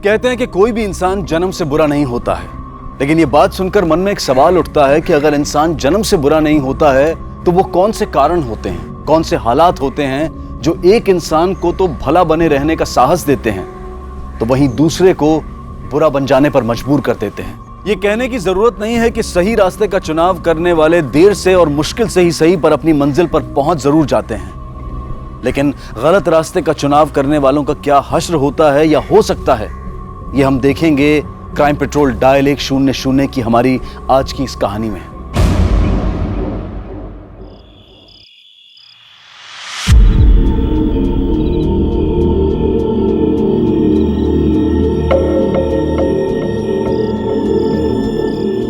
कहते हैं कि कोई भी इंसान जन्म से बुरा नहीं होता है, लेकिन ये बात सुनकर मन में एक सवाल उठता है कि अगर इंसान जन्म से बुरा नहीं होता है तो वो कौन से कारण होते हैं, कौन से हालात होते हैं जो एक इंसान को तो भला बने रहने का साहस देते हैं तो वहीं दूसरे को बुरा बन जाने पर मजबूर कर देते हैं। ये कहने की जरूरत नहीं है कि सही रास्ते का चुनाव करने वाले देर से और मुश्किल से ही सही पर अपनी मंजिल पर पहुंच जरूर जाते हैं, लेकिन गलत रास्ते का चुनाव करने वालों का क्या हश्र होता है या हो सकता है, ये हम देखेंगे क्राइम पेट्रोल डायल 100 की हमारी आज की इस कहानी में।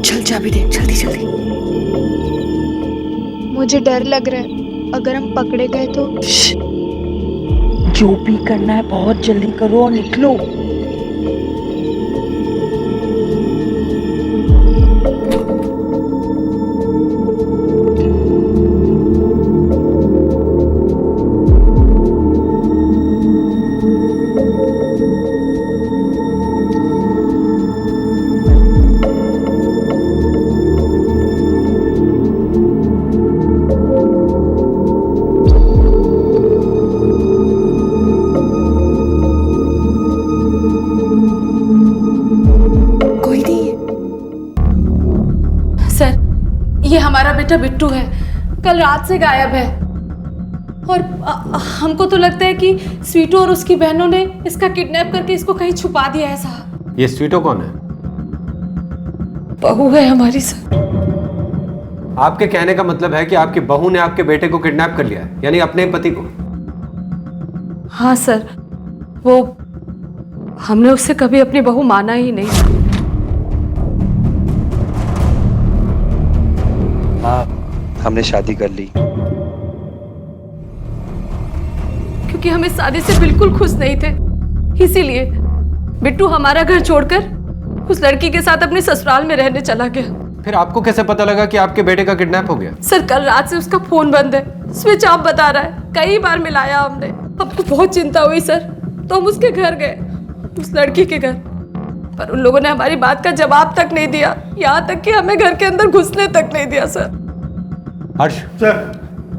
चल चाबी दे, जल्दी जल्दी। मुझे डर लग रहा है, अगर हम पकड़े गए तो। जो भी करना है बहुत जल्दी करो और निकलो। ये हमारा बेटा बिट्टू है, कल रात से गायब है और हमको तो लगता है कि स्वीटू और उसकी बहनों ने इसका किडनैप करके इसको कहीं छुपा दिया है साहब। ये स्वीटू कौन है? बहू है हमारी सर। आपके कहने का मतलब है कि आपकी बहू ने आपके बेटे को किडनैप कर लिया है, यानी अपने पति को? हाँ सर, वो हमने उससे कभी अपनी बहू माना ही नहीं। हमने शादी कर ली क्योंकि हम इस शादी से बिल्कुल खुश नहीं थे, इसीलिए बिट्टू हमारा घर छोड़कर उस लड़की के साथ अपने ससुराल में रहने चला गया। फिर आपको कैसे पता लगा कि आपके बेटे का किडनैप हो गया? सर कल रात से उसका फोन बंद है, स्विच ऑफ बता रहा है, कई बार मिलाया हमने। हमको बहुत चिंता हुई सर, तो हम उसके घर गए, उस लड़की के घर, पर उन लोगों ने हमारी बात का जवाब तक नहीं दिया, यहाँ तक कि हमें घर के अंदर घुसने तक नहीं दिया। सर हर्ष सर,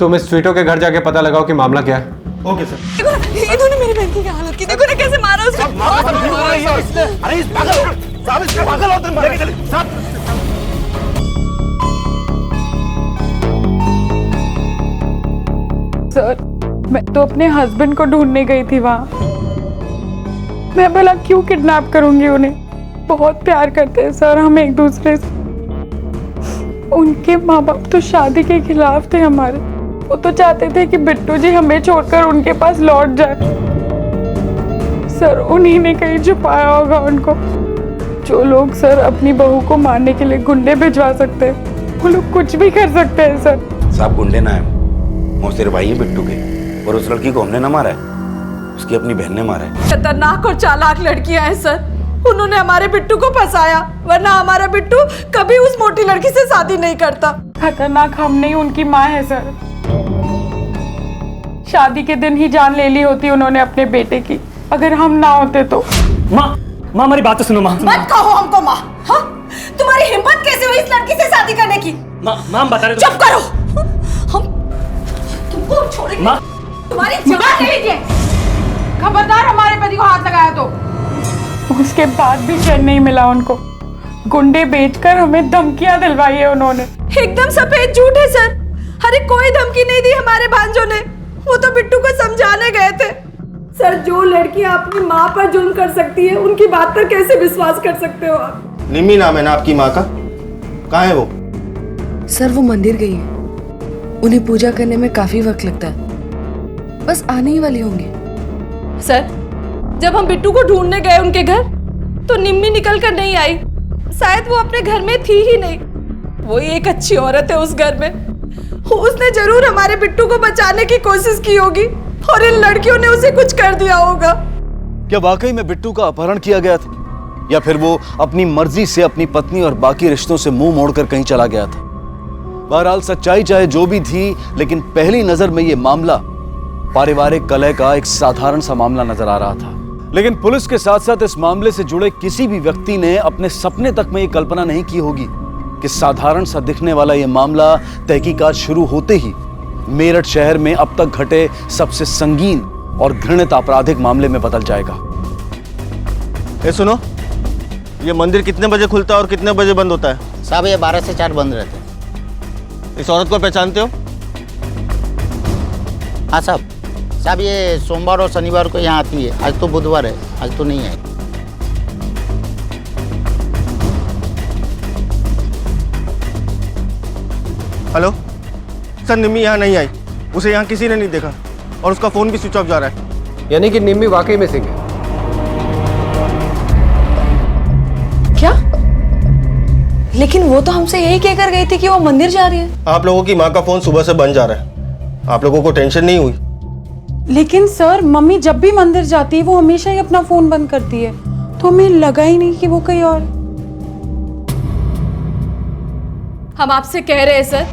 तुम इस स्वीटो के घर जाके पता लगाओ कि मामला क्या है। Okay sir. देखो इन्होंने मेरी बहन की हालत की, देखो ना कैसे मारा उसको। अरे इस पागल होते हैं, लेके चलिए साहब। सर मैं तो अपने हस्बैंड को ढूंढने गई थी वहाँ। मैं भला क्यों किडनैप करूंगी उन्हें? बहुत प्यार करते हैं सर हम एक दूसरे से। उनके माँ बाप तो शादी के खिलाफ थे हमारे, वो तो चाहते थे कि बिट्टू जी हमें छोड़कर उनके पास लौट जाए। सर उन्हीं ने कहीं छुपाया होगा उनको। जो लोग सर अपनी बहू को मारने के लिए गुंडे भिजवा सकते हैं, वो लोग कुछ भी कर सकते हैं सर। साहब गुंडे ना है, मौसेरे भाई है बिट्टू के, और उस लड़की को हमने ना मारा है, उसकी अपनी बहन ने मारा है। खतरनाक और चालाक लड़कियां हैं सर, उन्होंने हमारे बिट्टू को फंसाया, वरना हमारा बिट्टू कभी उस मोटी लड़की से शादी नहीं करता। खतरनाक हम नहीं, उनकी माँ है सर। शादी के दिन ही जान ले ली होती उन्होंने अपने बेटे की, अगर हम ना होते तो। माँ हमारी बात तो सुनो माँ। मत कहो हमको माँ। हाँ तुम्हारी हिम्मत कैसे हुई इस लड़की से शादी करने की? माँ हम बता रहे। चुप करो, हम तुमको छोड़ेंगे? माँ तुम्हारी जबान नहीं लीजिए, खबरदार हमारे पति को हाथ लगाया तो। उसके बाद भी चैन नहीं मिला उनको, गुंडे बेचकर हमें धमकियां दिलवाई है उन्होंने। एकदम सफेद झूठ है सर, अरे कोई धमकी नहीं दी हमारे भांजों ने, वो तो बिट्टू को समझाने गए थे। सर जो लड़कियां अपनी माँ पर जुल्म कर सकती है, उनकी बात पर कैसे विश्वास कर सकते हो आप? निम्मी नाम है ना आपकी माँ का? कहाँ है वो? सर वो मंदिर गई है, उन्हें पूजा करने में काफी वक्त लगता है, बस आने ही वाली होंगी। सर जब हम बिट्टू को ढूंढने गए उनके घर, तो निम्मी निकल कर नहीं आई, शायद वो अपने घर में थी ही नहीं। वही एक अच्छी औरत है उस घर में, उसने जरूर हमारे बिट्टू को बचाने की कोशिश की होगी और इन लड़कियों ने उसे कुछ कर दिया होगा। क्या वाकई में बिट्टू का अपहरण किया गया था, या फिर वो अपनी मर्जी से अपनी पत्नी और बाकी रिश्तों से मुंह मोड़कर कहीं चला गया था? बहरहाल सच्चाई चाहे जो भी थी, लेकिन पहली नजर में ये मामला पारिवारिक कलह का एक साधारण सा मामला नजर आ रहा था। लेकिन पुलिस के साथ साथ इस मामले से जुड़े किसी भी व्यक्ति ने अपने सपने तक में यह कल्पना नहीं की होगी कि साधारण सा दिखने वाला यह मामला तहकीकात शुरू होते ही मेरठ शहर में अब तक घटे सबसे संगीन और घृणित आपराधिक मामले में बदल जाएगा। ए सुनो, ये मंदिर कितने बजे खुलता है और कितने बजे बंद होता है? साहब ये 12 से 4 बंद रहते हैं। इस औरत को पहचानते हो? हाँ साहब, साहब ये सोमवार और शनिवार को यहाँ आती है। आज तो बुधवार है, आज तो नहीं आई। हेलो सर, निम्मी यहाँ नहीं आई। उसे यहाँ किसी ने नहीं देखा और उसका फ़ोन भी स्विच ऑफ जा रहा है। यानी कि निम्मी वाकई मिसिंग है। क्या? लेकिन वो तो हमसे यही कहकर गई थी कि वो मंदिर जा रही है। आप लोगों की माँ का फ़ोन सुबह से बंद जा रहा है। आप लोगों को टेंशन नहीं हुई? लेकिन सर मम्मी जब भी मंदिर जाती है वो हमेशा ही अपना फोन बंद करती है, तो हमें लगा ही नहीं कि वो कहीं और। हम आपसे कह रहे हैं सर,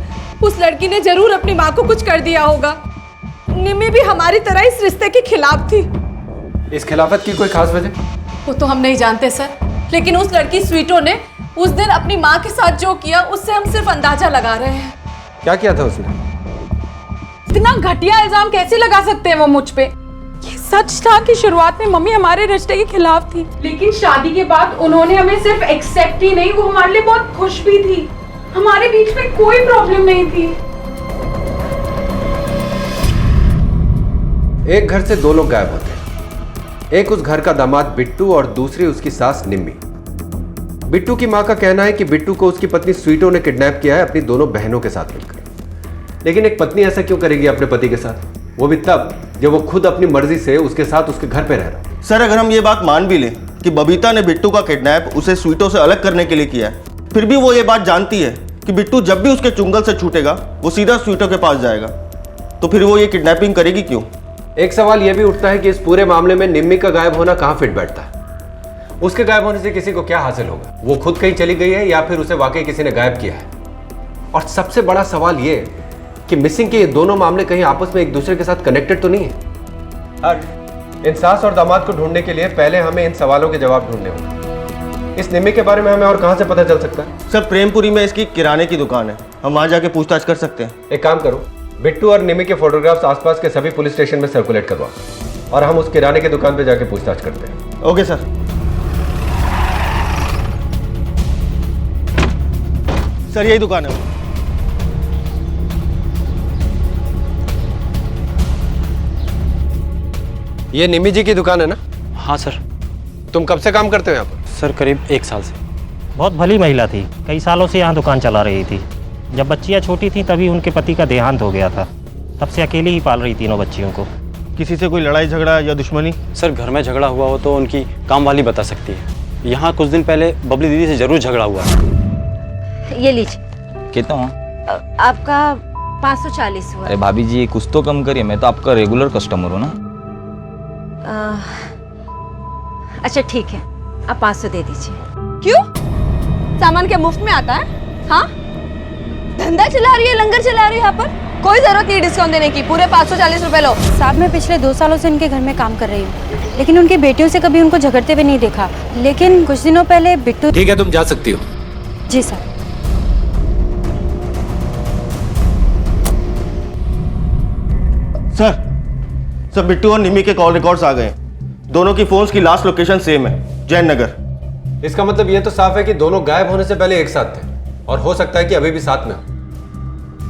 उस लड़की ने जरूर अपनी माँ को कुछ कर दिया होगा। निम्मी भी हमारी तरह इस रिश्ते के खिलाफ थी। इस खिलाफत की कोई खास वजह? वो तो हम नहीं जानते सर, लेकिन उस लड़की स्वीटो ने उस दिन अपनी माँ के साथ जो किया उससे हम सिर्फ अंदाजा लगा रहे हैं। क्या किया था उसने? इतना घटिया इल्जाम कैसे लगा सकते हैं वो मुझ पे? ये सच था कि शुरुआत में मम्मी हमारे रिश्ते के खिलाफ थी, लेकिन शादी के बाद उन्होंने हमें सिर्फ एक्सेप्ट ही नहीं, वो हमारे लिए बहुत खुश भी थी। हमारे बीच में कोई प्रॉब्लम नहीं थी। एक घर से 2 लोग गायब होते हैं। एक उस घर का दामाद बिट्टू और दूसरी उसकी सास निम्मी। बिट्टू की मां का कहना है कि बिट्टू को उसकी पत्नी स्वीटो ने किडनैप किया है अपनी दोनों बहनों के साथ मिलकर। लेकिन एक पत्नी ऐसा क्यों करेगी अपने पति के साथ, वो भी तब जब वो खुद अपनी मर्जी से उसके साथ उसके घर पे रह रहा। सर, अगर हम ये बात मान भी लें कि बबीता ने बिट्टू का किडनैप उसे स्वीटो से अलग करने के लिए किया है, फिर भी वो ये बात जानती है कि बिट्टू जब भी उसके चुंगल से छूटेगा वो सीधा स्वीटो के पास जाएगा, तो फिर वो ये किडनैपिंग करेगी क्यों? एक सवाल यह भी उठता है कि इस पूरे मामले में निम्मी का गायब होना कहां फिट बैठता है। उसके गायब होने से किसी को क्या हासिल होगा? वो खुद कहीं चली गई है या फिर उसे वाकई किसी ने गायब किया है? और सबसे बड़ा सवाल यह कि मिसिंग के ये दोनों मामले कहीं आपस में एक दूसरे के साथ कनेक्टेड तो नहीं है? इन सास और दामाद को ढूंढने के लिए पहले हमें इन सवालों के जवाब ढूंढने होंगे। इस निम्मी के बारे में हमें और कहां से पता चल सकता है? सर, प्रेमपुरी में इसकी किराने की दुकान है, हम वहां जाके पूछताछ कर सकते हैं। एक काम करो, बिट्टू और निम्मी के फोटोग्राफ्स आसपास के सभी पुलिस स्टेशन में सर्कुलेट करवाओ और हम उस किराने की दुकान पे जाके पूछताछ करते हैं। Okay sir. सर, यही दुकान है। ये निम्मी जी की दुकान है ना? हाँ सर। तुम कब से काम करते हो यहाँ पर? सर करीब 1 साल से। बहुत भली महिला थी, कई सालों से यहाँ दुकान चला रही थी। जब बच्चियाँ छोटी थीं तभी उनके पति का देहांत हो गया था, तब से अकेली ही पाल रही तीनों बच्चियों को। किसी से कोई लड़ाई झगड़ा या दुश्मनी? सर घर में झगड़ा हुआ हो तो उनकी काम वाली बता सकती है। यहाँ कुछ दिन पहले बबली दीदी से जरूर झगड़ा हुआ। ये लीजिए। कितना? आपका 540 हुआ। अरे भाभी जी कुछ तो कम करिए, मैं तो आपका रेगुलर कस्टमर हूँ ना। अच्छा ठीक है, आप 500 दे दीजिए। क्यों? सामान क्या मुफ्त में आता है? हाँ, धंधा चला रही है, लंगर चला रही है यहाँ पर। कोई जरूरत नहीं डिस्काउंट देने की, पूरे 540 रुपए लो। साहब मैं पिछले 2 सालों से इनके घर में काम कर रही हूँ, लेकिन उनकी बेटियों से कभी उनको झगड़ते हुए नहीं देखा। लेकिन कुछ दिनों पहले बिट्टू। ठीक है, तुम जा सकती हो। जी सर। सर, बिट्टू और निम्मी के कॉल रिकॉर्ड्स आ गए। दोनों की फोन्स की लास्ट लोकेशन सेम है, जैन नगर। इसका मतलब ये तो साफ है कि दोनों गायब होने से पहले एक साथ थे और हो सकता है कि अभी भी साथ में हो।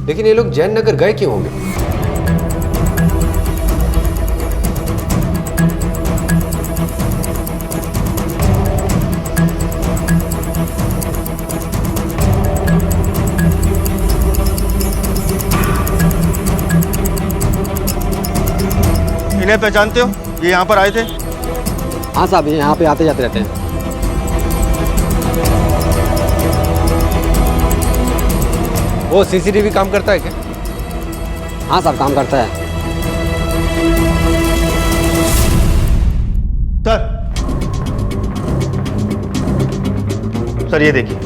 लेकिन ये लोग जैन नगर गए क्यों होंगे? इन्हें पहचानते हो? ये यहाँ पर आए थे? हाँ साहब, ये यहाँ पे आते जाते रहते हैं। वो सीसीटीवी काम करता है क्या? हाँ साहब, काम करता है। सर, ये देखिए।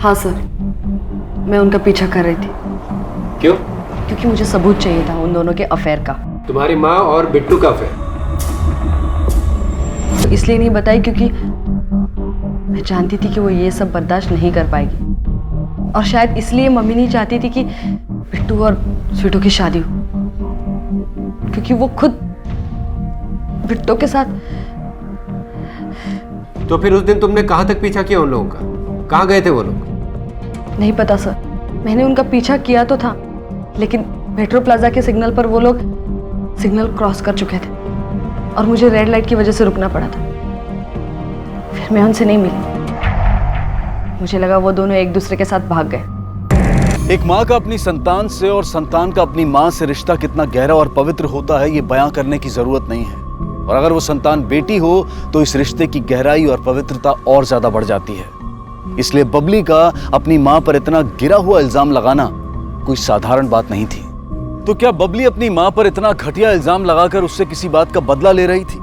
हाँ सर, मैं उनका पीछा कर रही थी क्यों? क्योंकि मुझे सबूत चाहिए था उन दोनों के अफेयर का। तुम्हारी माँ और बिट्टू का अफेयर? तो इसलिए नहीं बताई क्योंकि मैं जानती थी कि वो ये सब बर्दाश्त नहीं कर पाएगी, और शायद इसलिए मम्मी नहीं चाहती थी कि बिट्टू और स्वीटू की शादी हो, क्योंकि वो खुद बिट्टू के साथ। तो फिर उस दिन तुमने कहाँ तक पीछा किया उन लोगों का? कहाँ गए थे वो लोग? नहीं पता सर, मैंने उनका पीछा किया तो था, लेकिन मेट्रो प्लाजा के सिग्नल पर वो लोग सिग्नल क्रॉस कर चुके थे और मुझे रेड लाइट की वजह से रुकना पड़ा था। फिर मैं उनसे नहीं मिली, मुझे लगा वो दोनों एक दूसरे के साथ भाग गए। एक माँ का अपनी संतान से और संतान का अपनी माँ से रिश्ता कितना गहरा और पवित्र होता है, ये बयां करने की जरूरत नहीं है। और अगर वो संतान बेटी हो तो इस रिश्ते की गहराई और पवित्रता और ज्यादा बढ़ जाती है। इसलिए बबली का अपनी माँ पर इतना गिरा हुआ इल्जाम लगाना कोई साधारण बात नहीं थी। तो क्या बबली अपनी माँ पर इतना घटिया इल्जाम लगाकर उससे किसी बात का बदला ले रही थी?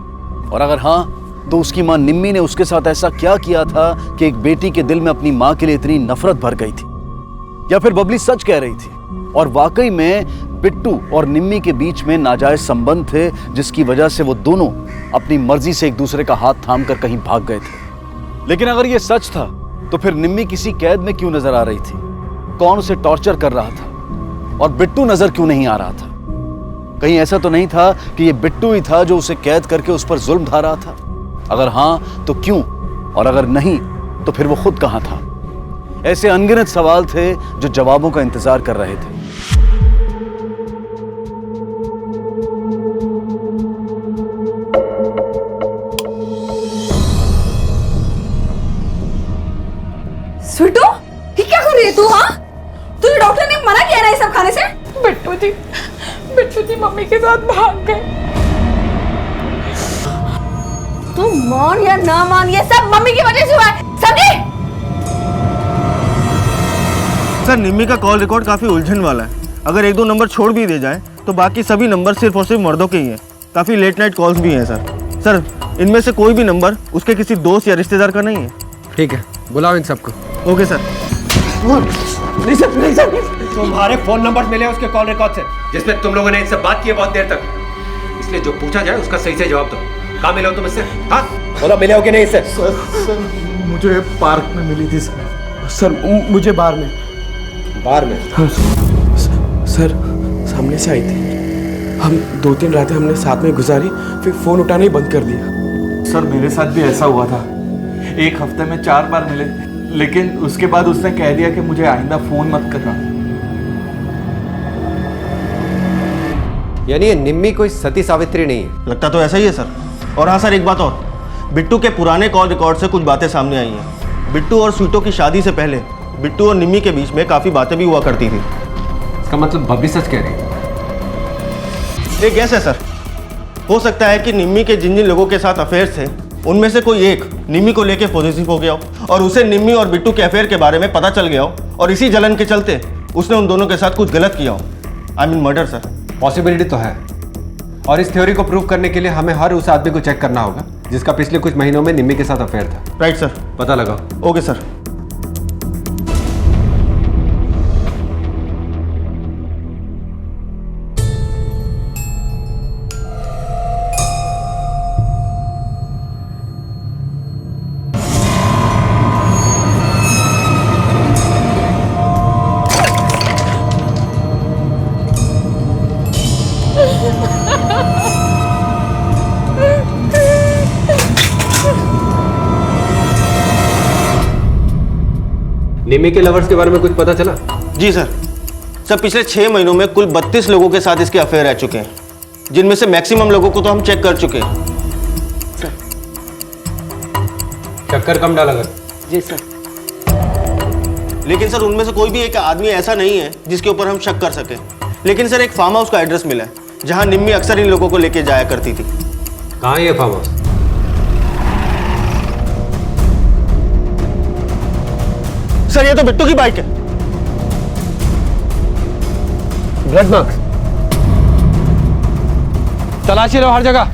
और अगर हाँ, तो उसकी माँ निम्मी ने उसके साथ ऐसा क्या किया था कि एक बेटी के दिल में अपनी माँ के लिए इतनी नफरत भर गई थी? या फिर बबली सच कह रही थी और वाकई में बिट्टू और निम्मी के बीच में नाजायज संबंध थे, जिसकी वजह से वो दोनों अपनी मर्जी से एक दूसरे का हाथ थाम कर कहीं भाग गए थे? लेकिन अगर ये सच था तो फिर निम्मी किसी कैद में क्यों नजर आ रही थी? कौन उसे टॉर्चर कर रहा था और बिट्टू नजर क्यों नहीं आ रहा था? कहीं ऐसा तो नहीं था कि ये बिट्टू ही था जो उसे कैद करके उस पर जुल्म ढा रहा था? अगर हाँ तो क्यों, और अगर नहीं तो फिर वो खुद कहां था? ऐसे अनगिनत सवाल थे जो जवाबों का इंतजार कर रहे थे। स्वीटू, ये क्या कर रही है तू? हाँ, तुझे डॉक्टर ने मना किया ना ये सब खाने से? बिट्टू जी मम्मी के साथ भाग गए। तू मान या ना मान, ये सब मम्मी की वजह से हुआ है, समझी? सर, निम्मी का कॉल रिकॉर्ड काफ़ी उलझन वाला है। अगर एक दो नंबर छोड़ भी दे जाए तो बाकी सभी नंबर सिर्फ और सिर्फ मर्दों के ही हैं। काफ़ी लेट नाइट कॉल्स भी हैं सर, इनमें से कोई भी नंबर उसके किसी दोस्त या रिश्तेदार का नहीं है। ठीक है, बुलाओ इन सबको। Okay sir. नहीं सर, तुम्हारे फोन नंबर मिले उसके कॉल रिकॉर्ड से जिसमें तुम लोगों ने इनसे बात की है बहुत देर तक। इसलिए जो पूछा जाए उसका सही से जवाब दो। कहाँ मिले हो तुम इससे? हाँ बोलो, मिले हो कि नहीं इससे? सर, मुझे पार्क में मिली थी सर, मुझे बार में। हाँ सर, सामने से आई थी। हम 2-3 रातें हमने साथ में गुजारी, फिर फोन उठाना ही बंद कर दिया। सर, मेरे साथ भी ऐसा हुआ था। एक हफ्ते में 4 बार मिले, लेकिन उसके बाद उसने कह दिया कि मुझे आइंदा फोन मत करना। यानी ये निम्मी कोई सती सावित्री नहीं है? लगता तो ऐसा ही है सर। और हाँ सर, एक बात और, बिट्टू के पुराने कॉल रिकॉर्ड से कुछ बातें सामने आई हैं। बिट्टू और स्वीटो की शादी से पहले बिट्टू और निम्मी के बीच में काफ़ी बातें भी हुआ करती थी। इसका मतलब बबली सच कह रही है? ये गैस है सर। हो सकता है कि निम्मी के जिन जिन लोगों के साथ अफेयर थे उनमें से कोई एक निम्मी को लेके पॉजिटिव हो गया हो और उसे निम्मी और बिट्टू के अफेयर के बारे में पता चल गया हो, और इसी जलन के चलते उसने उन दोनों के साथ कुछ गलत किया हो। I mean murder sir. Possibility तो है, और इस थ्योरी को प्रूव करने के लिए हमें हर उस आदमी को चेक करना होगा जिसका पिछले कुछ महीनों में निम्मी के साथ अफेयर था। Right sir. पता लगाओ। Okay sir. निम्मी के लवर्स के बारे में कुछ पता चला? जी सर, पिछले 6 महीनों में कुल 32 लोगों के साथ इसके अफेयर रह चुके हैं, जिनमें से मैक्सिमम लोगों को तो हम चेक कर चुके हैं। चक्कर कम डाला कर। जी सर। लेकिन सर, उनमें से कोई भी एक आदमी ऐसा नहीं है जिसके ऊपर हम शक कर सके। लेकिन सर, एक फार्म हाउस का एड्रेस मिला है जहां निम्मी अक्सर इन लोगों को लेके जाया करती थी। कहाँ है ये फार्म हाउस? सर, ये तो बिट्टू की बाइक है। Blood marks. तलाशी लो हर जगह।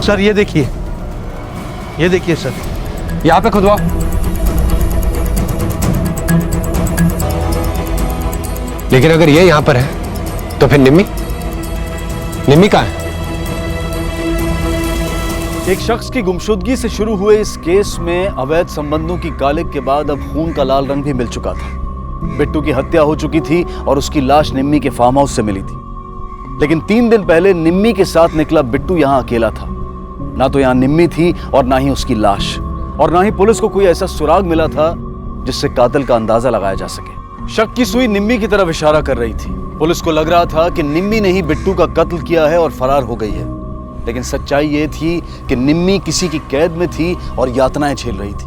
सर ये देखिए सर, यहाँ पे खुदवा। लेकिन अगर ये यहाँ पर है तो फिर निम्मी कहाँ है? एक शख्स की गुमशुदगी से शुरू हुए इस केस में अवैध संबंधों की कालिक के बाद अब खून का लाल रंग भी मिल चुका था। बिट्टू की हत्या हो चुकी थी और उसकी लाश निम्मी के फार्म हाउस से मिली थी। लेकिन 3 दिन पहले निम्मी के साथ निकला बिट्टू यहां अकेला था। ना तो यहां निम्मी थी और ना ही उसकी लाश, और ना ही पुलिस को कोई ऐसा सुराग मिला था जिससे कातिल का अंदाजा लगाया जा सके। शक की सुई निम्मी की तरफ इशारा कर रही थी। पुलिस को लग रहा था कि निम्मी ने ही बिट्टू का कत्ल किया है और फरार हो गई है। लेकिन सच्चाई ये थी कि निम्मी किसी की कैद में थी और यातनाएं झेल रही थी।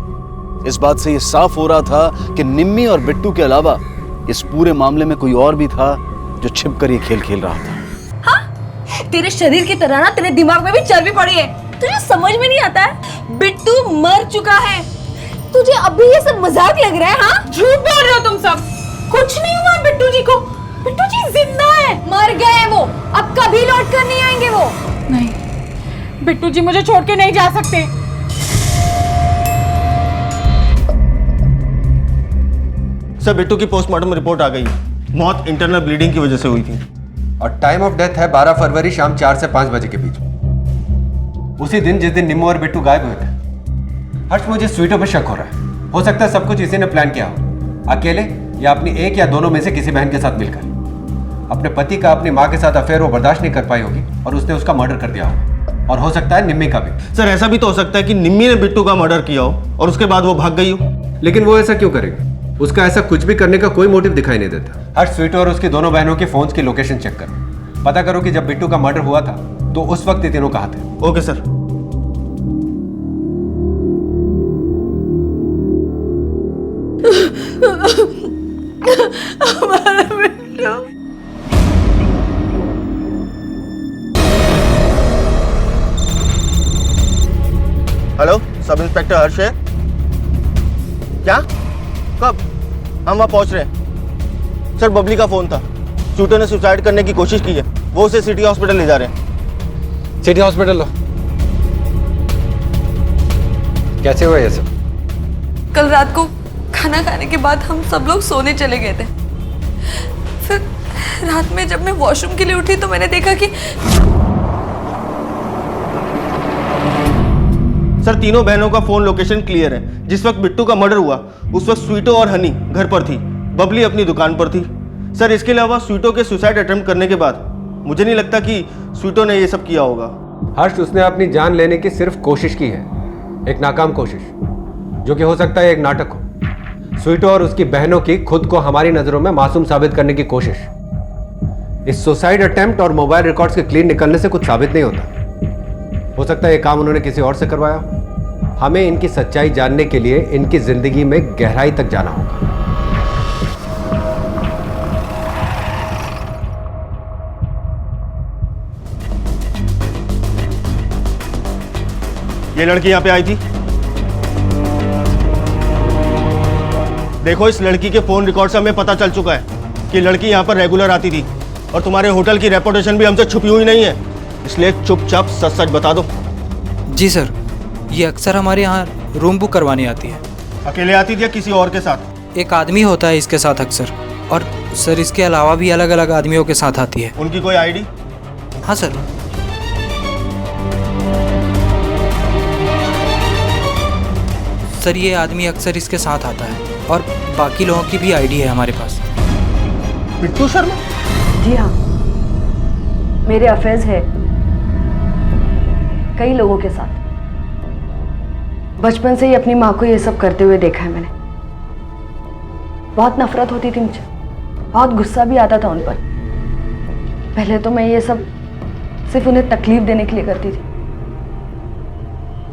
इस बात से यह साफ हो रहा था कि निम्मी और बिट्टू के अलावा इस पूरे मामले में कोई और भी था जो छिपकर ये खेल खेल रहा था। हाँ? तेरे शरीर की तरह ना तेरे दिमाग में भी चर्बी पड़ी है। तुझे समझ में नहीं आता है, बिट्टू मर चुका है। तुझे अभी ये सब मजाक लग रहा है? हाँ, झूठ बोल रहे हो तुम सब। कुछ नहीं हुआ बिट्टू जी को। बिट्टू जी जिंदा है। मर गए वो, अब कभी लौट कर नहीं आएंगे वो। नहीं, बिट्टू जी मुझे छोड़ के नहीं जा सकते। सर, बिट्टू की पोस्टमार्टम रिपोर्ट आ गई है। मौत इंटरनल ब्लीडिंग की वजह से हुई थी और टाइम ऑफ डेथ है 12 फरवरी शाम 4 से 5 बजे के बीच। उसी दिन जिस दिन निम्मो और बिट्टू गायब हुए थे। हर्ष, मुझे स्वीटो पे शक हो रहा है। हो सकता है सब कुछ इसी ने प्लान किया हो, अकेले या अपनी एक या दोनों में से किसी बहन के साथ मिलकर। अपने पति का अपनी माँ के साथ अफेयर वो बर्दाश्त नहीं कर पाई होगी और उसने उसका मर्डर कर दिया होगा, और हो सकता है निम्मी का भी। सर, ऐसा भी तो हो सकता है कि निम्मी ने बिट्टू का मर्डर किया हो और उसके बाद वो भाग गई हो। लेकिन वो ऐसा क्यों करेगी? उसका ऐसा कुछ भी करने का कोई मोटिव दिखाई नहीं देता। हर्ष, स्वीटो और उसकी दोनों बहनों के फोन्स की लोकेशन चेक कर, पता करो कि जब बिट्टू का मर्डर हुआ था तो उस वक्त ये तीनों कहाँ थे। Okay sir. हमारा बिट्टू। हेलो, सब इंस्पेक्टर हर्ष है क्या? कब? हम वहाँ पहुँच रहे हैं। सर, बबली का फोन था। स्वीटो ने सुसाइड करने की कोशिश की है। वो उसे सिटी हॉस्पिटल ले जा रहे हैं। सिटी हॉस्पिटल लो। कैसे हुआ ये सब? कल रात को खाना खाने के बाद हम सब लोग सोने चले गए थे। फिर रात में जब मैं वॉशरूम के लिए उठी तो मैंने देखा कि सर, तीनों बहनों का फोन लोकेशन क्लियर है। जिस वक्त बिट्टू का मर्डर हुआ उस वक्त स्वीटो और हनी घर पर थी, बबली अपनी दुकान पर थी। सर, इसके अलावा स्वीटो के सुसाइड अटेम्प्ट करने के बाद मुझे नहीं लगता कि स्वीटो ने ये सब किया होगा। हर्ष, उसने अपनी जान लेने की सिर्फ कोशिश की है, एक नाकाम कोशिश, जो कि हो सकता है एक नाटक हो। स्वीटो और उसकी बहनों की खुद को हमारी नजरों में मासूम साबित करने की कोशिश। इस सुसाइड अटेम्प्ट और मोबाइल रिकॉर्ड्स के क्लीन निकलने से कुछ साबित नहीं होता। हो सकता है ये काम उन्होंने किसी और से करवाया। हमें इनकी सच्चाई जानने के लिए इनकी जिंदगी में गहराई तक जाना होगा। ये लड़की यहाँ पे आई थी। देखो, इस लड़की के फोन रिकॉर्ड से हमें पता चल चुका है कि लड़की यहाँ पर रेगुलर आती थी और तुम्हारे होटल की रेपुटेशन भी हमसे छुपी हुई नहीं है। इसलिए चुपचाप सच सच बता दो। जी सर, ये अक्सर हमारे यहाँ रूम बुक करवाने आती है। अकेले आती थी या किसी और के साथ? एक आदमी होता है इसके साथ अक्सर, और सर इसके अलावा भी अलग अलग आदमियों के साथ आती है। उनकी कोई आईडी? हाँ सर। सर, ये आदमी अक्सर इसके साथ आता है और बाकी लोगों की भी आईडी है हमारे पास। बिट्टू शर्मा? जी हाँ, मेरे अफेयर्स है कई लोगों के साथ। बचपन से ही अपनी माँ को ये सब करते हुए देखा है मैंने। बहुत नफरत होती थी मुझे, बहुत गुस्सा भी आता था उन पर। पहले तो मैं ये सब सिर्फ उन्हें तकलीफ देने के लिए करती थी,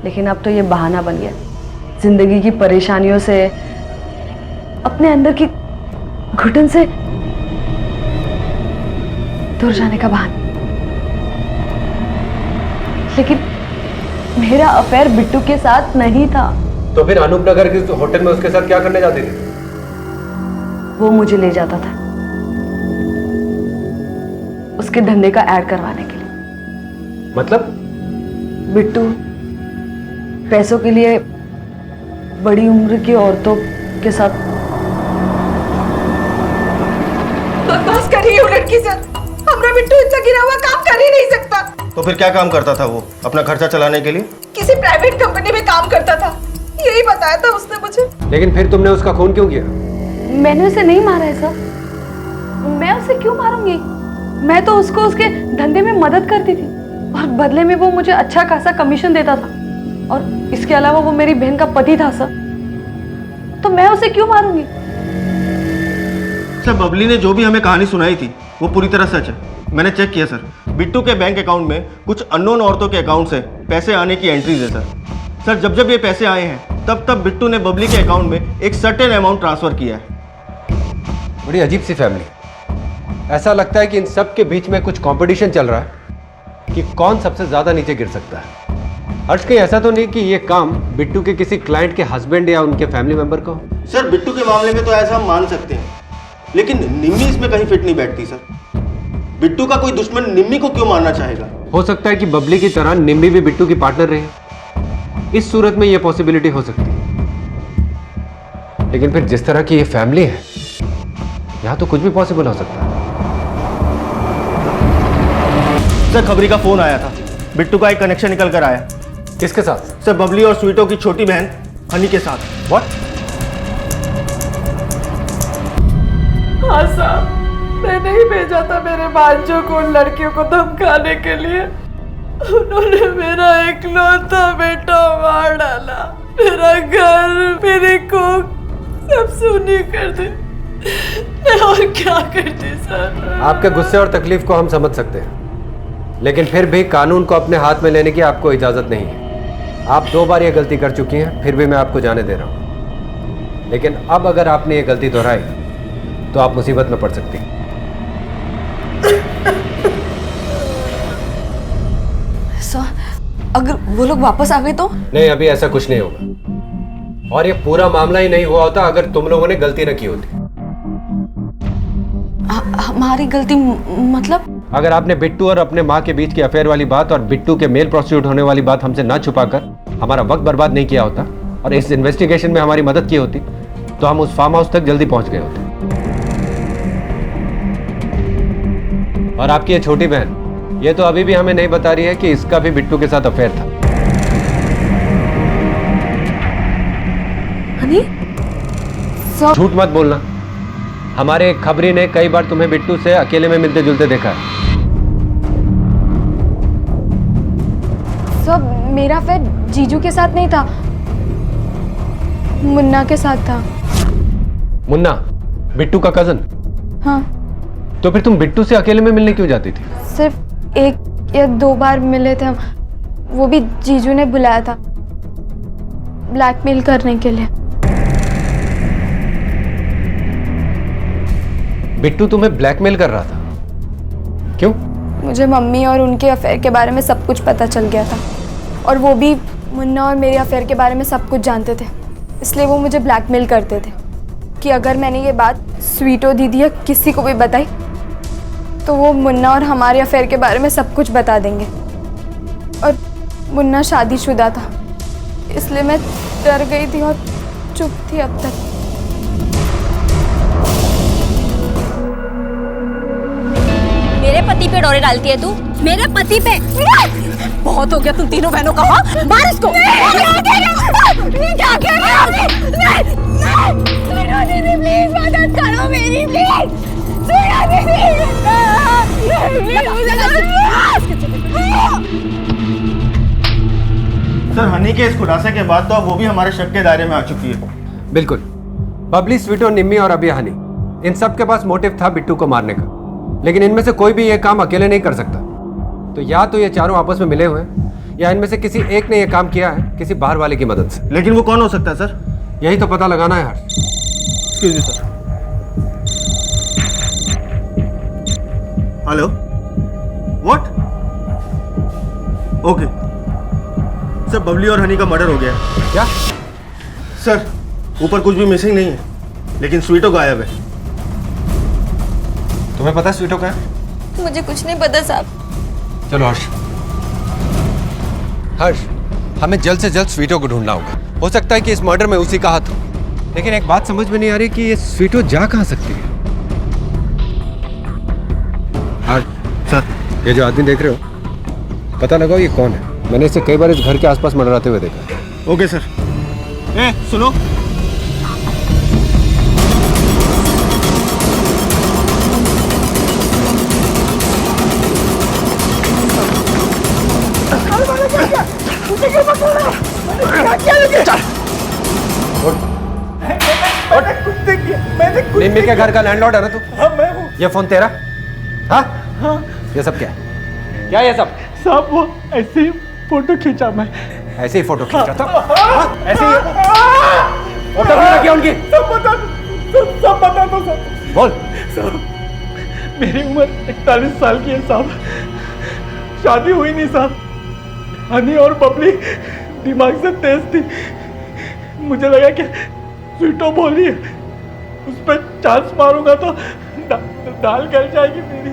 लेकिन अब तो ये बहाना बन गया जिंदगी की परेशानियों से, अपने अंदर की घुटन से दूर जाने का बहाना। लेकिन मेरा अफेयर बिट्टू के साथ नहीं था। तो फिर अनूप नगर के होटल में उसके साथ क्या करने जाती थी? वो मुझे ले जाता था उसके धंधे का ऐड करवाने के लिए। मतलब? बिट्टू पैसों के लिए बड़ी उम्र की औरतों के साथ बकवास करी है लड़की से। हमरा बिट्टू इतना गिरा हुआ काम कर ही नहीं सकता। तो फिर क्या काम करता था वो अपना खर्चा चलाने के लिए? किसी प्राइवेट कंपनी में काम करता था, यही बताया था उसने मुझे। लेकिन फिर तुमने उसका खून क्यों किया? मैंने उसे नहीं मारा है सर। मैं उसे क्यों मारूंगी? मैं तो उसको उसके धंधे में मदद करती थी और बदले में वो मुझे अच्छा खासा कमीशन देता था, और इसके अलावा वो मेरी बहन का पति था सर। तो मैं उसे क्यों मारूंगी? सर, बबली ने जो भी हमें कहानी सुनाई थी वो पूरी तरह सच है। मैंने चेक किया सर, बिट्टू के बैंक अकाउंट में कुछ अननोन औरतों के अकाउंट से पैसे आने की एंट्रीज है सर। जब जब ये पैसे आए हैं तब बिट्टू ने बबली के अकाउंट में एक सर्टेन अमाउंट ट्रांसफर किया है। बड़ी अजीब सी फैमिली। ऐसा लगता है कि इन सब के बीच में कुछ कंपटीशन चल रहा है कि कौन सबसे ज्यादा नीचे गिर सकता है। हर्ष, कहीं ऐसा तो नहीं कि ये काम बिट्टू के किसी क्लाइंट के हस्बैंड या उनके फैमिली मेंबर को? सर, बिट्टू के मामले में तो ऐसा हम मान सकते हैं, लेकिन निम्मी इसमें कहीं फिट नहीं बैठती सर। बिट्टू का कोई दुश्मन निम्मी को क्यों मारना चाहेगा? हो सकता है कि बबली की तरह निम्मी भी बिट्टू की पार्टनर रही। इस सूरत में यह पॉसिबिलिटी हो सकती है। लेकिन फिर जिस तरह की ये फैमिली है, यहां तो कुछ भी पॉसिबल हो सकता है। सर, खबरी का फोन आया था, बिट्टू का एक कनेक्शन निकल कर आया। किसके साथ? सर, बबली और स्वीटो की छोटी बहन हनी के साथ। व्हाट? हाँ साहब, मैंने ही भेजा था मेरे भांजों को उन लड़कियों को धमकाने के लिए। उन्होंने मेरा इकलौता बेटा मार डाला। मेरा घर, मेरी कुक सब सुनी कर दी। मैं और क्या करती सर? आपके गुस्से और तकलीफ को हम समझ सकते हैं, लेकिन फिर भी कानून को अपने हाथ में लेने की आपको इजाजत नहीं है। आप 2 बार ये गलती कर चुकी हैं, फिर भी मैं आपको जाने दे रहा हूं। लेकिन अब अगर आपने ये गलती दोहराई तो आप मुसीबत में पड़ सकती हैं। अगर वो लोग वापस आ गए तो? नहीं, अभी ऐसा कुछ नहीं होगा। और ये पूरा मामला ही नहीं हुआ होता अगर तुम लोगों ने गलती न की होती। हमारी गलती मतलब? अगर आपने बिट्टू और अपने माँ के बीच की अफेयर वाली बात और बिट्टू के मेल प्रोस्टिट्यूट होने वाली बात हमसे ना छुपाकर हमारा वक्त बर्बाद नहीं किया होता और इस इन्वेस्टिगेशन में हमारी मदद की होती, तो हम उस फार्म हाउस तक जल्दी पहुंच गए होते। और आपकी ये छोटी बहन, ये तो अभी भी हमें नहीं बता रही है कि इसका भी बिट्टू के साथ अफेयर था। हनी? झूठ मत बोलना। हमारे एक खबरी ने कई बार तुम्हें बिट्टू से अकेले में मिलते जुलते देखा है। सब मेरा अफेयर जीजू के साथ नहीं था, मुन्ना के साथ था। मुन्ना, बिट्टू का कजन? हाँ। तो फिर तुम बिट्टू से अकेले में मिलने क्यों जाती थी? सिर्फ 1 या 2 बार मिले थे हम, वो भी जीजू ने बुलाया था ब्लैकमेल करने के लिए। बिट्टू तुम्हें ब्लैकमेल कर रहा था? क्यों? मुझे मम्मी और उनके अफेयर के बारे में सब कुछ पता चल गया था, और वो भी मुन्ना और मेरे अफेयर के बारे में सब कुछ जानते थे। इसलिए वो मुझे ब्लैकमेल करते थे कि अगर मैंने ये बात स्वीटो दीदी या किसी को भी बताई तो वो मुन्ना और हमारे अफेयर के बारे में सब कुछ बता देंगे। और मुन्ना शादीशुदा था, इसलिए मैं डर गई थी और चुप थी अब तक। मेरे पति पे डोरे डालती है तू? मेरे पति पे? बहुत हो गया तुम तीनों बहनों का। मार इसको। क्या कर रहे हो? प्लीज मदद करो मेरी, प्लीज। सर, हनी के इस खुलासे के बाद तो अब वो भी हमारे शक के दायरे में आ चुकी है। बिल्कुल। बबली, स्वीटो, निम्मी और अभी हनी, इन सब के पास मोटिव था बिट्टू को मारने का, लेकिन इनमें से कोई भी ये काम अकेले नहीं कर सकता। तो या तो ये चारों आपस में मिले हुए हैं या इनमें से किसी एक ने ये काम किया है किसी बाहर वाले की मदद से। लेकिन वो कौन हो सकता है सर? यही तो पता लगाना है Harsh. Excuse me sir. Hello? What? Okay sir, Babli और हनी का मर्डर हो गया है। क्या? सर, ऊपर कुछ भी मिसिंग नहीं है, लेकिन स्वीटो गायब है। तुम्हें पता है स्वीटो का है? मुझे कुछ नहीं पता साहब। चलो हर्ष। हर्ष, हमें जल्द से जल्द स्वीटो को ढूंढना होगा। हो सकता है कि इस मर्डर में उसी का हाथ हो, लेकिन एक बात समझ में नहीं आ रही कि ये स्वीटो जा कहाँ सकती है। हर्ष सर, ये जो आदमी देख रहे हो, पता लगाओ ये कौन है। मैंने इसे कई बार इस घर के आसपास मंडराते हुए देखा। Okay sir. ए सुनो, निम्मी के घर का लैंडलॉर्ड है ना तू? हाँ मैं हूँ। ये फोन तेरा? हाँ? हाँ। ये सब क्या है? क्या ये सब? साहब वो ऐसे ही फोटो खींचा मैं। ऐसे ही फोटो खींचा था? ऐसे ही फोटो भी रखी उनकी? सब बता दो साहब। बोल। साहब मेरी उम्र 41 साल की है साहब, शादी हुई नहीं साहब। हनी और बबली दिमाग से तेज थी, मुझे लगा कि स्वीटो बोली है, उस पर चांस मारूंगा तो दाल गल जाएगी मेरी।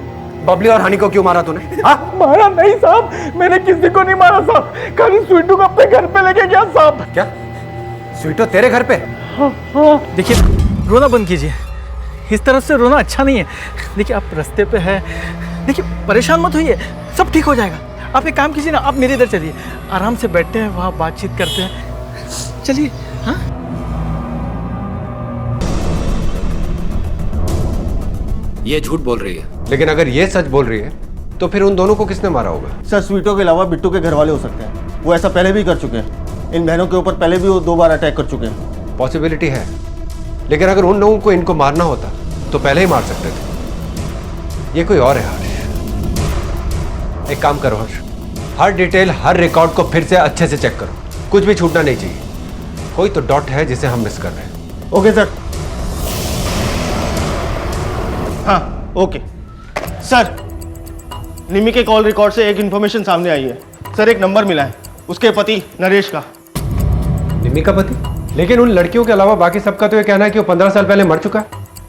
बबली और हनी को क्यों मारा तूने? हाँ? मारा नहीं साहब, मैंने किसी को नहीं मारा साहब, खाली स्वीटो को अपने घर पे लेके गया साहब। क्या? स्वीटो तेरे घर पे? हाँ। देखिए रोना बंद कीजिए, इस तरह से रोना अच्छा नहीं है। देखिए आप रास्ते पे हैं, देखिए परेशान मत होइए, सब ठीक हो जाएगा। आप एक काम कीजिए ना, आप मेरे इधर चलिए, आराम से बैठते हैं, वहाँ बातचीत करते हैं। चलिए। हाँ ये झूठ बोल रही है, लेकिन अगर ये सच बोल रही है तो फिर उन दोनों को किसने मारा होगा? सर स्वीटो के अलावा बिट्टू के घर वाले हो सकते हैं, वो ऐसा पहले भी कर चुके हैं। इन बहनों के ऊपर पहले भी वो 2 बार अटैक कर चुके हैं। पॉसिबिलिटी है, लेकिन अगर उन लोगों को इनको मारना होता तो पहले ही मार सकते थे। ये कोई और है हर्ष। एक काम करो हर्ष, हर डिटेल, हर रिकॉर्ड को फिर से अच्छे से चेक करो, कुछ भी छूटना नहीं चाहिए। कोई तो डॉट है जिसे हम मिस कर रहे हैं। Okay sir. हाँ ओके सर, निम्मी के कॉल रिकॉर्ड से एक इंफॉर्मेशन सामने आई है सर। एक नंबर मिला है उसके पति नरेश का। निम्मी का पति? लेकिन उन लड़कियों के अलावा बाकी सबका तो ये कहना है कि वो 15 साल पहले मर चुका है।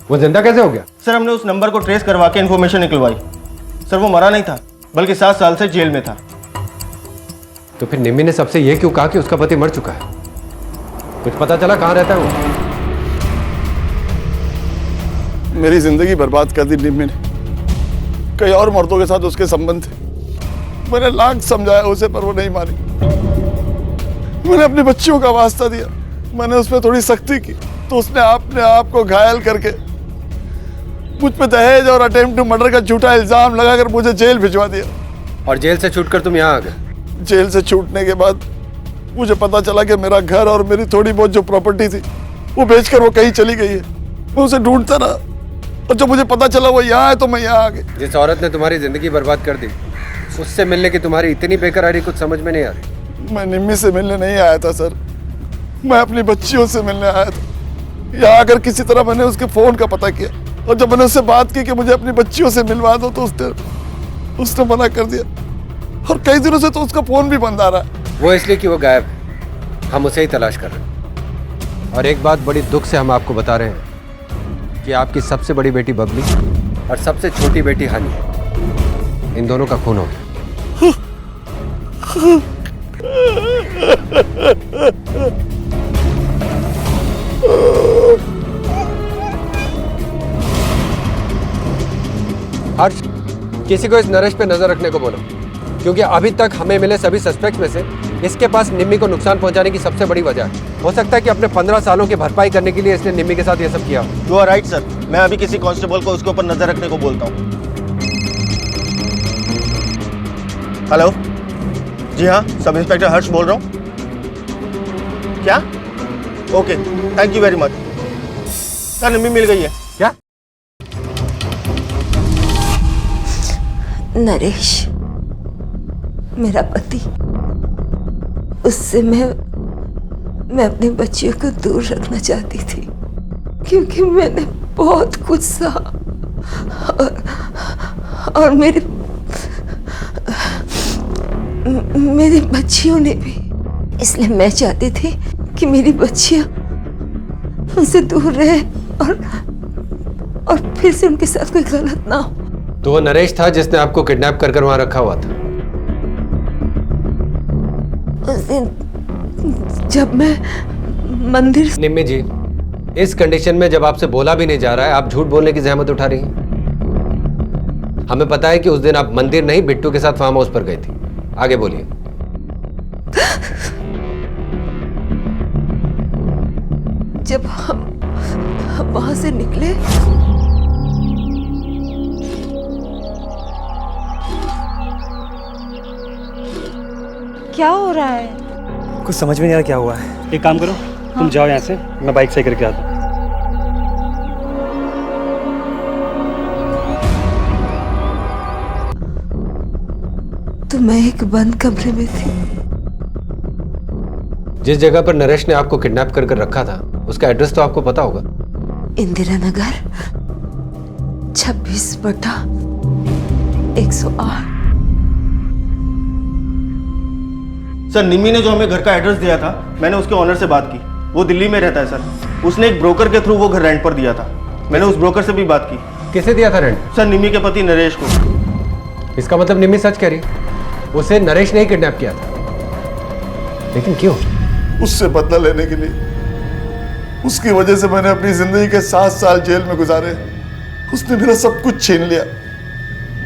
वो जिंदा कैसे हो गया? सर हमने उस नंबर को ट्रेस करवा के इन्फॉर्मेशन निकलवाई। सर वो मरा नहीं था, बल्कि 7 साल से जेल में था। तो फिर निम्मी ने सबसे ये क्यों कहा कि उसका पति मर चुका है? कुछ पता चला कहाँ रहता है वो? मेरी जिंदगी बर्बाद कर दी निम्मी ने। कई और मर्दों के साथ उसके संबंध थे। मैंने लाख समझाया उसे, पर वो नहीं मानी। मैंने अपनी बच्चियों का वास्ता दिया, मैंने उस पर थोड़ी सख्ती की तो उसने अपने आप को घायल करके मुझ पे दहेज और अटेम्प्ट टू मर्डर का झूठा इल्जाम लगाकर मुझे जेल भिजवा दिया। और जेल से छूटकर तुम यहाँ आ गए? जेल से छूटने के बाद मुझे पता चला कि मेरा घर और मेरी थोड़ी बहुत जो प्रॉपर्टी थी वो बेचकर वो कहीं चली गई है। मैं उसे ढूंढता रहा और जब मुझे पता चला वो यहाँ है तो मैं यहाँ आ गई। जिस औरत ने तुम्हारी जिंदगी बर्बाद कर दी, उससे मिलने की तुम्हारी इतनी बेकरारी कुछ समझ में नहीं आ रही। मैं निम्मी से मिलने नहीं आया था सर, मैं अपनी बच्चियों से मिलने आया था। यहाँ आकर किसी तरह मैंने उसके फोन का पता किया और जब मैंने उससे बात की कि मुझे अपनी बच्चियों से मिलवा दो तो उसने मना कर दिया और कई दिनों से तो उसका फोन भी बंद आ रहा है। वो इसलिए कि वो गायब है, हम उसे ही तलाश कर रहे हैं। और एक बात बड़ी दुख से हम आपको बता रहे हैं कि आपकी सबसे बड़ी बेटी बबली और सबसे छोटी बेटी हनी, इन दोनों का खून हो गया। हर्ष, किसी को इस नरेश पे नजर रखने को बोलो, क्योंकि अभी तक हमें मिले सभी सस्पेक्ट में से इसके पास निम्मी को नुकसान पहुंचाने की सबसे बड़ी वजह है। हो सकता है कि अपने 15 सालों की भरपाई करने के लिए इसने निम्मी के साथ ये सब किया। यू आर राइट सर, मैं अभी किसी कांस्टेबल को उसके ऊपर नजर रखने को बोलता हूँ। हेलो, जी हाँ, सब इंस्पेक्टर हर्ष बोल रहा हूँ। क्या? Okay, thank you very much sir. Nimmi मिल गई है क्या? नरेश मेरा पति, उससे मैं अपनी बच्चियों को दूर रखना चाहती थी, क्योंकि मैंने बहुत कुछ सहा और मेरी बच्चियों ने भी। इसलिए मैं चाहती थी कि मेरी बच्चियां उनसे दूर रहे और फिर से उनके साथ कोई गलत ना हो। तो वो नरेश था जिसने आपको किडनैप कर वहां रखा हुआ था? उस दिन जब मैं मंदिर से... निम्मी जी, इस कंडीशन में जब आपसे बोला भी नहीं जा रहा है, आप झूठ बोलने की जहमत उठा रही हैं। हमें पता है कि उस दिन आप मंदिर नहीं बिट्टू के साथ फार्म हाउस पर गई थी। आगे बोलिए। जब हम वहां से निकले क्या हो रहा है? कुछ समझ में नहीं आ रहा क्या हुआ है। एक काम करो, तुम जाओ यहाँ से, मैं बाइक सही करके आता हूँ। तो मैं एक बंद कमरे में थी। जिस जगह पर नरेश ने आपको किडनैप कर रखा था, उसका एड्रेस तो आपको पता होगा। इंदिरा नगर 26/108। सर, निम्मी ने जो हमें घर का एड्रेस दिया था, मैंने उसके ऑनर से बात की। वो दिल्ली में रहता है सर। उसने एक ब्रोकर के थ्रू वो घर रेंट पर दिया था। मैंने उस ब्रोकर से भी बात की। किसे दिया था रेंट? सर, निम्मी के पति नरेश को। इसका मतलब निम्मी सच कह रही, उसे नरेश ने ही किडनैप किया था। लेकिन क्यों? उससे बदला लेने के लिए। उसकी वजह से मैंने अपनी जिंदगी के 7 साल जेल में गुजारे। उसने मेरा सब कुछ छीन लिया,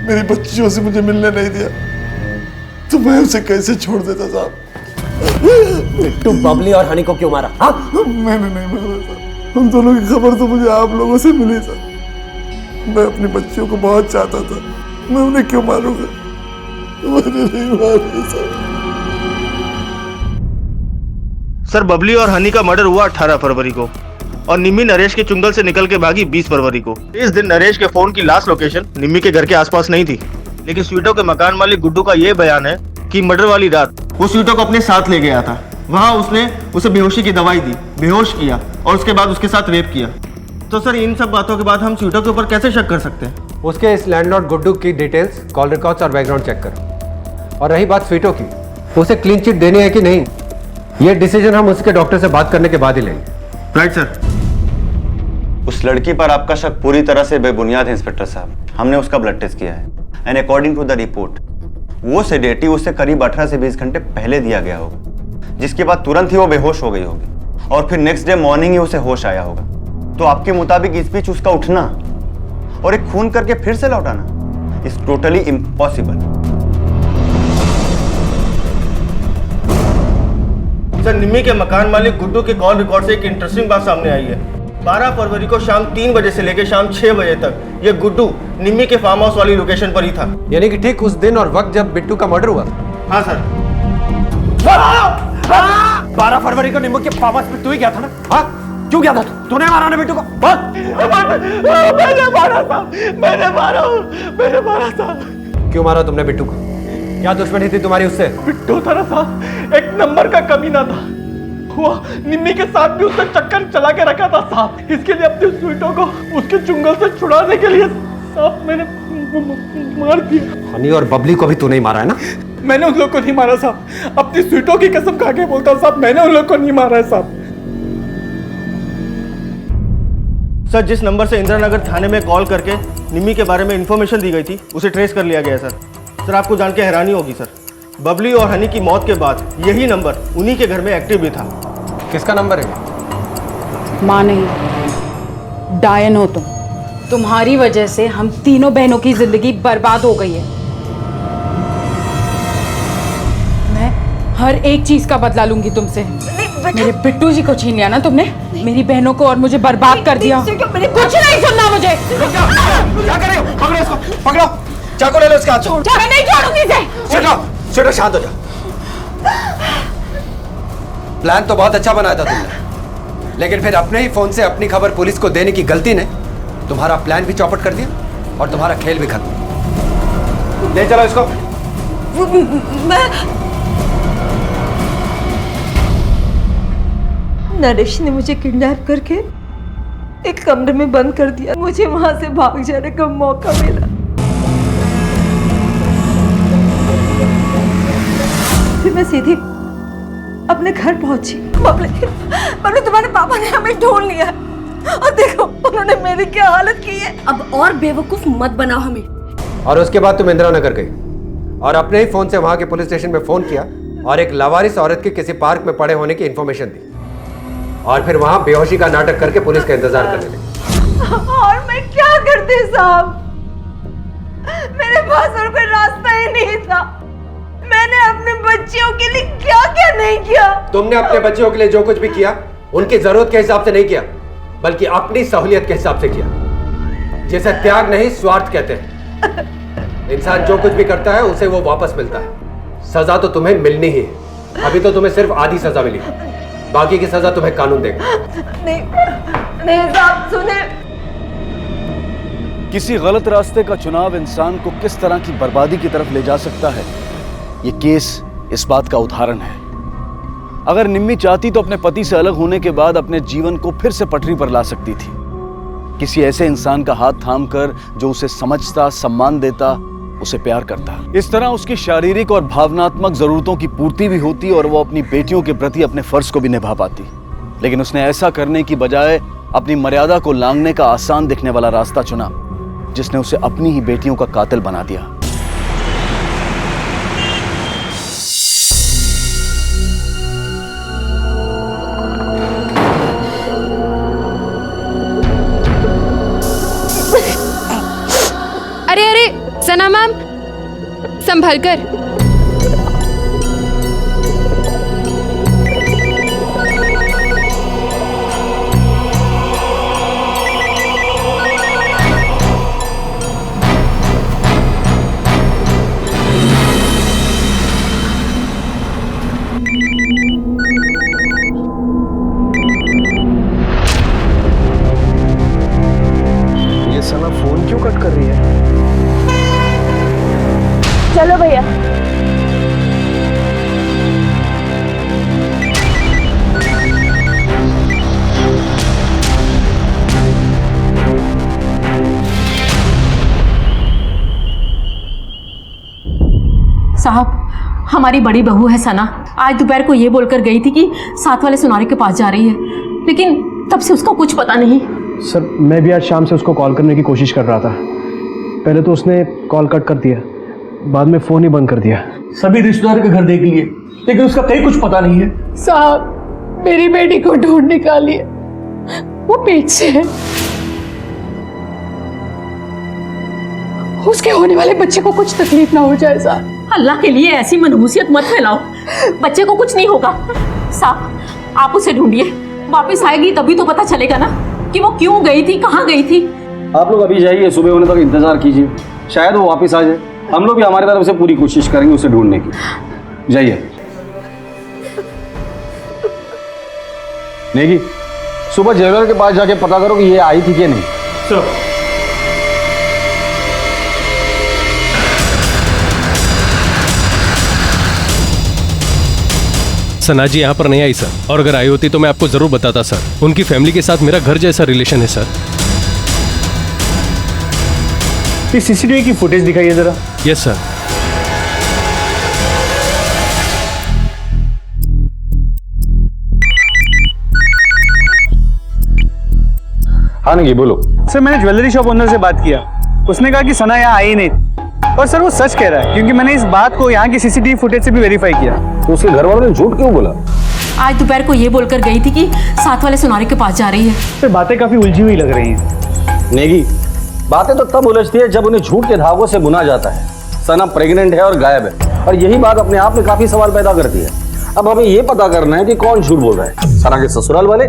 मेरी बच्चियों से मुझे मिलने नहीं दिया। तो मैं उसे कैसे छोड़ देता साहब? बिट्टू बबली और हनी को क्यों मारा? हाँ? मैंने नहीं मारा सर। हम दोनों की खबर तो मुझे आप लोगों से मिली सर। मैं अपनी बच्चियों को बहुत चाहता था। मैं उन्हें क्यों मारूंगा? मैंने नहीं मारा सर। सर, बबली और हनी का मर्डर हुआ 18 फरवरी को और निम्मी नरेश के चुंगल से निकल के भागी 20 फरवरी को। इस दिन नरेश के फोन की लास्ट लोकेशन निम्मी के घर के आसपास नहीं थी, लेकिन स्वीटो के मकान मालिक गुड्डू का ये बयान है कि मर्डर वाली रात वो स्वीटो को अपने साथ ले गया था। वहाँ उसने उसे बेहोशी की दवाई दी, बेहोश किया और उसके बाद उसके साथ रेप किया। तो सर, इन सब बातों के बाद हम स्वीटो के ऊपर कैसे शक कर सकते हैं? उसके इस लैंडलॉर्ड गुड्डू की डिटेल्स, कॉल रिकॉर्ड्स और बैकग्राउंड चेक करो। और रही बात स्वीटो की, उसे क्लीन चिट देनी है कि नहीं, ये डिसीजन हम उसके डॉक्टर से बात करने के बाद ही लेंगे। Right sir. उस लड़की पर आपका शक पूरी तरह से बेबुनियाद है इंस्पेक्टर साहब। हमने उसका ब्लड टेस्ट किया है and according to the report वो सेडेटिव उसे करीब 18 से 20 घंटे पहले दिया गया होगा, जिसके बाद तुरंत ही वो बेहोश हो गई होगी और फिर नेक्स्ट डे मॉर्निंग ही उसे होश आया होगा। तो आपके मुताबिक इस बीच उसका उठना और एक खून करके फिर से लौटाना इज टोटली इम्पॉसिबल। सर, निम्मी के मकान मालिक गुड्डू के कॉल रिकॉर्ड से एक इंटरेस्टिंग बात सामने आई है। 12 फरवरी को शाम 3 बजे से लेकर शाम 6 बजे तक ये गुड्डू निम्मी के फार्म हाउस वाली लोकेशन पर ही था। यानी कि ठीक उस दिन और वक्त जब बिट्टू का मर्डर हुआ था। हाँ सर। 12 फरवरी को निम्मी के फार्म हाउस पे तू ही गया था ना? हाँ? क्यों गया था? तूने मारा ना बिट्टू को? मैंने मारा था। क्यों मारा तुमने बिट्टू को? क्या दुश्मनी थी तुम्हारी उससे? बिट्टू था ना साहब, एक नंबर का कमीना था। वो निम्मी के साथ भी उसने चक्कर चला के रखा था साहब। इसके लिए अपनी स्वीटों को उसके चुंगल से छुड़ाने के लिए साहब मैंने मार दिया। हनी और बबली को भी तू नहीं मारा है ना? मैंने उन लोग को नहीं मारा साहब, अपनी स्वीटों की कसम खा के बोलता साहब, मैंने उन लोग को नहीं मारा है साहब। सर, जिस नंबर से इंदिरा नगर थाने में कॉल करके निम्मी के बारे में इंफॉर्मेशन दी गई थी, उसे ट्रेस कर लिया गया सर। सर, आपको जान के हैरानी होगी सर, बबली और हनी की मौत के बाद यही नंबर उन्हीं के घर में एक्टिव भी था। किसका नंबर है? माँ नहीं, डायन हो तुम। तुम्हारी वजह से हम तीनों बहनों की जिंदगी बर्बाद हो गई है। मैं हर एक चीज का बदला लूंगी तुमसे। मेरे बिट्टू जी को छीन लिया ना तुमने, मेरी बहनों को और मुझे बर्बाद कर दिया। कुछ नहीं सुनना मुझे। क्या कर रहे हो? पकड़ो इसको, पकड़ो, चाकू ले लो इसके हाथ से। मैं नहीं छोड़ूंगी इसे। छोड़ो, शांत हो जाओ। प्लान तो बहुत अच्छा बनाया था तुमने, लेकिन फिर अपने ही फोन से अपनी खबर पुलिस को देने की गलती ने तुम्हारा प्लान भी चौपट कर दिया और तुम्हारा खेल भी खत्म। ले चलो इसको। नरेश ने मुझे किडनैप करके एक कमरे में बंद कर दिया। मुझे वहां से भाग जाने का मौका मिला। फिर मैं सीधी अपने घर पहुंची। बबली, तुम्हारे पापा ने हमें ढूंढ लिया और देखो उन्होंने मेरी क्या हालत की है। अब और बेवकूफ मत बनाओ हमें। और उसके बाद तुम इंदिरा नगर गई और अपने ही फोन से वहां के पुलिस स्टेशन में फोन किया और एक लावारिस औरत के किसी पार्क में पड़े होने की इंफॉर्मेशन दी और फिर वहां बेहोशी का नाटक करके पुलिस का इंतजार करने लगी। और मैं क्या करती साहब, मेरे पास और कोई रास्ता ही नहीं था। मैंने अपने बच्चियों के लिए क्या क्या नहीं किया। तुमने अपने बच्चियों के लिए जो कुछ भी किया उनकी जरूरत के हिसाब से नहीं किया, बल्कि अपनी सहूलियत के हिसाब से किया, जिसे त्याग नहीं स्वार्थ कहते हैं। इंसान जो कुछ भी करता है उसे वो वापस मिलता है। सजा तो तुम्हें मिलनी ही है। अभी तो तुम्हें सिर्फ आधी सजा मिली, बाकी की सजा तुम्हें कानून देगा। नहीं साहब सुने, किसी गलत रास्ते का चुनाव इंसान को किस तरह की बर्बादी की तरफ ले जा सकता है, ये केस इस बात का उदाहरण है। अगर निम्मी चाहती तो अपने पति से अलग होने के बाद अपने जीवन को फिर से पटरी पर ला सकती थी, किसी ऐसे इंसान का हाथ थामकर जो उसे समझता, सम्मान देता, उसे प्यार करता। इस तरह उसकी शारीरिक और भावनात्मक जरूरतों की पूर्ति भी होती और वो अपनी बेटियों के प्रति अपने फर्ज को भी निभा पाती। लेकिन उसने ऐसा करने की बजाय अपनी मर्यादा को लांघने का आसान दिखने वाला रास्ता चुना, जिसने उसे अपनी ही बेटियों का कातिल बना दिया। अरे अरे सना मैम, संभल कर। ये सना फोन क्यों कट कर रही है? चलो भैया। साहब, हमारी बड़ी बहू है सना, आज दोपहर को ये बोलकर गई थी कि साथ वाले सुनारे के पास जा रही है, लेकिन तब से उसको कुछ पता नहीं। सर, मैं भी आज शाम से उसको कॉल करने की कोशिश कर रहा था। पहले तो उसने कॉल कट कर दिया, बाद में फ़ोन ही बंद कर दिया। सभी रिश्तेदार के घर देख लिए, लेकिन उसका कहीं कुछ पता नहीं है। साहब, मेरी बेटी को ढूंढ निकालिए, वो पेट से है। उसके होने वाले बच्चे को कुछ तकलीफ ना हो जाए साहब। अल्लाह के लिए ऐसी मनहूसियत मत फैलाओ, बच्चे को कुछ नहीं होगा। साहब, आप उसे ढूंढिए, वापस आएगी तभी तो पता चलेगा ना कि वो क्यों गई थी, कहाँ गई थी। आप लोग अभी जाइए, सुबह होने तक इंतजार कीजिए, शायद वो वापस आ जाए। हम लोग भी हमारी तरफ से पूरी कोशिश करेंगे उसे ढूंढने की। जाइए। नेगी, सुबह ज्वेलर के पास जाके पता करो कि ये आई थी कि नहीं। सर। सना जी यहाँ पर नहीं आई सर, और अगर आई होती तो मैं आपको जरूर बताता सर। उनकी फैमिली के साथ मेरा घर जैसा रिलेशन है सर। ये सीसीटीवी की फुटेज दिखाइए जरा। Yes sir. हाँ नहीं, बोलो सर। मैंने ज्वेलरी शॉप ओनर से बात किया, उसने कहा कि सना यहाँ आई नहीं, और सर वो सच कह रहा है, क्योंकि मैंने इस बात को यहाँ की सीसीटीवी फुटेज से भी वेरीफाई किया। तो उसके घर वालों ने झूठ क्यों बोला? आज दोपहर को ये बोलकर गई थी कि साथ वाले सुनारे के पास जा रही है। सर, बातें काफी उलझी हुई लग रही हैं। नेगी, बातें तो तब उलझती है जब उन्हें झूठ के धागों से बुना जाता है। सना प्रेग्नेंट है और गायब है, और यही बात अपने आप में काफी सवाल पैदा करती है। अब हमें ये पता करना है कि कौन झूठ बोल रहा है, सना के ससुराल वाले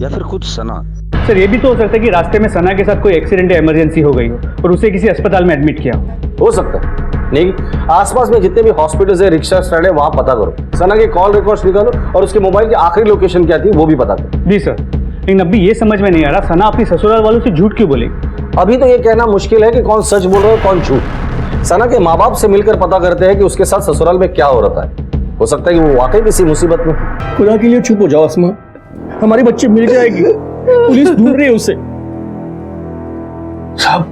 या फिर खुद सना। सर, ये भी तो हो सकता है कि रास्ते में सना के साथ कोई एक्सीडेंट या इमरजेंसी हो गई हो और उसे किसी अस्पताल में एडमिट किया हो सकता है। नहीं, आसपास में जितने भी हॉस्पिटल है, रिक्शा स्टैंड है, वहां पता करो। सना के कॉल रिकॉर्ड्स निकालो और उसके मोबाइल की आखिरी लोकेशन क्या थी वो भी पता करो। जी सर, लेकिन अभी ये समझ में नहीं आ रहा सना अपनी ससुराल वालों से झूठ क्यों बोलेगी। अभी तो ये कहना मुश्किल है कि कौन सच बोल रहा है कौन झूठ। सना के माँ बाप से मिलकर पता करते हैं कि उसके साथ ससुराल में क्या हो रहा है। हो सकता है कि वो वाकई किसी मुसीबत में। खुदा के लिए चुप हो जाओ अस्मा, हमारी बच्ची मिल जाएगी, पुलिस ढूंढ रही है उसे। साहब,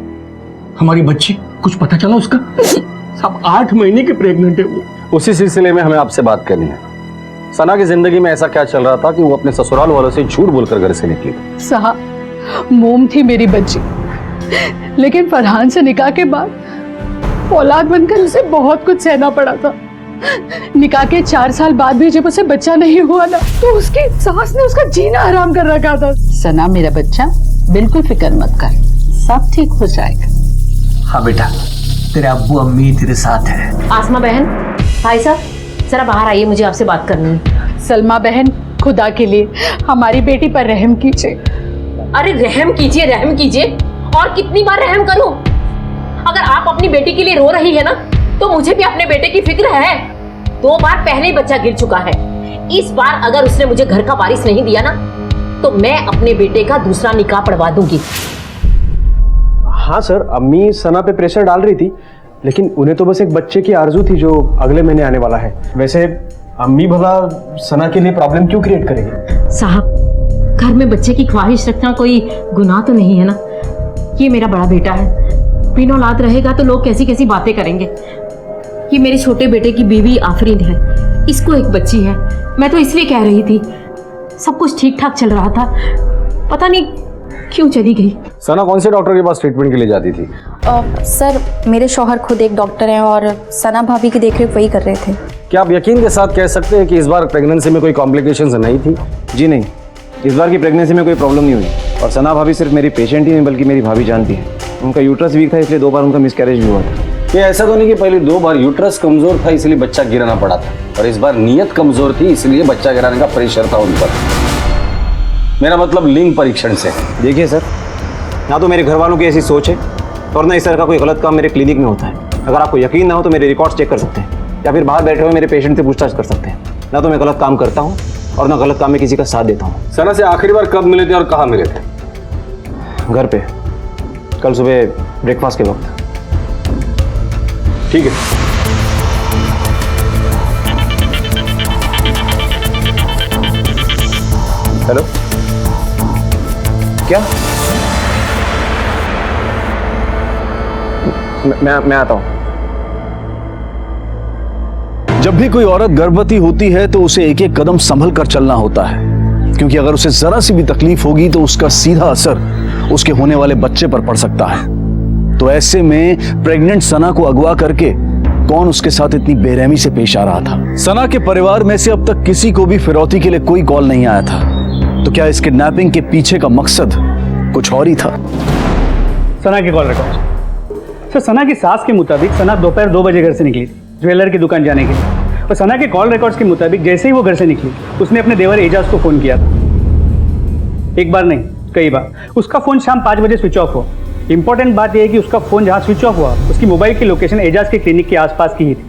हमारी बच्ची, कुछ पता चला उसका? साहब, 8 महीने की प्रेग्नेंट है वो। उसी सिलसिले में हमें आपसे बात करनी है। सना की जिंदगी में ऐसा क्या चल रहा था कि वो अपने ससुराल वालों से झूठ बोलकर घर से निकली? साहब, मोम थी मेरी बच्ची, लेकिन फरहान से निकाह के बाद औलाद बनकर उसे बहुत कुछ सहना पड़ा था। निकाह के 4 साल बाद भी जब उसे बच्चा नहीं हुआ ना, तो उसकी सास ने उसका जीना हराम कर रखा था। सना मेरा बच्चा, बिल्कुल फिक्र मत कर, सब ठीक हो जाएगा। हाँ बेटा, तेरे अब्बू अम्मी तेरे साथ है। आसमा बहन, भाई साहब जरा बाहर आइए, मुझे आपसे बात करनी है। सलमा बहन, खुदा के लिए हमारी बेटी पर रहम कीजिए। अरे रहम कीजिए, रहम कीजिए, और कितनी बार रहम करूं? अगर आप अपनी बेटी के लिए रो रही है ना, तो मुझे भी अपने बेटे की फिक्र है। 2 बार पहले ही बच्चा गिर चुका है। इस बार अगर उसने मुझे घर का वारिस नहीं दिया ना, तो मैं अपने बेटे का दूसरा निकाह पढ़वा दूंगी। हाँ सर, अम्मी सना पे प्रेशर डाल रही थी, लेकिन उन्हें तो बस एक बच्चे की आरजू थी जो अगले महीने आने वाला है। वैसे अम्मी भला सना के लिए प्रॉब्लम क्यों क्रिएट करेंगे? साहब, घर में बच्चे की ख्वाहिश रखना कोई गुनाह तो नहीं है ना। ये मेरा बड़ा बेटा है, बिन औलाद रहेगा तो लोग कैसी कैसी बातें करेंगे। ये मेरे छोटे बेटे की बीवी आफरीन है, इसको एक बच्ची है। मैं तो इसलिए कह रही थी, सब कुछ ठीक ठाक चल रहा था, पता नहीं क्यों चली गई। सना कौन से डॉक्टर के पास ट्रीटमेंट के लिए जाती थी? सर, मेरे शौहर खुद एक डॉक्टर हैं और सना भाभी की देखरेख वही कर रहे थे। क्या आप यकीन के साथ कह सकते हैं कि इस बार प्रेगनेंसी में कोई कॉम्प्लिकेशंस नहीं थी? जी नहीं, इस बार की प्रेगनेंसी में कोई प्रॉब्लम नहीं हुई। और सना भाभी सिर्फ मेरी पेशेंट ही नहीं बल्कि मेरी भाभी जानती है। उनका यूट्रस वीक था, इसलिए 2 बार उनका मिसकैरेज भी हुआ था। ये ऐसा तो नहीं कि पहले 2 बार यूट्रस कमजोर था इसलिए बच्चा गिराना पड़ा था, और इस बार नीयत कमजोर थी इसलिए बच्चा गिराने का प्रेशर था उन पर। मेरा मतलब लिंग परीक्षण से। देखिए सर, ना तो मेरे घर वालों की ऐसी सोच है और ना इस तरह का कोई गलत काम मेरे क्लिनिक में होता है। अगर आपको यकीन ना हो तो मेरे रिकॉर्ड्स चेक कर सकते हैं, या फिर बाहर बैठे हुए मेरे पेशेंट से पूछताछ कर सकते हैं। ना तो मैं गलत काम करता हूँ और ना गलत काम में किसी का साथ देता हूँ। सना से आखिरी बार कब मिले थे और कहाँ मिले थे? घर पे, कल सुबह ब्रेकफास्ट के वक्त। ठीक है। हेलो, क्या? मैं आता हूं। जब भी कोई औरत गर्भवती होती है तो उसे एक एक कदम संभल कर चलना होता है, क्योंकि अगर उसे जरा सी भी तकलीफ होगी तो उसका सीधा असर उसके होने वाले बच्चे पर पड़ सकता है। तो ऐसे में प्रेग्नेंट सना को अगवा करके कौन उसके साथ इतनी बेरहमी से पेश आ रहा था? सना के परिवार में से अब तक किसी को भी फिरौती के लिए कोई कॉल नहीं आया था। तो क्या इस किडनैपिंग के पीछे का मकसद कुछ और ही था? सना के कॉल रिकॉर्ड। सर, सना की सास के मुताबिक सना दोपहर 2 बजे घर से निकली थी ज्वेलर की दुकान जाने के लिए। और सना के कॉल रिकॉर्ड्स के मुताबिक जैसे ही वो घर से निकली, उसने अपने देवर एजाज को फ़ोन किया था। एक बार नहीं, कई बार। उसका फ़ोन शाम 5 बजे स्विच ऑफ हुआ। इंपॉर्टेंट बात यह है कि उसका फ़ोन जहाँ स्विच ऑफ हुआ, उसकी मोबाइल की लोकेशन एजाज के क्लिनिक के आसपास की ही थी।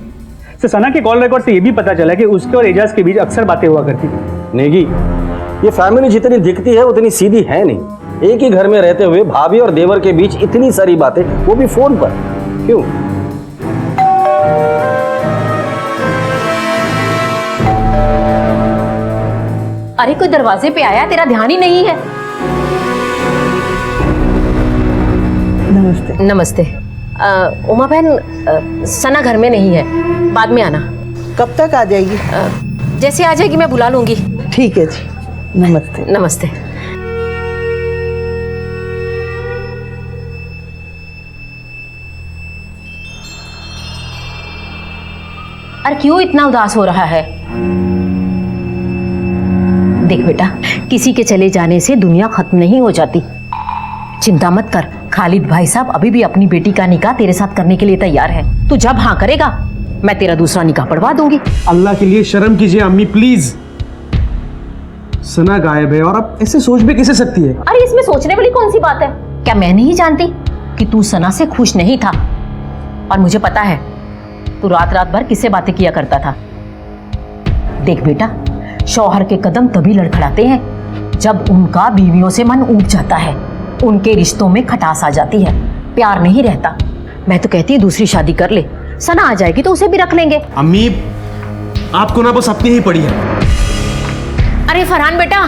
सर, सना के कॉल रिकॉर्ड से ये भी पता चला कि उसके और एजाज के बीच अक्सर बातें हुआ करती थी। नेगी, ये फैमिली जितनी दिखती है उतनी सीधी है नहीं। एक ही घर में रहते हुए भाभी और देवर के बीच इतनी सारी बातें, वो भी फोन पर, क्यों? अरे कोई दरवाजे पे आया, तेरा ध्यान ही नहीं है। नमस्ते। नमस्ते। उमा बहन, सना घर में नहीं है, बाद में आना। कब तक आ जाएगी? जैसे आ जाएगी मैं बुला लूंगी। ठीक है जी, नमस्ते। नमस्ते। अरे क्यों इतना उदास हो रहा है? देख बेटा, किसी के चले जाने से दुनिया खत्म नहीं हो जाती। चिंता मत कर, खालिद भाई साहब अभी भी अपनी बेटी का निकाह तेरे साथ करने के लिए तैयार है। तू जब हाँ करेगा मैं तेरा दूसरा निकाह पढ़वा दूंगी। अल्लाह के लिए शर्म कीजिए अम्मी, प्लीज। सना गायब है और आप ऐसे सोच भी कैसे सकती है? अरे इसमें सोचने वाली कौन सी बात है? क्या मैं नहीं जानती कि तू सना से खुश नहीं था? और मुझे पता है तू रात रात भर किससे बातें किया करता था। देख बेटा, शौहर के कदम तभी लड़खड़ाते हैं जब उनका बीवियों से मन ऊब जाता है, उनके रिश्तों में खटास आ जाती है, प्यार नहीं रहता। मैं तो कहती है दूसरी शादी कर ले, सना आ जाएगी तो उसे भी रख लेंगे। अम्मी, आपको ना बस अपनी ही पड़ी है। अरे फरहान बेटा,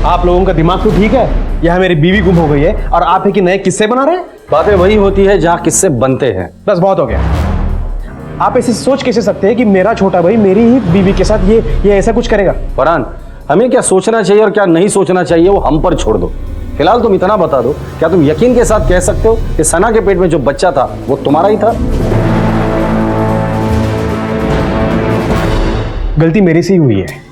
आप लोगों का दिमाग तो ठीक है? यहाँ मेरी बीवी गुम हो गई है और आप है कि नए किस्से बना रहे हैं? बातें वही होती है जहाँ किस्से बनते हैं। बस बहुत हो गया। आप ऐसे सोच कैसे सकते हैं कि मेरा छोटा भाई मेरी ही बीवी के साथ ये ऐसा कुछ करेगा? फरहान, हमें क्या सोचना चाहिए और क्या नहीं सोचना चाहिए वो हम पर छोड़ दो। फिलहाल तुम इतना बता दो, क्या तुम यकीन के साथ कह सकते हो कि सना के पेट में जो बच्चा था वो तुम्हारा ही था? गलती मेरे से ही हुई है।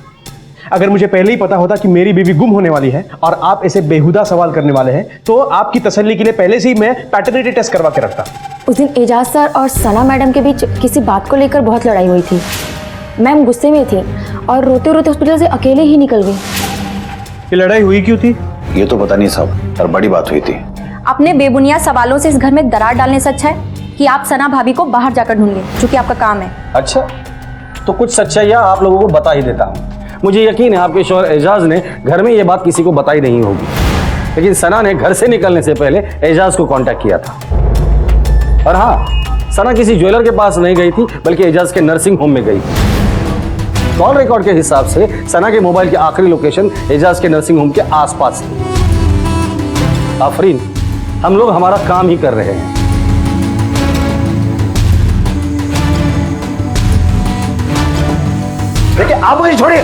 अगर मुझे पहले ही पता होता कि मेरी बीवी गुम होने वाली है और आप ऐसे बेहुदा सवाल करने वाले हैं, तो आपकी तसल्ली के लिए पहले से ही मैं पैटर्निटी टेस्ट करवा के रखता। उस दिन एजाज सर और सना मैडम के बीच किसी बात को लेकर बहुत लड़ाई हुई थी। मैम गुस्से में थी और रोते रोते हॉस्पिटल से अकेले ही निकल गई। ये लड़ाई हुई क्यों थी? ये तो पता नहीं साहब, पर बड़ी बात हुई थी। अपने बेबुनियाद सवालों से इस घर में दरार डालने से अच्छा है कि आप सना भाभी को बाहर जाकर ढूंढ लें, जो कि आपका काम है। अच्छा, तो कुछ सच्चाइयाँ आप लोगों को बता ही देता हूँ। मुझे यकीन है आपके शौहर एजाज ने घर में ये बात किसी को बताई नहीं होगी, लेकिन सना ने घर से निकलने से पहले एजाज को कांटेक्ट किया था। और हाँ, सना किसी ज्वेलर के पास नहीं गई थी, बल्कि एजाज के नर्सिंग होम में गई थी। कॉल रिकॉर्ड के हिसाब से सना के मोबाइल की आखिरी लोकेशन एजाज के नर्सिंग होम के आसपास थी। आफरीन, हम लोग हमारा काम ही कर रहे हैं। देखिए, आप मुझे छोड़िए।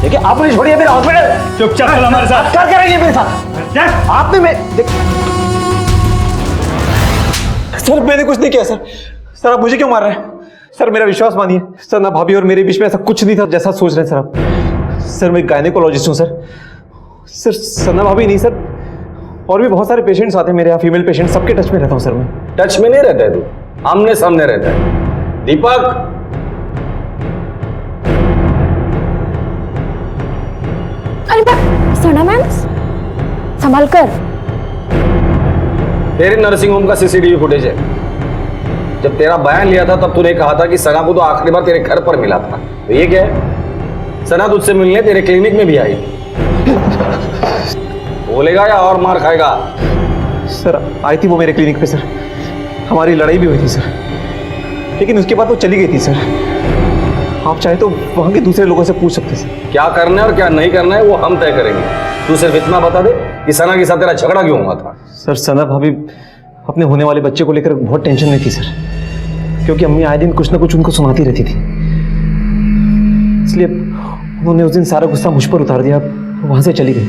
देखिए, आप मुझे छोड़िए, मेरे हॉस्पिटल। चुपचाप चलो हमारे साथ। क्या कर रही है मेरे साथ? आपने सर, मैंने कुछ नहीं किया सर। सर, आप मुझे क्यों मार रहे हैं? सर, मेरा विश्वास मानिए, सना भाभी और मेरे बीच में ऐसा कुछ नहीं था जैसा सोच रहे हैं सर आप। सर, मैं गायनेकोलॉजिस्ट हूँ सर। सर, सना भाभी नहीं सर, और भी बहुत सारे पेशेंट्स आते हैं मेरे यहाँ, फीमेल पेशेंट, सबके टच में रहता हूँ सर मैं। टच में नहीं रहता है तू, आमने सामने रहता है। दीपक, सना मैम, संभाल कर। तेरे नर्सिंग होम का सीसीटीवी फुटेज है। जब तेरा बयान लिया था तब तूने कहा था कि सना को तो आखिरी बार तेरे घर पर मिला था। तो ये क्या है? सना तुझसे मिलने तेरे क्लिनिक में भी आई। बोलेगा या और मार खाएगा? सर, आई थी वो मेरे क्लिनिक पे सर, हमारी लड़ाई भी हुई थी सर, लेकिन उसके बाद वो चली गई थी सर। आप चाहे तो वहाँ के दूसरे लोगों से पूछ सकते सर। क्या करना है और क्या नहीं करना है वो हम तय करेंगे। तू सिर्फ इतना बता दे कि सना के साथ तेरा झगड़ा क्यों हुआ था। सर, सना भाभी अपने होने वाले बच्चे को लेकर बहुत टेंशन में थी सर, क्योंकि अम्मी आए दिन कुछ ना कुछ उनको सुनाती रहती थी, इसलिए उन्होंने उस दिन सारा गुस्सा मुझ पर उतार दिया, वहाँ से चली गई।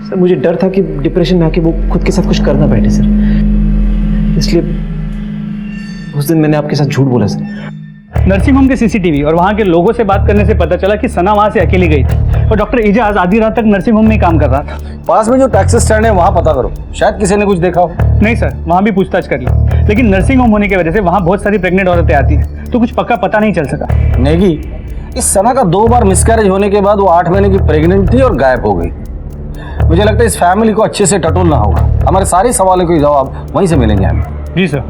सर, मुझे डर था कि डिप्रेशन में आके वो खुद के साथ कुछ करना बैठे सर, इसलिए उस दिन मैंने आपके साथ झूठ बोला सर। नर्सिंग होम के सीसीटीवी और वहाँ के लोगों से बात करने से पता चला कि सना वहाँ से अकेली गई थी और डॉक्टर एजाज आधी रात तक नर्सिंग होम में ही काम कर रहा था। पास में जो टैक्सी स्टैंड है वहाँ पता करो, शायद किसी ने कुछ देखा हो। नहीं सर, वहाँ भी पूछताछ कर ली, लेकिन नर्सिंग होम होने की वजह से वहाँ बहुत सारी प्रेग्नेंट औरतें आती हैं, तो कुछ पक्का पता नहीं चल सका। नेगी, इस सना का 2 बार मिसकैरेज होने के बाद वो 8 महीने की प्रेग्नेंट थी और गायब हो गई। मुझे लगता है इस फैमिली को अच्छे से टटोलना होगा। हमारे सारे सवालों के जवाब वहीं से मिलेंगे हमें। जी सर।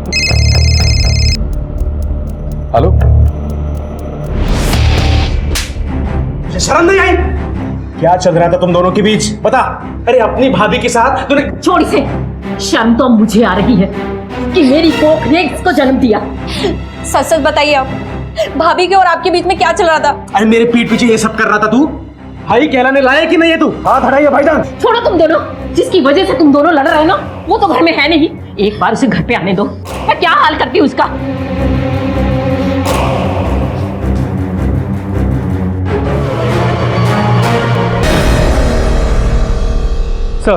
हेलो, शर्म नहीं आई? क्या चल रहा था तुम दोनों के बीच बता? अरे अपनी भाभी के साथ तूने। छोड़ इसे, शर्म तो मुझे आ रही है कि मेरी कोख ने इसको जन्म दिया। सच सच बताइए आप, भाभी के और आपके बीच में क्या चल रहा था? अरे मेरे पीठ पीछे ये सब कर रहा था तू? भाई कहलाने लायक कि नहीं है तू? हाथ हटाइए भाईजान। छोड़ो तुम दोनों, जिसकी वजह से तुम दोनों लड़ रहे हो ना, वो तो घर में है नहीं। एक बार उसे घर पे आने दो, मैं क्या हाल करती हूँ उसका। सर,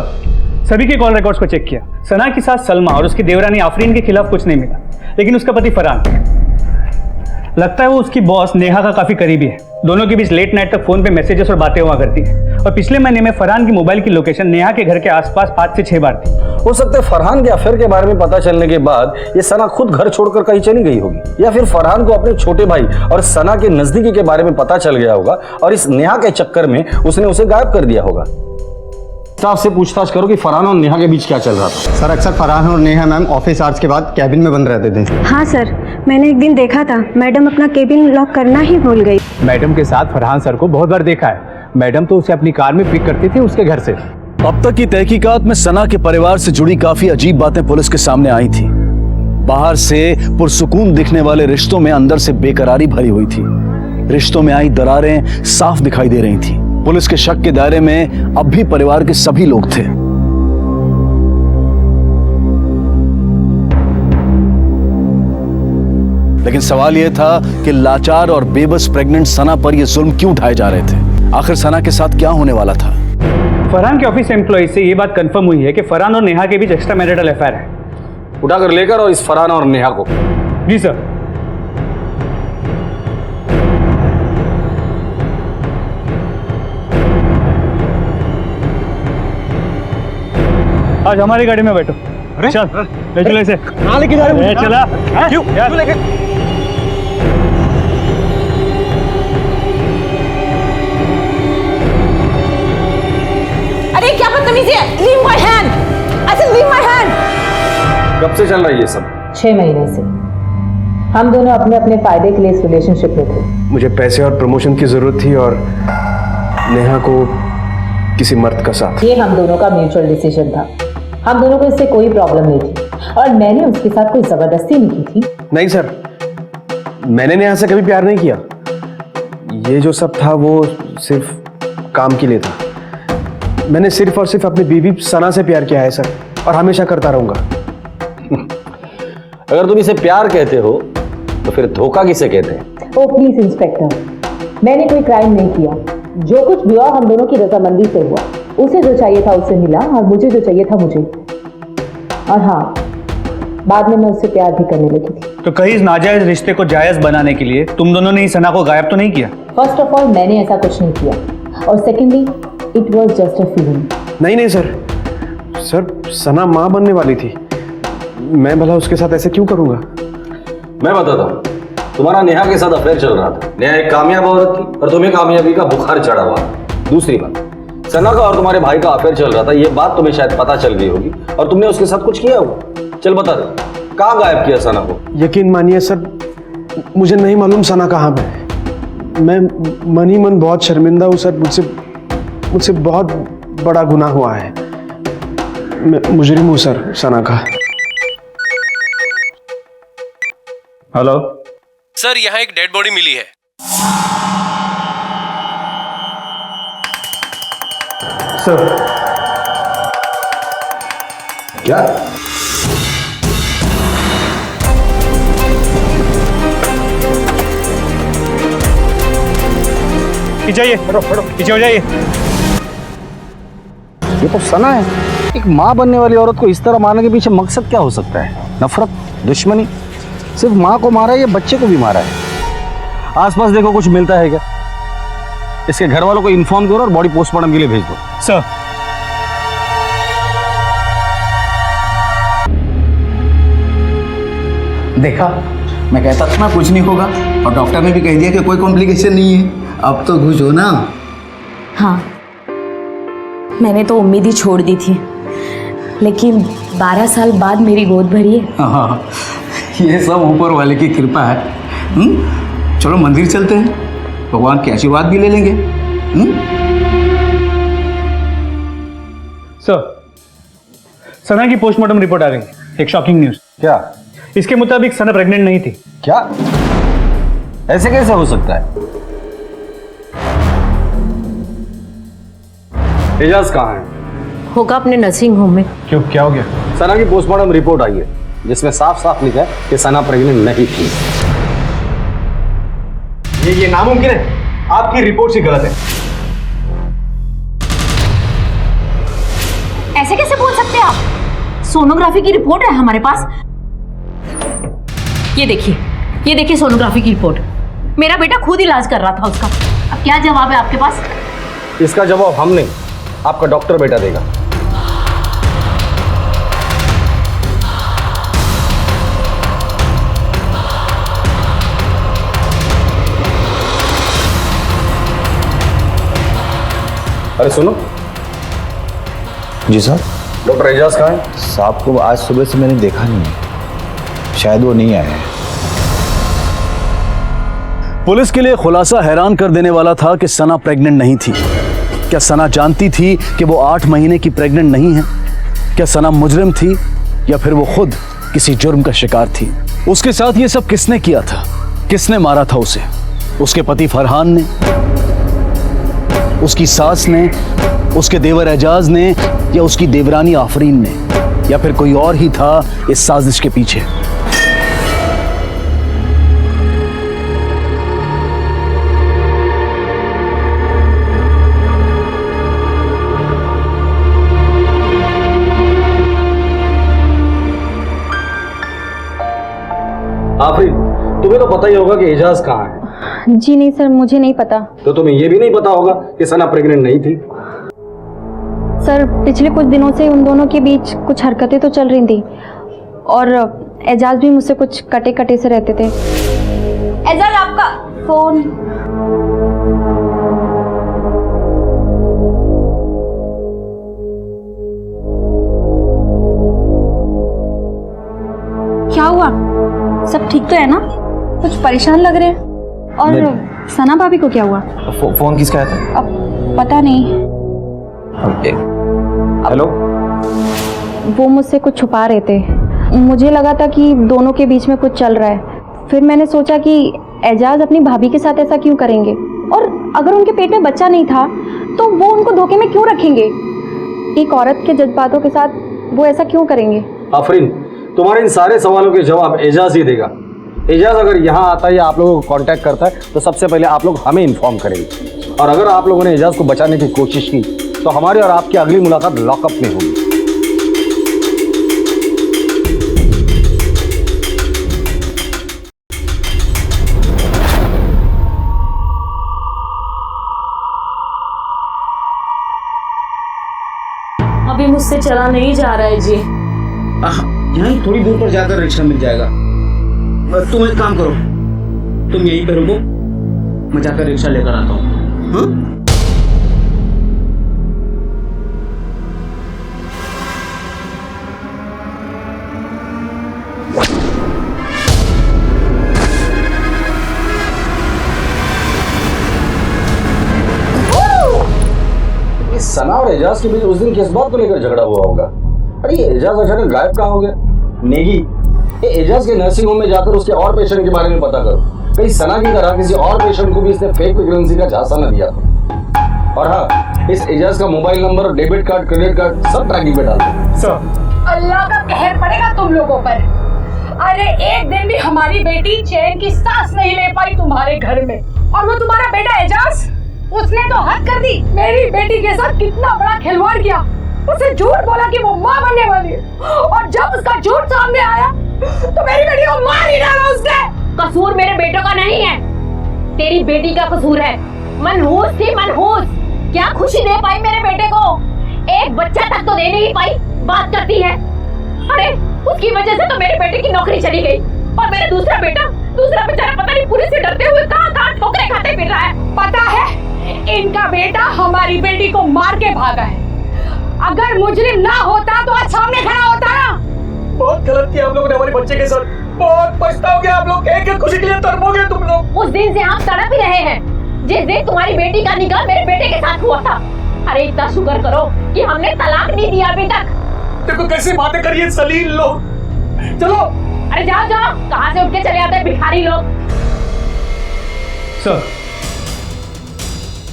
सभी के कॉल रिकॉर्ड्स को चेक किया। सना के साथ सलमा और उसकी देवरानी आफरीन के खिलाफ कुछ नहीं मिला, लेकिन उसका पति फरहान, लगता है वो उसकी बॉस नेहा का काफी करीबी है। दोनों के बीच लेट नाइट तक फोन पे मैसेजेस और बातें हुआ करती है, और पिछले महीने में फरहान की मोबाइल की लोकेशन नेहा के घर के आसपास 5 से 6 बार थी। हो सकता है फरहान के अफेयर के बारे में पता चलने के बाद ये सना खुद घर छोड़कर कहीं चली गई होगी, या फिर फरहान को अपने छोटे भाई और सना के नजदीकी के बारे में पता चल गया होगा और इस नेहा के चक्कर में उसने उसे गायब कर दिया होगा। स्टाफ से पूछताछ करो कि फरहान और नेहा के बीच क्या चल रहा था। सर, अक्सर फरहान और नेहा मैम ऑफिस आवर्स के बाद कैबिन में बंद रहते थे। हाँ सर, मैंने एक दिन देखा था मैडम अपना केबिन लॉक करना ही भूल गई। मैडम के साथ फरहान सर को बहुत बार देखा है। मैडम तो उसे अपनी कार में पिक करती थी उसके घर से। अब तक की तहकीकात में सना के परिवार से जुड़ी काफी अजीब बातें पुलिस के सामने आई थी। बाहर से पुरसुकून दिखने वाले रिश्तों में अंदर से बेकरारी भरी हुई थी। रिश्तों में आई दरारें साफ दिखाई दे रही थी। पुलिस के शक के दायरे में अब भी परिवार के सभी लोग थे। लेकिन सवाल यह था कि लाचार और बेबस प्रेग्नेंट सना पर यह जुल्म क्यों उठाए जा रहे थे? आखिर सना के साथ क्या होने वाला था? फरहान के ऑफिस एम्प्लॉय से यह बात कंफर्म हुई है कि फरहान और नेहा के बीच एक्स्ट्रा मैरिटल अफेयर है। उठाकर लेकर और इस फरहान और नेहा को। जी सर। आज हमारी गाड़ी में बैठो। चल ले चलो इसे। कहाँ लेके जा रहे हो? चला क्यों लेके? अरे क्या बदतमीजी है? Leave my hand. I said leave my hand. कब से चल रहा है ये सब? 6 महीने से हम दोनों अपने अपने फायदे के लिए इस रिलेशनशिप में थे। मुझे पैसे और प्रमोशन की जरूरत थी और नेहा को किसी मर्द का साथ। ये हम दोनों का म्यूचुअल डिसीजन था। हम दोनों को इससे कोई प्रॉब्लम नहीं थी और मैंने उसके साथ कोई जबरदस्ती नहीं की थी। नहीं सर, मैंने नेहा से कभी प्यार नहीं किया। ये जो सब था वो सिर्फ काम के लिए था। मैंने सिर्फ और सिर्फ अपनी बीवी सना से प्यार किया है सर, और हमेशा करता रहूंगा। अगर तुम इसे प्यार कहते हो तो फिर धोखा किसे कहते हैं? ओ प्लीज इंस्पेक्टर, मैंने कोई क्राइम नहीं किया। जो कुछ भी हुआ हम दोनों की रजामंदी से हुआ। उसे जो चाहिए था उससे मिला और मुझे जो चाहिए था मुझे। और हाँ, बाद में मैं उससे प्यार भी करने लगी थी। तो कहीं इस नाजायज रिश्ते को जायज बनाने के लिए तुम दोनों ने ही सना को गायब तो नहीं किया? फर्स्ट ऑफ ऑल मैंने ऐसा कुछ नहीं किया और secondly it was just a feeling. नहीं नहीं सर, सना माँ बनने वाली थी। मैं भला उसके साथ ऐसे क्यों करूंगा? मैं बताता हूँ, तुम्हारा नेहा के साथ अफेयर चल रहा था। नेहा एक कामयाब औरत थी और तुम्हें कामयाबी का बुखार चढ़ा हुआ। दूसरी बात, सना का और तुम्हारे भाई का अफेयर चल रहा था। ये बात तुम्हें शायद पता चल गई होगी और तुमने उसके साथ कुछ किया होगा। चल बता दे, कहाँ गायब किया सना को? यकीन मानिए सर, मुझे नहीं मालूम सना कहाँ पे है। मैं मन ही मन बहुत शर्मिंदा हूँ सर। मुझसे बहुत बड़ा गुनाह हुआ है। मैं मुजरिम हूँ सर सना का। हेलो सर, यहाँ एक डेड बॉडी मिली है। सर क्या? पीछे आइए, पीछे हो जाइए। ये तो सना है। एक माँ बनने वाली औरत को इस तरह मारने के पीछे मकसद क्या हो सकता है? नफरत, दुश्मनी? सिर्फ माँ को मारा है या बच्चे को भी मारा है? आसपास देखो कुछ मिलता है क्या? इसके घर वालों को इन्फॉर्म करो और बॉडी पोस्टमार्टम के लिए भेज दो। सर देखा, मैं कहता था ना कुछ नहीं होगा, और डॉक्टर ने भी कह दिया कि कोई कॉम्प्लिकेशन नहीं है। अब तो खुश हो ना? हाँ, मैंने तो उम्मीद ही छोड़ दी थी, लेकिन 12 साल बाद मेरी गोद भरी है। हाँ, ये सब ऊपर वाले की कृपा है। चलो मंदिर चलते हैं, भगवान की आशीर्वाद भी ले लेंगे। सर, सना की पोस्टमार्टम रिपोर्ट आ गई। एक शॉकिंग न्यूज। क्या? इसके मुताबिक सना प्रेग्नेंट नहीं थी। क्या? ऐसे कैसे हो सकता है? एजाज कहाँ है? होगा अपने नर्सिंग होम में। क्यों, क्या हो गया? सना की पोस्टमार्टम रिपोर्ट आई है जिसमें साफ साफ लिखा है कि सना प्रेग्नेंट नहीं थी। ये नामुमकिन है। आपकी रिपोर्ट ही गलत है। ऐसे कैसे बोल सकते हैं आप? सोनोग्राफी की रिपोर्ट है हमारे पास। ये देखिए सोनोग्राफी की रिपोर्ट। मेरा बेटा खुद इलाज कर रहा था उसका। अब क्या जवाब है आपके पास? इसका जवाब हम नहीं, आपका डॉक्टर बेटा देगा। अरे सुनो। जी सर। डॉक्टर एजाज कहाँ है? साहब को आज सुबह से मैंने देखा नहीं है, शायद वो नहीं आए हैं। पुलिस के लिए खुलासा हैरान कर देने वाला था कि सना प्रेग्नेंट नहीं थी। क्या सना जानती थी कि वो 8 महीने की प्रेग्नेंट नहीं है? क्या सना मुजरिम थी या फिर वो खुद किसी जुर्म का शिकार थी? उसके साथ ये सब किसने किया था? किसने मारा था उसे? उसके पति फरहान ने, उसकी सास ने, उसके देवर एजाज ने, या उसकी देवरानी आफरीन ने, या फिर कोई और ही था इस साजिश के पीछे? आफरीन, तुम्हें तो पता ही होगा कि एजाज कहाँ है। जी नहीं सर, मुझे नहीं पता। तो तुम्हें यह भी नहीं पता होगा कि सना प्रेग्नेंट नहीं थी? सर पिछले कुछ दिनों से उन दोनों के बीच कुछ हरकतें तो चल रही थी और एजाज भी मुझसे कुछ कटे कटे से रहते थे। एजाज आपका फोन। क्या हुआ? सब ठीक तो है ना? कुछ परेशान लग रहे हैं। और सना भाभी को क्या हुआ? फोन किसका आया था? अब पता नहीं। हेलो। वो मुझसे कुछ छुपा रहे थे। मुझे लगा था कि दोनों के बीच में कुछ चल रहा है। फिर मैंने सोचा कि एजाज अपनी भाभी के साथ ऐसा क्यों करेंगे, और अगर उनके पेट में बच्चा नहीं था तो वो उनको धोखे में क्यों रखेंगे? एक औरत के जज्बातों के साथ वो ऐसा क्यों करेंगे? आफरीन, तुम्हारे इन सारे सवालों के जवाब एजाज ही देगा। एजाज अगर यहाँ आता है या आप लोगों को कांटेक्ट करता है तो सबसे पहले आप लोग हमें इन्फॉर्म करेंगे, और अगर आप लोगों ने एजाज को बचाने की कोशिश की तो हमारी और आपकी अगली मुलाकात लॉकअप में होगी। अभी मुझसे चला नहीं जा रहा है जी। यहाँ थोड़ी दूर पर जाकर रिक्शा मिल जाएगा। तुम एक काम करो, तुम यहीं पे रुको, मैं जाकर रिक्शा लेकर आता हूँ। हाँ? सना और एजाज के बीच उस दिन किस बात को लेकर झगड़ा हुआ होगा? अरे ये एजाज अचानक गायब कहाँ हो गया? नेगी, ये एजाज के नर्सिंग होम में जाकर उसके और पेशेंट के बारे में पता करो, कहीं सना की तरह किसी और पेशेंट को भी इसने फेक प्रेगनेंसी का झांसा न दिया। और हाँ, इस एजाज का mobile number, debit card, credit card सब ट्रैकिंग पे डाल दो। सर, अल्लाह का कहर पड़ेगा तुम लोगों पर। अरे एक दिन भी हमारी बेटी चैन की सांस नहीं ले पाई तुम्हारे घर में, और वो तुम्हारा बेटा एजाज, उसने तो हद कर दी। मेरी बेटी के साथ कितना बड़ा खिलवाड़ किया। उसे झूठ बोला कि वो माँ बनने वाली है, और जब उसका झूठ सामने आया तो मेरी बेटी को मार ही डाला उसने। कसूर मेरे बेटों का नहीं है, तेरी बेटी का कसूर है। मनहूस थी मनहूस, क्या खुशी दे पाई मेरे बेटे को? एक बच्चा तक तो दे नहीं पाई, बात करती है। अरे उसकी वजह से तो मेरे बेटे की नौकरी चली गई, और मेरा दूसरा बेचारा पता नहीं पुलिस से डरते हुए कहाँ ठोकरे खाते फिर रहा है। पता है, इनका बेटा हमारी बेटी को मार के भागा है। अगर मुजरिम ना होता तो आज सामने खड़ा होता ना। बहुत गलत किया आप लोगों ने हमारे बच्चे के साथ, बहुत पछताओगे आप लोग। एक एक खुशी के लिए तड़पोगे तुम लोग। उस दिन से आप तड़प ही रहे हैं जिस दिन तुम्हारी बेटी का निकाह मेरे बेटे के साथ हुआ था। अरे इतना शुक्र करो कि हमने तलाक नहीं दिया अभी तक। देखो कैसी बातें करिए सलील लोग। चलो, अरे जाओ जाओ, कहाँ से उठ के चले आते हैं भिखारी लोग। सर,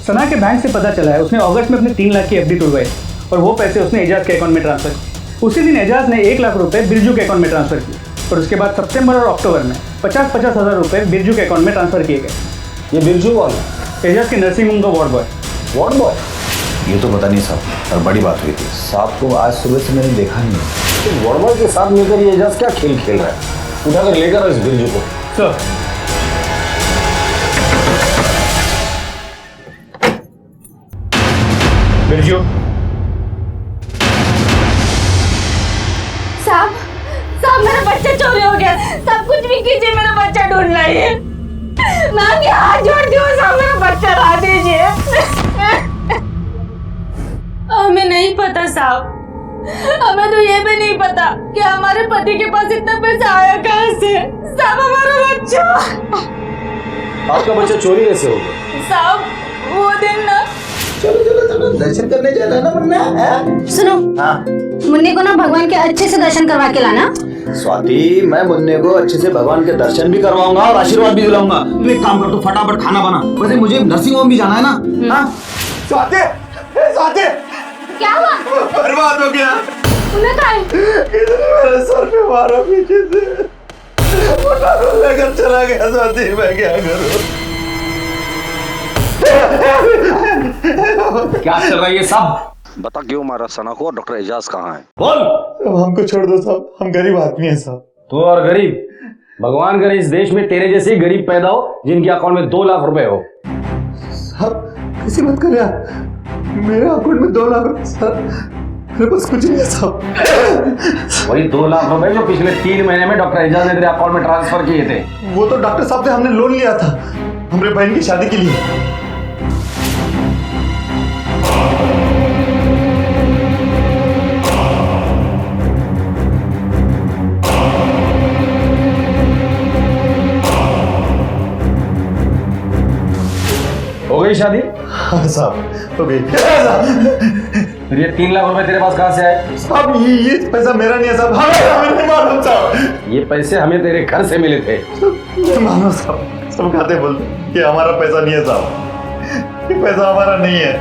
सना के बैंक से पता चला है उसने अगस्त में अपने 3 लाख की एफडी तोड़वाई, और वो पैसे उसने एजाज के अकाउंट में ट्रांसफर किए। उसी दिन एजाज ने 1 लाख रुपए बिरजू के अकाउंट में ट्रांसफर किए, और उसके बाद सितंबर और अक्टूबर में 50-50 हज़ार रुपए बिरजू के अकाउंट में ट्रांसफर किए गए। ये बिरजू कौन है? एजाज के नर्सिंग होम का वार्ड बॉय। Ward boy? ये तो पता नहीं साहब, और बड़ी बात हुई थी। साहब को आज सुबह से मैंने देखा नहीं है। तो वार्ड बॉय के साथ मिलकर ये एजाज क्या खेल खेल रहा है? उठाकर लेकर इस बिरजू को। सर, बिरजू। साहब मेरा बच्चा चोरी हो गया। सब कुछ भी कीजिए, मेरा बच्चा ढूंढना है। मैं आपके हाथ जोड़ती हूँ साहब, मेरा बच्चा ला दीजिए। हमें नहीं पता साहब, हमें तो ये भी नहीं पता कि हमारे पति के पास इतना पैसा आया कहाँ से। साहब हमारा बच्चा। आपका बच्चा चोरी कैसे हो गया? साहब वो दिन ना, चलो दर्शन करने जाना ना मुन्ना। सुनो, मुन्ने को ना भगवान के अच्छे से दर्शन करवा के लाना। स्वाति, मैं मुन्ने को अच्छे से भगवान के दर्शन भी करवाऊंगा और आशीर्वाद भी दिलाऊंगा। तू एक काम कर, तो फटाफट खाना बना। वैसे मुझे नर्सिंग होम भी जाना है ना। हाँ? स्वाति, स्वाति, क्या हुआ? बर्बाद हो गया। उन्हें क्या है? मेरे सर पे मारा पीछे से, मुन्ना को लेकर चला गया। स्वाति, मैं क्या करूं? क्या चल रहा है ये सब? बता क्यों मारा सना को, और डॉक्टर एजाज कहाँ है? बोल। हमको छोड़ दो साहब, हम गरीब आदमी हैं साहब। तू और गरीब? भगवान करे इस देश में तेरे जैसे गरीब पैदा हो जिनके अकाउंट में 2 लाख रुपए हो। साहब ऐसी मत करिए, मेरे अकाउंट में 2 लाख रुपए सर, मेरे पास कुछ नहीं है साहब। वही 2 लाख रुपए जो पिछले 3 महीने में डॉक्टर एजाज ने तेरे अकाउंट में ट्रांसफर किए थे। वो तो डॉक्टर साहब से हमने लोन लिया था हमारे बहन की शादी के लिए। हो गई शादी? हाँ साहब हो गई। फिर ये 3 लाख रुपए तेरे पास कहाँ से आए? साहब ये पैसा मेरा नहीं है साहब, हमें नहीं मालूम साहब। ये पैसे हमें तेरे घर से मिले थे। मानो साहब, सब खाते बोलते कि हमारा पैसा नहीं है साहब, ये पैसा हमारा नहीं है।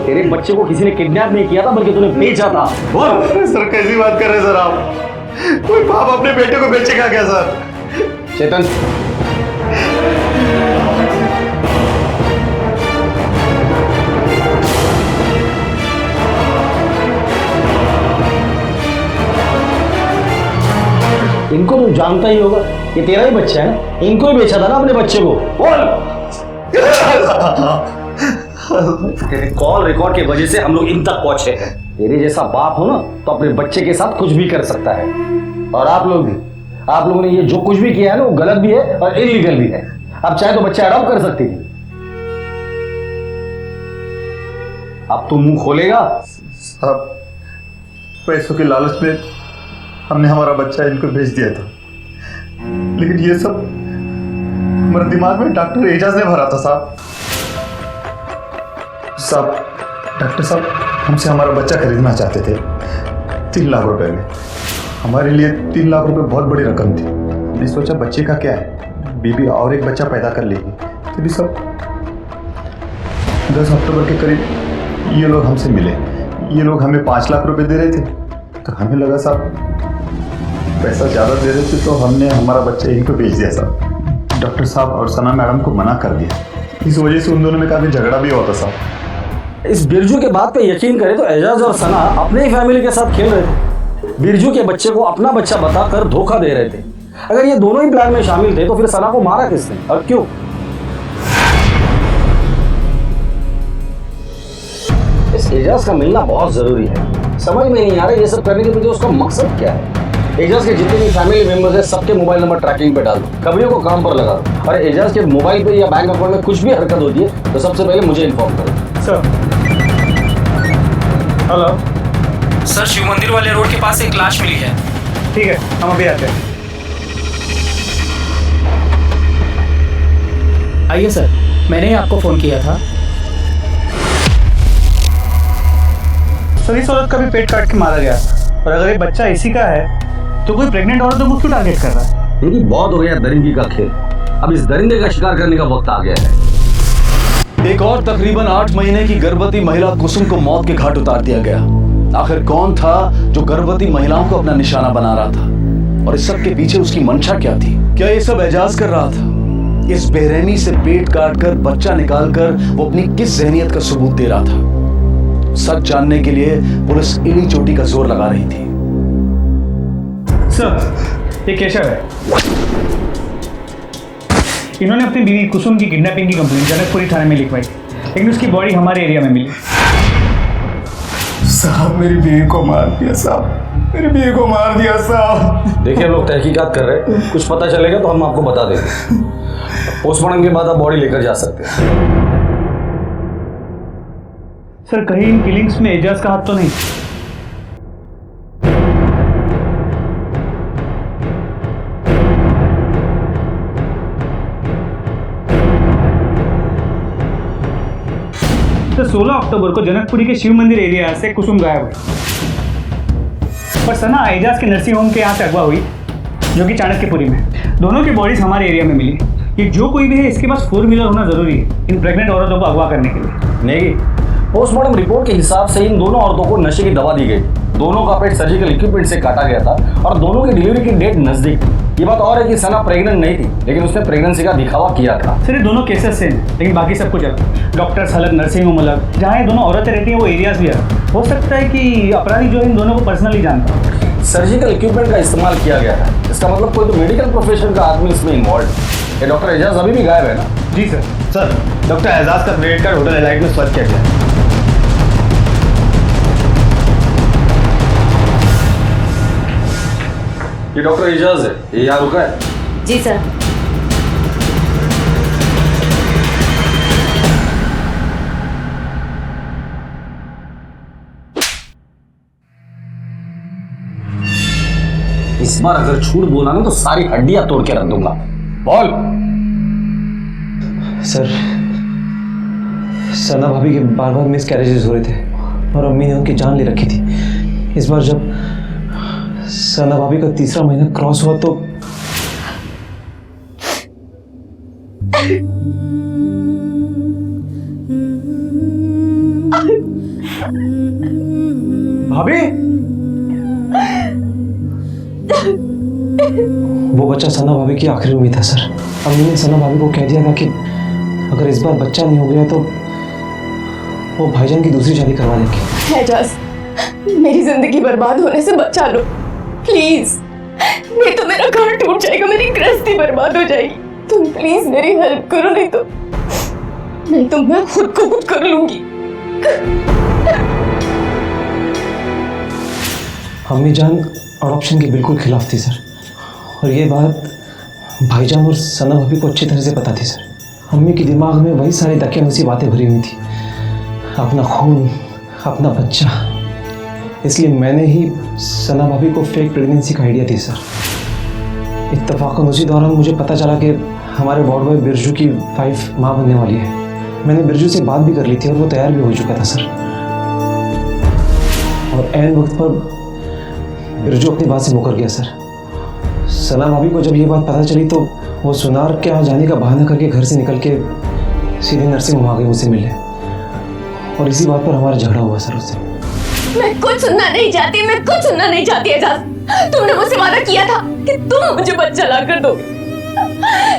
तेरे बच्चे को किसी ने किडनैप नहीं किया था बल्कि तूने बेचा था। सर कैसी बात कर रहे हैं सर आप? कोई बाप अपने बेटे को बेचेगा क्या सर? चेतन, इनको तो जानता ही होगा, ये तेरा ही बच्चा है ना, इनको ही बेचा था ना अपने बच्चे को। बोल। तेरे कॉल रिकॉर्ड की वजह से हम लोग इन तक पहुंचे हैं। तेरे जैसा बाप हो ना तो अपने बच्चे के साथ कुछ भी कर सकता है। और आप लोग भी, आप लोगों ने ये जो कुछ भी किया है ना वो गलत भी है और इलीगल भी है। अब चाहे तो बच्चा अडॉप्ट कर सकती थी। अब तू मुंह खोलेगा? साहब पैसों के लालच में हमने हमारा बच्चा इनको भेज दिया था, लेकिन ये सब हमारे दिमाग में डॉक्टर एजाज ने भरा था साहब। डॉक्टर साहब हमसे हमारा बच्चा खरीदना चाहते थे 3 लाख रुपए में। हमारे लिए 3 लाख रुपए बहुत बड़ी रकम थी। हमने सोचा बच्चे का क्या है, बीबी और एक बच्चा पैदा कर लेगी। तभी सब 10 अक्टूबर के करीब ये लोग हमसे मिले। ये लोग हमें 5 लाख रुपए दे रहे थे, तो हमें लगा साहब पैसा ज़्यादा दे रहे थे, तो हमने हमारा बच्चा इनको भेज दिया साहब। डॉक्टर साहब और सना मैडम को मना कर दिया। इस वजह से उन दोनों में काफ़ी झगड़ा भी होता साहब। इस बिरजू के बात पे यकीन करें तो एजाज और सना अपने ही फैमिली के साथ खेल रहे थे। बिरजू के बच्चे को अपना बच्चा बताकर धोखा दे रहे थे। अगर ये दोनों ही प्लान में शामिल थे तो फिर सना को मारा किसने और क्यों? इस एजाज का मिलना बहुत जरूरी है। समझ में नहीं आ रहा ये सब करने के पीछे उसका मकसद क्या है। एजाज के जितने भी फैमिली मेंबर्स हैं सबके मोबाइल नंबर ट्रैकिंग पे डाल दो, खबरियों को काम पर लगा दो, और एजाज के मोबाइल पे या बैंक अकाउंट में कुछ भी हरकत होती है तो सबसे पहले मुझे इन्फॉर्म करो। सर हेलो सर, शिव मंदिर वाले रोड के पास एक लाश मिली है। ठीक है, हम अभी आते हैं। आइए सर, मैंने ही आपको फोन किया था। सर इस औरत का भी पेट काट के मारा गया, और अगर ये बच्चा इसी का है तो कोई प्रेग्नेंट औरतों को क्यों टारगेट कर रहा है? तेरी बहुत हो गया दरिंदगी का खेल, अब इस दरिंदे का शिकार करने का वक्त आ गया है। एक और तकरीबन 8 महीने की गर्भवती महिला कुसुम को मौत के घाट उतार दिया गया। आखिर कौन था जो गर्भवती महिलाओं को अपना निशाना बना रहा था, और इस सब के पीछे उसकी मंशा क्या थी? क्या ये सब एजाज कर रहा था? इस बेरहमी से पेट काटकर बच्चा निकालकर वो अपनी किस जहनियत का सबूत दे रहा था? सच जानने के लिए पुलिस इली चोटी का जोर लगा रही थी। सर ये केशव है, इन्होंने अपनी बीवी कुसुम की किडनैपिंग की कंप्लेंट जनकपुरी थाने में लिखवाई, लेकिन उसकी बॉडी हमारे एरिया में मिली। साहब मेरी बीवी को मार दिया साहब, मेरी बीवी को मार दिया साहब। देखिए हम लोग तहकीकात कर रहे हैं, कुछ पता चलेगा तो हम आपको बता देंगे। पोस्टमार्टम के बाद आप बॉडी लेकर जा सकते हैं। सर कहीं इन किलिंग्स में एजाज का हाथ तो नहीं? तो 16 अक्टूबर को जनकपुरी के शिव मंदिर एरिया से कुसुम गायब हुई, और सना एजाज के नर्सिंग होम के यहाँ से अगवा हुई, जो कि चाणक्यपुरी में। दोनों की बॉडीज हमारे एरिया में मिली। ये जो कोई भी है इसके पास 4 व्हीलर होना जरूरी है इन प्रेग्नेंट औरतों को अगवा करने के लिए। नहीं, पोस्टमार्टम रिपोर्ट के हिसाब से इन दोनों औरतों को नशे की दवा दी गई। दोनों का पेट सर्जिकल इक्विपमेंट से काटा गया था और दोनों की डिलीवरी की डेट नजदीक थी। ये बात और है कि सना प्रेग्नेंट नहीं थी, लेकिन उसने प्रेगनेंसी का दिखावा किया था। सर ये दोनों केसेस सेम, लेकिन बाकी सब कुछ अलग। डॉक्टर्स अलग, नर्सिंग होम अलग, जहाँ ये दोनों औरतें रहती हैं वो एरियाज भी अलग। हो सकता है कि अपराधी जो इन दोनों को पर्सनली जानता हो। सर्जिकल इक्विपमेंट का इस्तेमाल किया गया है। इसका मतलब कोई तो मेडिकल प्रोफेशन का आदमी इसमें इन्वॉल्व है। ये डॉक्टर एजाज अभी भी गायब है ना? जी सर। सर डॉक्टर एजाज का क्रेडिट कार्ड होटल एलाइट में सर्च किया गया है। ये डॉक्टर एजाज है, ये यहाँ रुका है? जी सर। इस बार अगर झूठ बोला ना तो सारी हड्डियां तोड़ के रख दूंगा। बोल। सर सना भाभी के बार बार मिस कैरेजेस हो रहे थे और अम्मी ने उनकी जान ले रखी थी। इस बार जब सना भाभी का तीसरा महीना क्रॉस हुआ तो भाभी, वो बच्चा सना भाभी की आखिरी उम्मीद था सर। अम्मी ने सना भाभी को कह दिया था कि अगर इस बार बच्चा नहीं हो गया तो वो भाईजान की दूसरी शादी करवा देंगे। एजाज, मेरी जिंदगी बर्बाद होने से बचा लो प्लीज, नहीं तो मेरा घर टूट जाएगा, मेरी गृहस्थी बर्बाद हो जाएगी। तुम प्लीज मेरी हेल्प करो, नहीं तो मैं खुद को खुद कर लूंगी। अम्मी जान अडॉप्शन के बिल्कुल खिलाफ थी सर, और ये बात भाईजान और सना भाभी को अच्छी तरह से पता थी सर। अम्मी के दिमाग में वही सारी दकियानुसी बातें भरी हुई थी, अपना खून, अपना बच्चा। इसलिए मैंने ही सना भाभी को फेक प्रेगनेंसी का आइडिया दी सर। इत्तफाकन उसी दौरान मुझे पता चला कि हमारे वार्ड बॉय बिरजू की वाइफ माँ बनने वाली है। मैंने बिरजू से बात भी कर ली थी और वो तैयार भी हो चुका था सर। और ऐन वक्त पर बिरजू अपनी बात से मुकर गया सर। सना भाभी को जब ये बात पता चली तो वो सुनार के यहाँ जाने का बहाना करके घर से निकल के सीधे नर्सिंग होम आ गई मुझसे मिलने, और इसी बात पर हमारा झगड़ा हुआ सर उससे। मैं कुछ सुनना नहीं चाहती, मैं कुछ सुनना नहीं चाहती एजाज। तुमने मुझसे वादा किया था कि तुम मुझे बच्चा ला कर दोगे।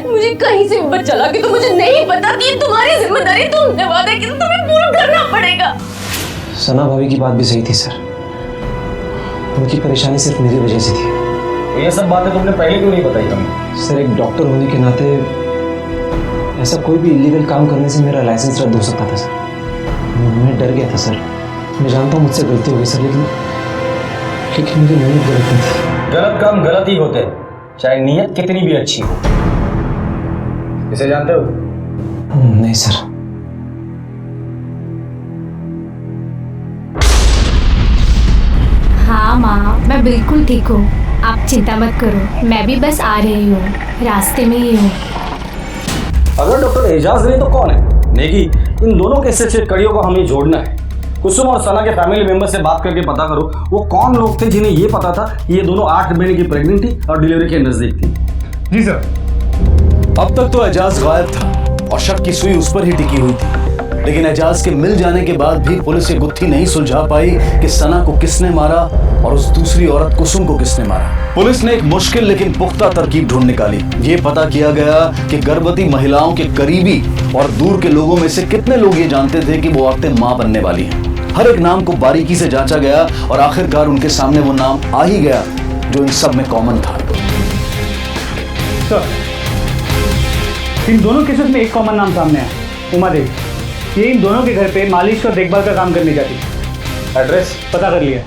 मुझे कहीं से बच्चा ला के तो मुझे नहीं पता कि तुम्हारी जिम्मेदारी, तुमने वादा किया तुम्हें पूरा करना पड़ेगा। सना भाभी की बात भी सही थी सर, उनकी परेशानी सिर्फ मेरी वजह से थी। ये सब बातें तुमने पहले क्यों नहीं बताई हमें? सर एक डॉक्टर होने के नाते ऐसा कोई भी इलीगल काम करने से मेरा लाइसेंस रद्द हो सकता था सर। मैं डर गया था सर। मैं जानता हूँ मुझसे गलती हो गई सर, लेकिन मेरी नीयत गलत नहीं थी। गलत काम गलत ही होते हैं, चाहे नीयत कितनी भी अच्छी हो। इसे जानते हो? नहीं सर। हाँ माँ, मैं बिल्कुल ठीक हूँ, आप चिंता मत करो। मैं भी बस आ रही हूँ, रास्ते में ही हूँ। अगर डॉक्टर एजाज नहीं तो कौन है? नेगी, इन दोनों के से कड़ियों को हमें जोड़ना है। कुसुम और सना के फैमिली मेंबर से बात करके पता करो वो कौन लोग थे जिन्हें ये पता था कि ये दोनों 8 महीने की प्रेग्नेंट थी और डिलीवरी के नजदीक थी। जी सर। अब तक तो एजाज गायब था और शक की सुई उस पर ही टिकी हुई थी, लेकिन एजाज के मिल जाने के बाद भी पुलिस ये गुत्थी नहीं सुलझा पाई कि सना को किसने मारा और उस दूसरी औरत कुसुम को किसने मारा। पुलिस ने एक मुश्किल लेकिन पुख्ता तरकीब ढूंढ निकाली। ये पता किया गया कि गर्भवती महिलाओं के करीबी और दूर के लोगों में से कितने लोग ये जानते थे कि वो औरतें मां बनने वाली हैं। हर एक नाम को बारीकी से जांचा गया और आखिरकार उनके सामने वो नाम आ ही गया जो इन सब में कॉमन था। सर, इन दोनों केसेस में एक कॉमन नाम सामने आया, उमा देवी। ये इन दोनों के घर पे मालिश और देखभाल का काम करने जाती है। एड्रेस पता कर लिया।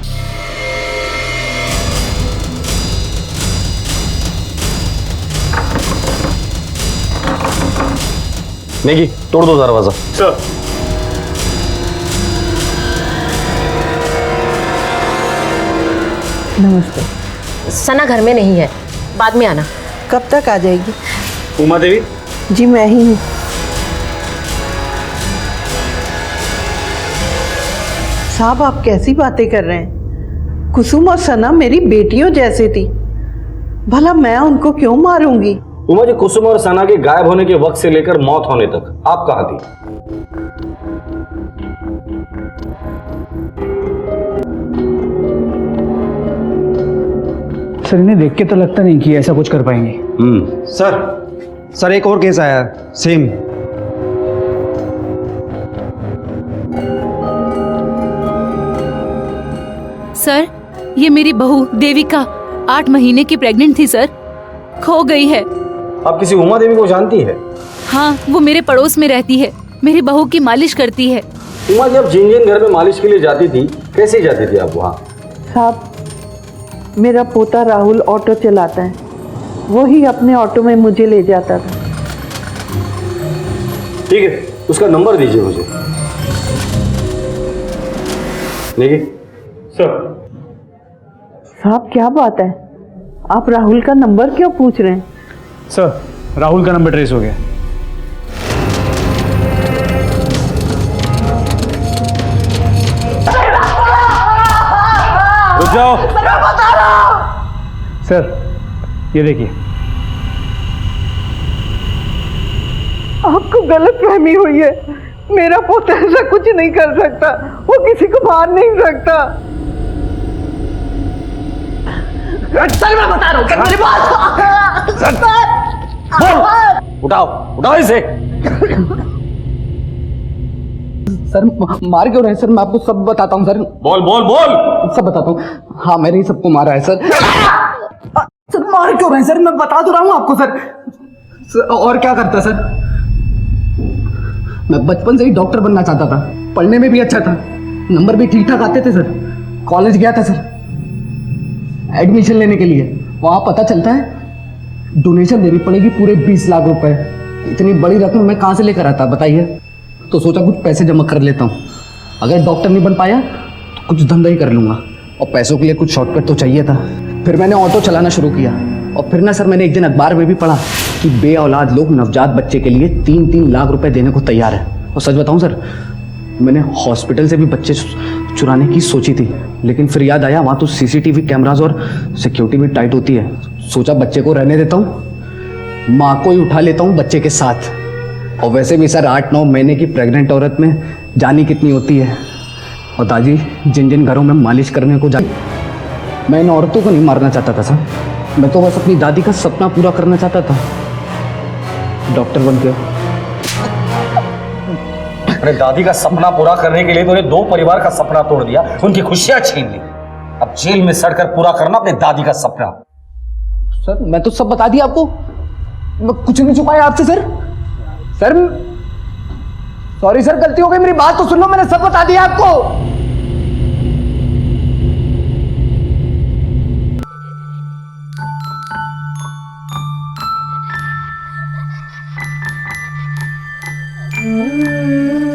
नेगी, तोड़ दो दरवाजा। सर। नमस्ते। सना घर में नहीं है, बाद में आना। कब तक आ जाएगी? उमा देवी? जी मैं ही हूँ। साहब आप कैसी बातें कर रहे हैं? कुसुम और सना मेरी बेटियों जैसे थी, भला मैं उनको क्यों मारूंगी? उमा जी, कुसुम और सना के गायब होने के वक्त से लेकर मौत होने तक आप कहाँ थी? सर इन्हें देख के तो लगता नहीं कि ऐसा कुछ कर पाएंगे। सर एक और केस आया है सेम। सर, ये मेरी बहू देविका 8 महीने की प्रेग्नेंट थी सर, खो गई है। आप किसी उमा देवी को जानती है? हाँ, वो मेरे पड़ोस में रहती है, मेरी बहू की मालिश करती है। उमा जब जिन घर में मालिश के लिए जाती थी, कैसे जाती थी आप वहाँ? साहब, मेरा पोता राहुल ऑटो चलाता है, वो ही अपने ऑटो में मुझे ले जाता था। ठीक है, उसका नंबर दीजिए मुझे। देखिए सर। साहब क्या बात है, आप राहुल का नंबर क्यों पूछ रहे हैं? सर, राहुल का नंबर ट्रेस हो गया। रुक जाओ सर, ये देखिए। आपको गलत फहमी हुई है, मेरा पोता ऐसा कुछ नहीं कर सकता, वो किसी को मार नहीं सकता। सर मैं बता रहा हूँ, सर मेरी बात उठाओ इसे। सर मार क्यों रहे हैं सर? मैं आपको सब बताता हूँ सर। बोल बोल बोल। सब बताता हूँ। हाँ, मैंने ही सबको मारा है सर। सर मार क्यों रहे हैं सर? मैं बता तो रहा हूँ आपको सर। और क्या करता सर? मैं बचपन से ही डॉक्टर बनना चाहता था, पढ़ने में भी अच्छा था, नंबर भी ठीक ठाक आते थे सर। कॉलेज गया था सर एडमिशन लेने के लिए, वहाँ पता चलता है डोनेशन देनी पड़ेगी पूरे 20 लाख रुपए। इतनी बड़ी रकम मैं कहाँ से लेकर आता बताइए? तो सोचा कुछ पैसे जमा कर लेता हूँ, अगर डॉक्टर नहीं बन पाया तो कुछ धंधा ही कर लूँगा, और पैसों के लिए कुछ शॉर्टकट तो चाहिए था। फिर मैंने ऑटो चलाना शुरू किया, और फिर ना सर मैंने एक दिन अखबार में भी पढ़ा कि बे औलाद लोग नवजात बच्चे के लिए 3-3 लाख रुपए देने को तैयार है। और सच बताऊं सर, मैंने हॉस्पिटल से भी बच्चे चुराने की सोची थी, लेकिन फिर याद आया वहाँ तो सीसीटीवी कैमराज और सिक्योरिटी भी टाइट होती है। सोचा बच्चे को रहने देता हूँ, माँ को ही उठा लेता हूँ बच्चे के साथ। और वैसे भी सर 8-9 महीने की प्रेग्नेंट औरत में जानी कितनी होती है। और दादी जिन जिन घरों में मालिश करने को जाती, मैं इन औरतों को नहीं मारना चाहता था सर, मैं तो बस अपनी दादी का सपना पूरा करना चाहता था डॉक्टर बन के। अपने दादी का सपना पूरा करने के लिए तूने 2 परिवार का सपना तोड़ दिया, उनकी खुशियां छीन ली। अब जेल में सड़कर पूरा करना अपने दादी का सपना। सर मैं तो सब बता दिया आपको, मैं कुछ नहीं छुपाया आपसे सर। सर सॉरी सर, गलती हो गई, मेरी बात तो सुन लो, मैंने सब बता दिया आपको।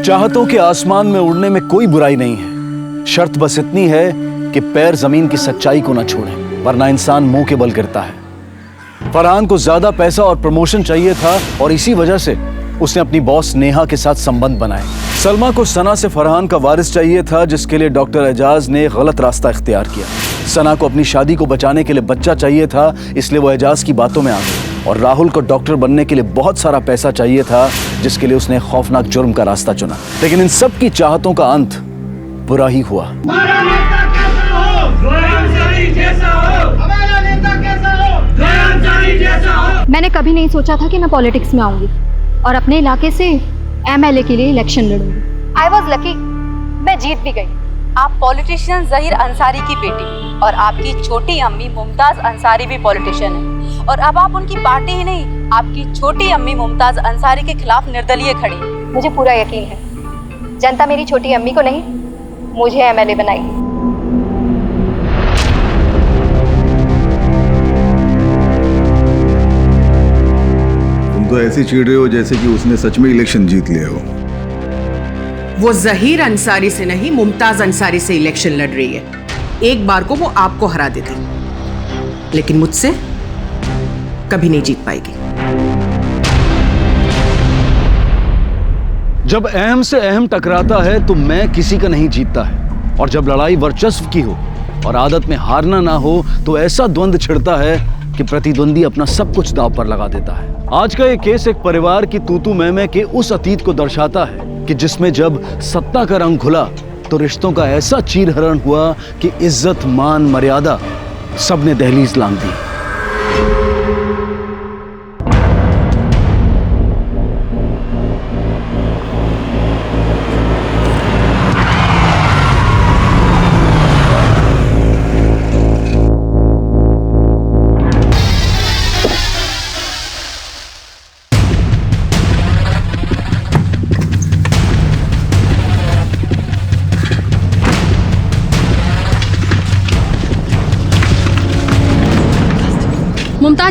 चाहतों के आसमान में उड़ने में कोई बुराई नहीं है, शर्त बस इतनी है कि पैर जमीन की सच्चाई को ना छोड़ें, वरना इंसान मुंह के बल गिरता है। फरहान को ज्यादा पैसा और प्रमोशन चाहिए था, और इसी वजह से उसने अपनी बॉस नेहा के साथ संबंध बनाए। सलमा को सना से फरहान का वारिस चाहिए था, जिसके लिए डॉक्टर एजाज ने गलत रास्ता इख्तियार किया। सना को अपनी शादी को बचाने के लिए बच्चा चाहिए था, इसलिए वो एजाज की बातों में आ गई। और राहुल को डॉक्टर बनने के लिए बहुत सारा पैसा चाहिए था, जिसके लिए उसने खौफनाक जुर्म का रास्ता चुना। लेकिन इन सब की चाहतों का अंत बुरा ही हुआ। मैंने कभी नहीं सोचा था कि मैं पॉलिटिक्स में आऊंगी और अपने इलाके से एमएलए के लिए इलेक्शन लड़ूंगी। आई वॉज लकी, मैं जीत भी गई। आप पॉलिटिशियन जहीर अंसारी की बेटी, और आपकी छोटी अम्मी मुमताज अंसारी भी पॉलिटिशियन है, और अब आप उनकी पार्टी ही नहीं, आपकी छोटी अम्मी मुमताज अंसारी के खिलाफ निर्दलीय खड़ी। मुझे पूरा यकीन है जनता मेरी छोटी अम्मी को नहीं, मुझे एमएलए बनाएगी। तो ऐसे चिढ़ रहे हो जैसे कि उसने सच में इलेक्शन जीत लिया हो। वो जहीर अंसारी से नहीं, मुमताज अंसारी से इलेक्शन लड़ रही है। एक बार को वो आपको हरा देती, लेकिन मुझसे कभी नहीं जीत पाएगी। जब अहम से अहम टकराता है तो मैं किसी का नहीं जीतता है, और जब लड़ाई वर्चस्व की हो और आदत में हारना ना हो तो ऐसा द्वंद्व छिड़ता है कि प्रतिद्वंदी अपना सब कुछ दांव पर लगा देता है। आज का ये केस एक परिवार की तूतू मैमे के उस अतीत को दर्शाता है कि जिसमें जब सत्ता का रंग खुला तो रिश्तों का ऐसा चीरहरण हुआ कि इज्जत, मान, मर्यादा सबने दहलीज लांघ दी।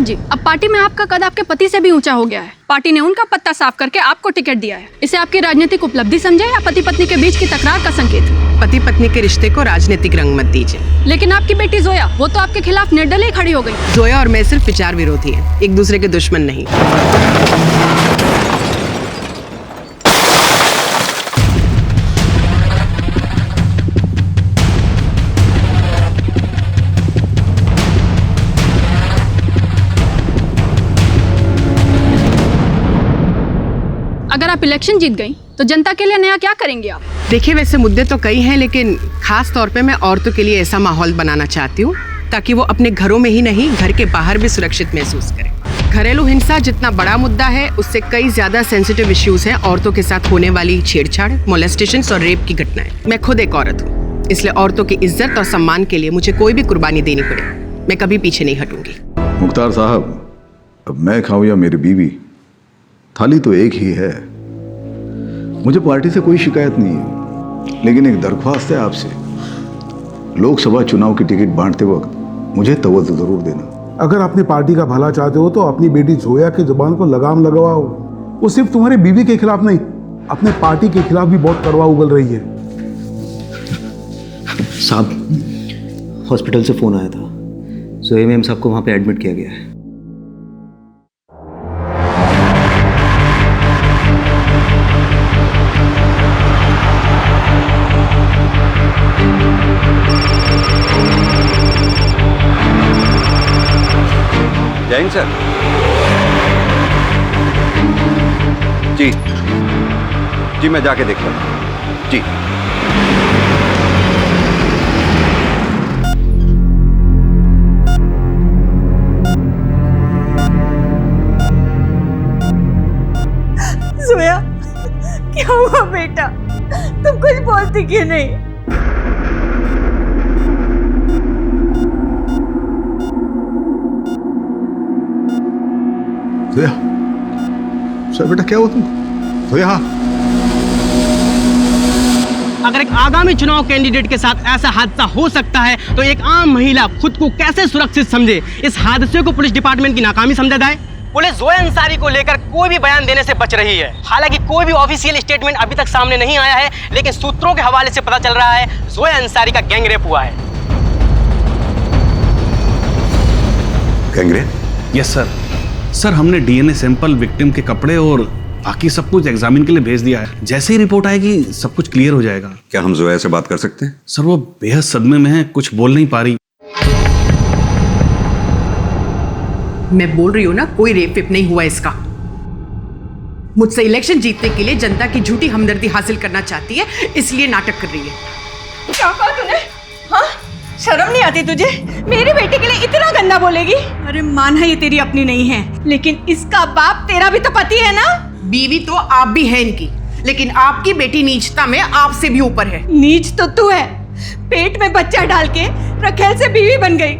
एजाज जी, अब पार्टी में आपका कद आपके पति से भी ऊंचा हो गया है। पार्टी ने उनका पत्ता साफ करके आपको टिकट दिया है। इसे आपकी राजनीतिक उपलब्धि समझे या पति पत्नी के बीच की तकरार का संकेत? पति पत्नी के रिश्ते को राजनीतिक रंग मत दीजिए। लेकिन आपकी बेटी जोया, वो तो आपके खिलाफ निर्दलीय ही खड़ी हो गई। जोया और मैं सिर्फ विचार विरोधी हैं, एक दूसरे के दुश्मन नहीं। अगर आप इलेक्शन जीत गई तो जनता के लिए नया क्या करेंगे आप? देखिए, वैसे मुद्दे तो कई हैं, लेकिन खास तौर पे मैं औरतों के लिए ऐसा माहौल बनाना चाहती हूँ ताकि वो अपने घरों में ही नहीं, घर के बाहर भी सुरक्षित महसूस करें। घरेलू हिंसा जितना बड़ा मुद्दा है, उससे कई ज्यादा सेंसिटिव इश्यूज हैं औरतों के साथ होने वाली छेड़छाड़, मोलेस्टेशन और रेप की घटनाएं। मैं खुद एक औरत हूँ, इसलिए औरतों की इज्जत और सम्मान के लिए मुझे कोई भी कुर्बानी देनी पड़े, मैं कभी पीछे नहीं हटूंगी। मुख्तार साहब, अब मैं खाऊं या मेरी बीवी, थाली तो एक ही है। मुझे पार्टी से कोई शिकायत नहीं है, लेकिन एक दरख्वास्त है आपसे। लोकसभा चुनाव की टिकट बांटते वक्त मुझे तवज्जो जरूर देना। अगर अपनी पार्टी का भला चाहते हो तो अपनी बेटी जोया की जुबान को लगाम लगवाओ। वो सिर्फ तुम्हारी बीवी के खिलाफ नहीं, अपने पार्टी के खिलाफ भी बहुत कड़वा उगल रही है। साहब, हॉस्पिटल से फोन आया था, जोया मैम साहब को वहां पे एडमिट किया गया है। जैन सर। जी मैं जाके देखता हूँ। जी जोया, क्या हुआ बेटा? तुम कुछ बोलती क्यों नहीं? जोया, सर बेटा क्या हुआ तुमको? जोया, अगर एक आगामी चुनाव कैंडिडेट के साथ ऐसा हादसा हो सकता है तो एक आम महिला खुद को कैसे सुरक्षित समझे? इस हादसे को पुलिस डिपार्टमेंट की नाकामी समझा जाए। पुलिस जोया अंसारी को लेकर कोई भी बयान देने से बच रही है। हालांकि कोई भी ऑफिशियल स्टेटमेंट अभी तक सामने नहीं आया है, लेकिन सूत्रों के हवाले से पता चल रहा है जोया अंसारी का गैंगरेप हुआ है। गैंगरेप? Yes sir. सर, हमने डीएनए सैंपल विक्टिम के कपड़े और बाकी सब कुछ एग्जामिन के लिए भेज दिया है। जैसे ही रिपोर्ट आएगी सब कुछ क्लियर हो जाएगा। क्या हम जोया से बात कर सकते हैं? सर, वो बेहद सदमे में है, कुछ बोल नहीं पा रही। मैं बोल रही हूँ ना, कोई रेप वेप नहीं हुआ इसका। मुझसे इलेक्शन जीतने के लिए जनता की झूठी हमदर्दी हासिल करना चाहती है, इसलिए नाटक कर रही है। क्या कहा तूने? हाँ, शर्म नहीं आती तुझे? मेरी बेटी के लिए इतना गंदा बोलेगी? अरे माना ये तेरी अपनी नहीं है, लेकिन इसका बाप तेरा भी तो पति है ना। बीवी तो आप भी है इनकी, लेकिन आपकी बेटी नीचता में आपसे भी ऊपर है। नीच तो तू है, पेट में बच्चा डाल के रखेल से बीवी बन गई।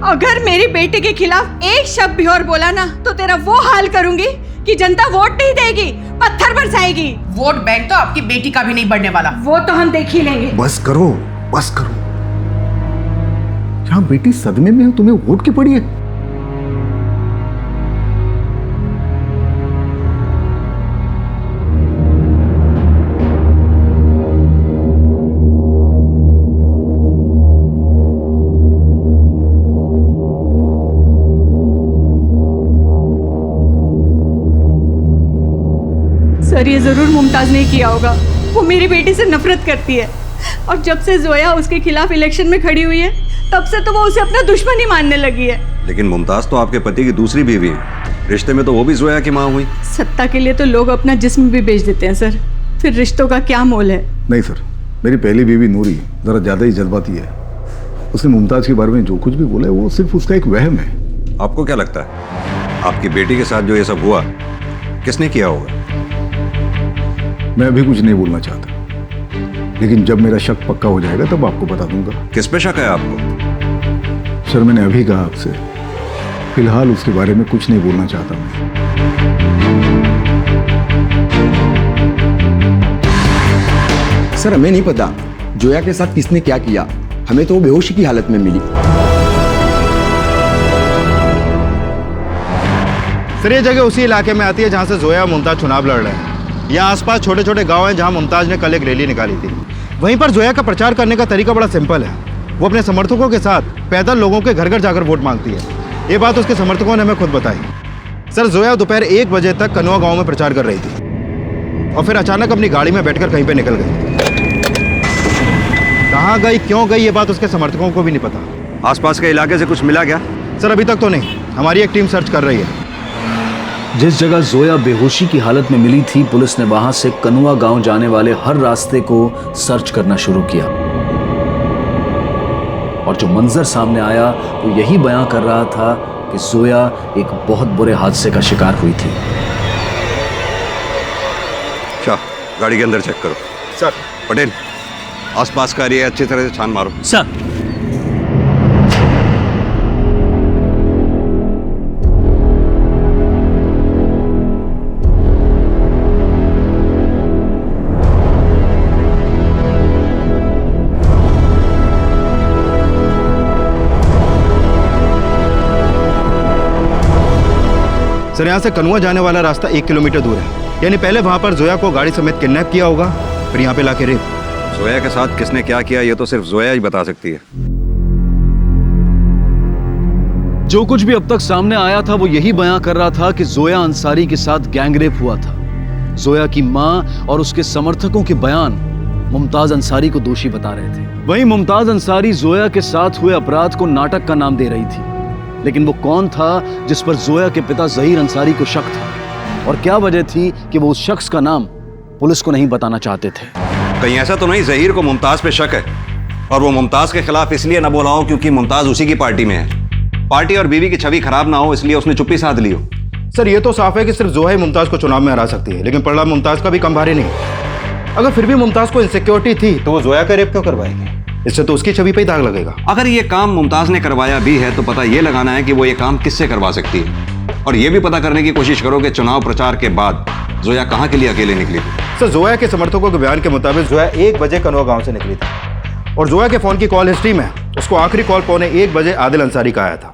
अगर मेरी बेटी के खिलाफ एक शब्द भी और बोला ना तो तेरा वो हाल करूंगी कि जनता वोट नहीं देगी, पत्थर बरसाएगी। वोट बैंक तो आपकी बेटी का भी नहीं बढ़ने वाला। वो तो हम देख ही लेंगे। बस करो, बस करो। क्या बेटी सदमे में हो, तुम्हें वोट की पड़ी है? सर, ये जरूर मुमताज ने किया होगा। वो मेरी बेटी से नफरत करती है, और जब से जोया उसके खिलाफ इलेक्शन में खड़ी हुई है तब से तो वो उसे अपना दुश्मन ही मानने लगी है। लेकिन मुमताज तो आपके पति की दूसरी बीवी है, रिश्ते में तो वो भी जोया की माँ हुई। सत्ता के लिए तो लोग अपना जिस्म भी बेच देते हैं सर, फिर रिश्तों का क्या मोल है? नहीं सर, मेरी पहली बीवी नूरी जरा ज्यादा ही जज्बाती है। उसने मुमताज के बारे में जो कुछ भी बोला है वो सिर्फ उसका एक वहम है। आपको क्या लगता है आपकी बेटी के साथ जो ये सब हुआ किसने किया होगा? मैं अभी कुछ नहीं बोलना चाहता, लेकिन जब मेरा शक पक्का हो जाएगा तब आपको बता दूंगा। किस पे शक है आपको? सर, मैंने अभी कहा आपसे, फिलहाल उसके बारे में कुछ नहीं बोलना चाहता मैं। सर, हमें नहीं पता जोया के साथ किसने क्या किया, हमें तो वो बेहोशी की हालत में मिली। सर ये जगह उसी इलाके में आती है जहाँ से जोया और मुमताज चुनाव लड़ रहे हैं। यहाँ आसपास छोटे छोटे गांव हैं जहाँ मुमताज ने कल एक रैली निकाली थी। वहीं पर जोया का प्रचार करने का तरीका बड़ा सिंपल है। वो अपने समर्थकों के साथ पैदल लोगों के घर घर जाकर वोट मांगती है। ये बात उसके समर्थकों ने हमें खुद बताई। सर जोया दोपहर 1 बजे तक कनुआ गाँव में प्रचार कर रही थी और फिर अचानक अपनी गाड़ी में बैठकर कहीं पर निकल गई। कहाँ गई, क्यों गई, ये बात उसके समर्थकों को भी नहीं पता। आसपास के इलाके से कुछ मिला क्या? सर अभी तक तो नहीं, हमारी एक टीम सर्च कर रही है। जिस जगह जोया बेहोशी की हालत में मिली थी, पुलिस ने वहां से कनुआ गांव जाने वाले हर रास्ते को सर्च करना शुरू किया और जो मंजर सामने आया वो यही बयां कर रहा था कि जोया एक बहुत बुरे हादसे का शिकार हुई थी। क्या गाड़ी के अंदर चेक करो। सर। पटेल, आसपास का एरिया अच्छी तरह से छान मारो। सर। सर यहाँ से कनुआ जाने वाला रास्ता 1 किलोमीटर दूर है। यानी पहले वहां पर जोया को गाड़ी समेत किडनैप किया होगा, फिर यहाँ पे लाके रेप। जोया के साथ किसने क्या किया ये तो सिर्फ जोया ही बता सकती है। जो कुछ भी अब तक सामने आया था वो यही बयां कर रहा था कि जोया अंसारी के साथ गैंगरेप हुआ था। जोया की मां और उसके समर्थकों के बयान मुमताज अंसारी को दोषी बता रहे थे। वहीं मुमताज अंसारी जोया के साथ हुए अपराध को नाटक का नाम दे रही थी। लेकिन वो कौन था जिस पर जोया के पिता जहीर अंसारी को शक था, और क्या वजह थी कि वो उस शख्स का नाम पुलिस को नहीं बताना चाहते थे? कहीं ऐसा तो नहीं जहीर को मुमताज पे शक है और वो मुमताज के खिलाफ इसलिए न बोला हो क्योंकि मुमताज उसी की पार्टी में है। पार्टी और बीवी की छवि खराब ना हो इसलिए उसने चुप्पी साध ली हो। सर ये तो साफ है कि सिर्फ जोया ही मुमताज को चुनाव में हरा सकती है, लेकिन परिणाम मुमताज का भी कम भारी नहीं। अगर फिर भी मुमताज को इनसिक्योरिटी थी तो वो जोया का रेप क्यों करवाएगी? इससे तो उसकी छवि पे ही दाग लगेगा। अगर ये काम मुमताज ने करवाया भी है तो पता ये लगाना है कि वो ये काम किससे करवा सकती है, और ये भी पता करने की कोशिश करो कि चुनाव प्रचार के बाद जोया कहाँ के लिए अकेले निकली थी। सर जोया के समर्थकों के बयान के मुताबिक जोया 1 बजे कनुआ गांव से निकली थी और जोया के फोन की कॉल हिस्ट्री में उसको आखिरी कॉल 1:15 बजे आदिल अंसारी का आया था।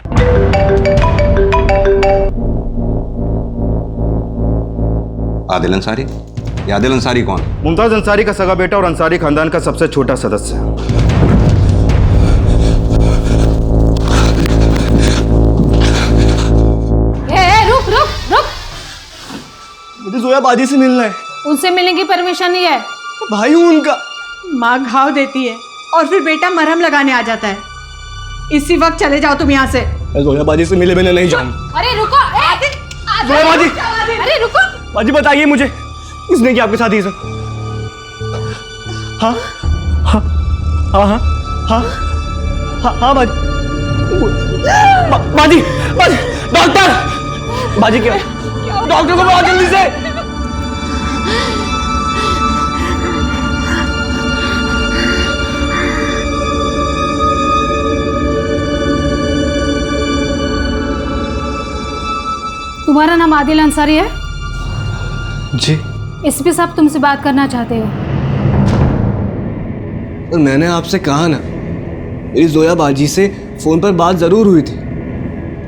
आदिल अंसारी? ये आदिल अंसारी कौन? मुमताज अंसारी का सगा बेटा और अंसारी खानदान का सबसे छोटा सदस्य है। रुक रुक रुक, मुझे जोया बाजी से मिलना है। उनसे मिलने की परमिशन नहीं है। भाई हूँ उनका। माँ घाव देती है और फिर बेटा मरहम लगाने आ जाता है। इसी वक्त चले जाओ तुम यहाँ से। जोया बाजी से मिले बिना नहीं जाऊंगा। अरे रुको, जोया बाजी, अरे रुको। बाजी बताइए मुझे, इसने क्या आपके साथ ये सब? हाँ हाँ हाँ हाँ हाँ हाँ हाँ बाजी बाजी बाजी, डॉक्टर बाजी क्या? डॉक्टर को बुलाओ जल्दी से। तुम्हारा नाम आदिल अंसारी है? जी। एसपी साहब तुमसे बात करना चाहते हो। और मैंने आपसे कहा ना, मेरी जोया बाजी से फोन पर बात जरूर हुई थी,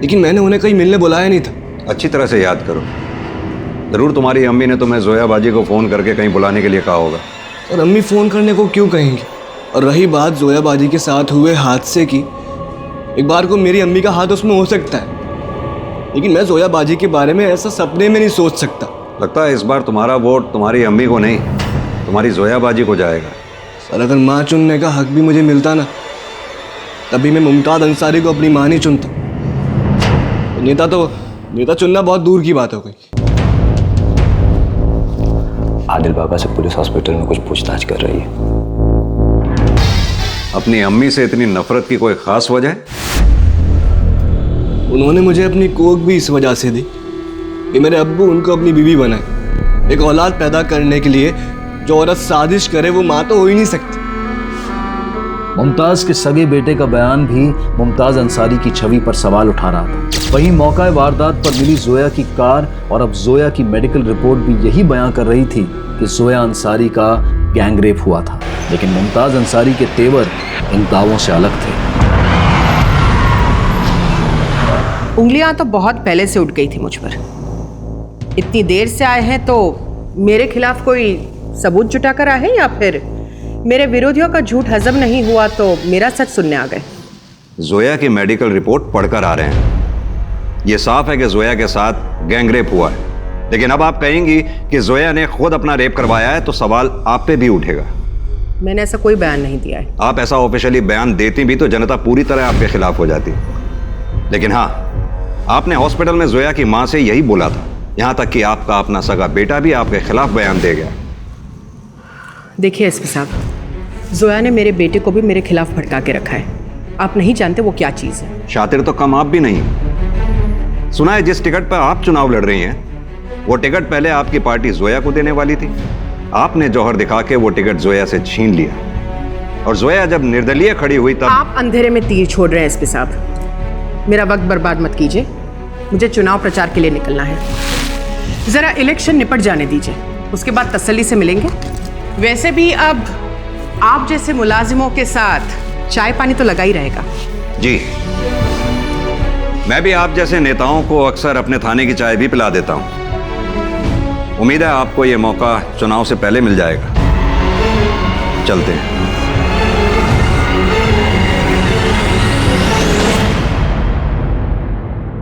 लेकिन मैंने उन्हें कहीं मिलने बुलाया नहीं था। अच्छी तरह से याद करो, जरूर तुम्हारी अम्मी ने तुम्हें जोया बाजी को फोन करके कहीं बुलाने के लिए कहा होगा। और अम्मी फोन करने को क्यों कहेंगी? और रही बात जोया बाजी के साथ हुए हादसे की, एक बार को मेरी अम्मी का हाथ उसमें हो सकता है, लेकिन मैं जोया बाजी के बारे में ऐसा सपने में नहीं सोच सकता। लगता है इस बार तुम्हारा वोट तुम्हारी अम्मी को नहीं, तुम्हारी जोया बाजी को जाएगा। सर अगर माँ चुनने का हक भी मुझे मिलता ना, तभी मैं मुमताज अंसारी को अपनी माँ नहीं चुनता। नेता चुनना बहुत दूर की बात हो गई। आदिल बाबा से पुलिस हॉस्पिटल में कुछ पूछताछ कर रही है। अपनी अम्मी से इतनी नफरत की कोई खास वजह है? उन्होंने मुझे अपनी कोख भी इस वजह से दी कि मेरे अब्बू उनको अपनी बीवी बनाए। एक औलाद पैदा करने के लिए जो औरत साजिश करे वो माँ तो हो ही नहीं सकती। मुमताज के सगे बेटे का बयान भी मुमताज अंसारी की छवि पर सवाल उठा रहा था। वहीं मौका वारदात पर मिली जोया की कार और अब जोया की मेडिकल रिपोर्ट भी यही बयां कर रही थी कि जोया अंसारी का गैंगरेप हुआ था। लेकिन मुमताज अंसारी के तेवर इन दावों से अलग थे। उंगलियां तो बहुत पहले से उठ गई थी मुझ पर, इतनी देर से आए हैं तो मेरे खिलाफ कोई सबूत जुटा कर आए हैं या फिर मेरे विरोधियों का झूठ हजम नहीं हुआ तो मेरा सच सुनने आ गए? जोया की मेडिकल रिपोर्ट पढ़कर आ रहे हैं। यह साफ है कि जोया के साथ गैंगरेप हुआ है, लेकिन अब आप कहेंगी कि जोया ने खुद अपना रेप करवाया है तो सवाल आप पे भी उठेगा। मैंने ऐसा कोई बयान नहीं दिया है। आप ऐसा ऑफिशियली बयान देती भी तो जनता पूरी तरह आपके खिलाफ हो जाती। लेकिन हाँ, आपने हॉस्पिटल में जोया की मां से यही बोला था, यहां तक कि आपका अपना सगा बेटा भी आपके खिलाफ बयान दे गया। देखिए एसपी साहब, जोया ने मेरे बेटे को भी मेरे खिलाफ भड़का के रखा है। आप नहीं जानते वो क्या चीज है। शातिर तो कम आप भी नहीं। सुना है जिस टिकट पर आप चुनाव लड़ रही हैं वो टिकट पहले आपकी पार्टी जोया को देने वाली थी। आपने जौहर दिखा के वो टिकट जोया से छीन लिया और जोया जब निर्दलीय खड़ी हुई तब आप अंधेरे में तीर छोड़ रहे हैं एसपी साहब। मेरा वक्त बर्बाद मत कीजिए, मुझे चुनाव प्रचार के लिए निकलना है। जरा इलेक्शन निपट जाने दीजिए, उसके बाद तसल्ली से मिलेंगे। वैसे भी अब आप जैसे मुलाजिमों के साथ चाय पानी तो लगा ही रहेगा। जी, मैं भी आप जैसे नेताओं को अक्सर अपने थाने की चाय भी पिला देता हूं। उम्मीद है आपको यह मौका चुनाव से पहले मिल जाएगा। चलते हैं।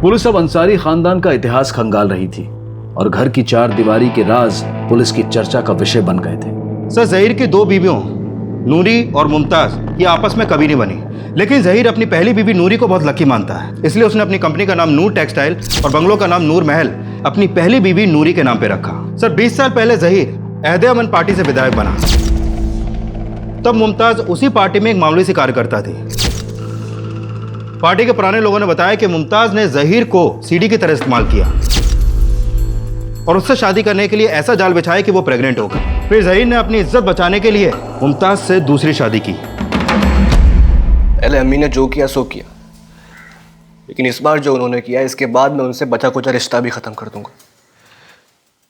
पुलिस अब अंसारी खानदान का इतिहास खंगाल रही थी और घर की चार दीवारी के राज पुलिस की चर्चा का विषय बन गए थे। सर, जहीर की दो बीवियों नूरी और मुमताज ये आपस में कभी नहीं बनी, लेकिन जहीर अपनी पहली बीवी नूरी को बहुत लकी मानता है, इसलिए उसने अपनी कंपनी का नाम नूर टेक्सटाइल और बंगलों का नाम नूर महल अपनी पहली बीवी नूरी के नाम पे रखा। सर, 20 साल पहले जहीर अहदे अमन पार्टी से विधायक बना। तब मुमताज उसी पार्टी में एक मामूली सी कार्यकर्ता थी। पार्टी के पुराने लोगों ने बताया कि मुमताज ने जहीर को सीडी की तरह इस्तेमाल किया और उससे शादी करने के लिए ऐसा जाल बिछाया कि वो प्रेग्नेंट हो गई। फिर जहीर ने अपनी इज्जत बचाने के लिए मुमताज से दूसरी शादी की। पहले अम्मी ने जो किया सो किया, लेकिन इस बार जो उन्होंने किया इसके बाद मैं उनसे बचा कुचा रिश्ता भी खत्म कर दूंगा।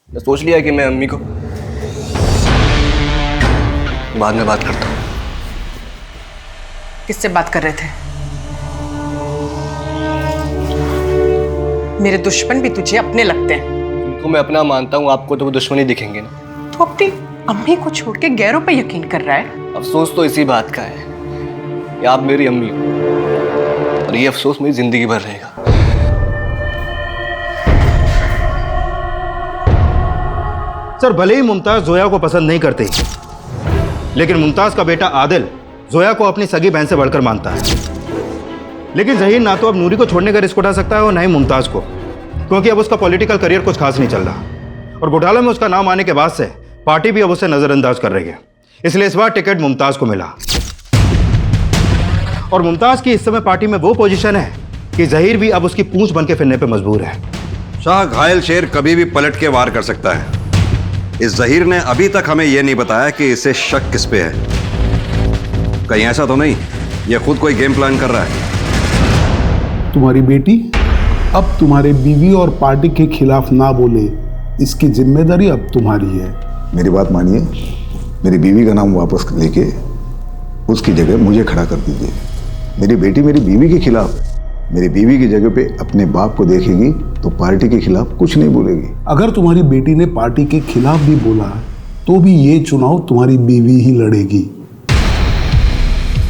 मैं सोच लिया कि मैं अम्मी को बाद में बात करता हूँ। किससे बात कर रहे थे? मेरे दुश्मन भी तुझे अपने लगते हैं। उनको मैं अपना मानता हूँ, आपको तो वो दुश्मनी दिखेंगे ना। तू अपनी अम्मी को छोड़ के गैरों पे यकीन कर रहा है? अफसोस तो इसी बात का है कि आप मेरी अम्मी हो और ये अफसोस मेरी जिंदगी भर रहेगा। सर, भले ही मुमताज जोया को पसंद नहीं करती, लेकिन मुमताज का बेटा आदिल जोया को अपनी सगी बहन से बढ़कर मानता है। लेकिन जहीर ना तो अब नूरी को छोड़ने का रिस्क उठा सकता है और ना ही मुमताज को, क्योंकि अब उसका पॉलिटिकल करियर कुछ खास नहीं चल रहा और घोटाले में उसका नाम आने के बाद से पार्टी भी अब उसे नजरअंदाज कर रही है। इसलिए इस बार टिकट मुमताज को मिला और मुमताज की इस समय पार्टी में वो पोजीशन है कि जहीर भी अब उसकी पूंछ बन के फिरने पे मजबूर है। शाह घायल शेर कभी भी पलट के वार कर सकता है। इस जहीर ने अभी तक हमें यह नहीं बताया कि इसे शक किस पे है। कहीं ऐसा तो नहीं ये खुद कोई गेम प्लान कर रहा है? तुम्हारी बेटी अब तुम्हारे बीवी और पार्टी के खिलाफ ना बोले, इसकी जिम्मेदारी अब तुम्हारी है। मेरी बात मानिए, मेरी बीवी का नाम वापस लेके उसकी जगह मुझे खड़ा कर दीजिए। मेरी बेटी मेरी बीवी के खिलाफ, मेरी बीवी की जगह पे अपने बाप को देखेगी तो पार्टी के खिलाफ कुछ नहीं बोलेगी। अगर तुम्हारी बेटी ने पार्टी के खिलाफ भी बोला तो भी ये चुनाव तुम्हारी बीवी ही लड़ेगी,